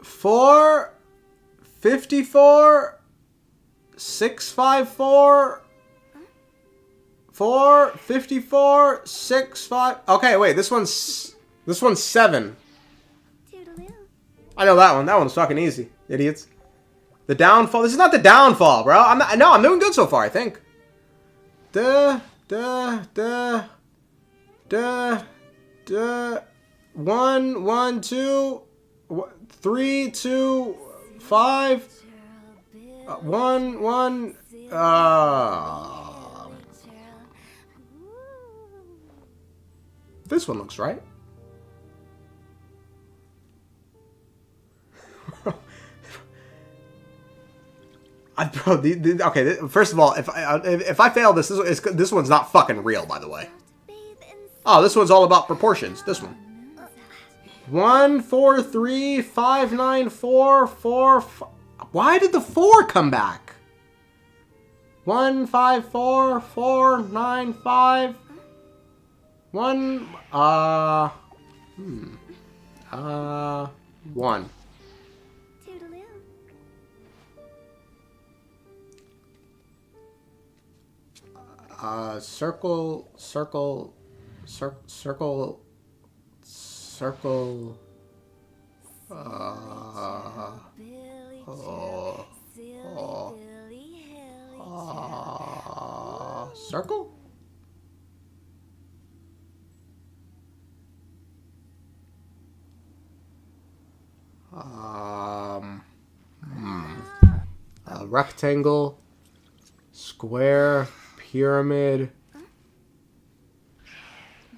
4, 54, 654, 4, 54, 6, 5. Okay, wait, this one's 7. I know that one. That one's fucking easy, idiots. The downfall. This is not the downfall, bro. I'm doing good so far, I think. Duh. 1, 1, 2, 3, 2, 5. 1, 1. This one looks right. Bro, okay. First of all, if I fail this, this one's not fucking real, by the way. Oh, this one's all about proportions. This one. 1, 4, 3, 5, 9, 4, 4. Why did the 4 come back? 1, 5, 4, 4, 9, 5. 1. 1. Circle, circle, circle, circle. Circle? Rectangle, square, pyramid,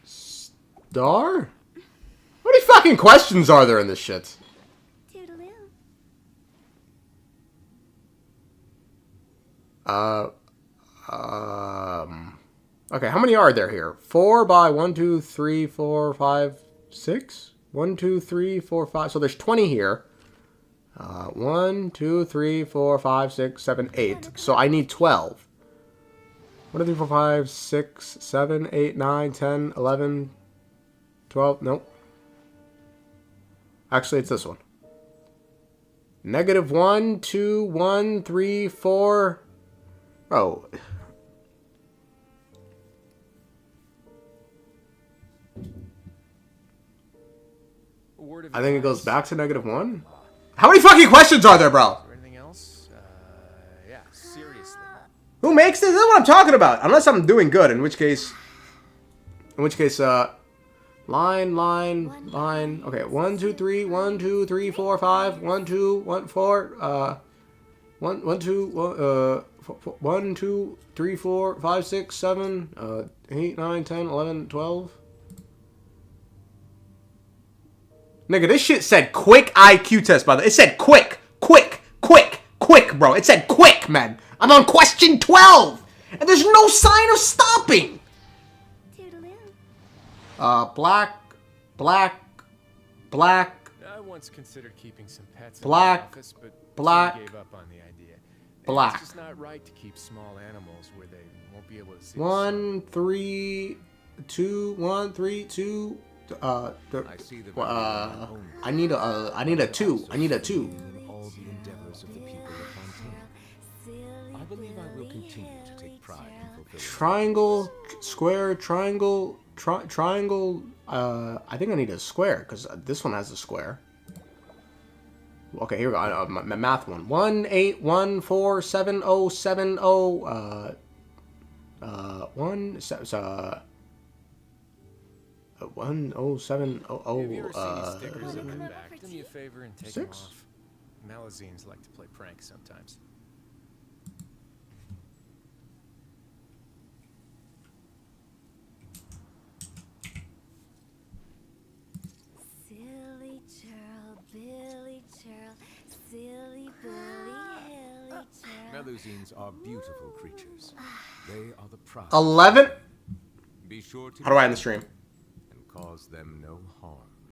star? How many fucking questions are there in this shit? Okay, how many are there here? 4 by 1, 2, 3, 4, 5, 6? 1, 2, 3, 4, 5. So there's 20 here. 1, 2, 3, 4, 5, 6, 7, 8. So I need 12. 1, 2, 3, 4, 5, 6, 7, 8, 9, 10, 11, 12. Nope. Actually, it's this one. Negative 1, 2, 1, 3, 4. Oh. I think it goes back to negative 1. How many fucking questions are there, bro? Anything else? Yeah, seriously. Who makes this? This is what I'm talking about. Unless I'm doing good, in which case, line. Okay, 1, 2, 3, 1, 2, 3, 4, 5, 1, 2, 1, 4, 1, 2, 1, 2, 3, 4, 5, 6, 7, 8, 9, 10, 11, 12. Nigga, this shit said quick IQ test, by the way. It said quick, bro. It said quick, man. I'm on question 12, and there's no sign of stopping. Black. I once considered keeping some pets in Black. my office, but Black. soon gave up on the idea. Black. It's just not right to keep small animals where they won't be able to see. 1, 3, 2, 1, 3, 2. I see the I need a 2. I need a 2. in all the endeavors of the people of Fontaine. I believe I will continue to take pride in fulfilling. Triangle, square, triangle, triangle. I think I need a square because this one has a square. Okay, here we go. My math one. 1, 8, 1, 4, 7, 0, 7, 0. 1, 10700 Have you ever seen these stickers up and back? Do me a favor and take them 6? off. Malazines like to play pranks sometimes. Silly churl, Billy churl, silly Billy, hilly churl. Malazines are beautiful creatures. They are the pride. 11. Be sure to How do I end the stream? and cause them no harm.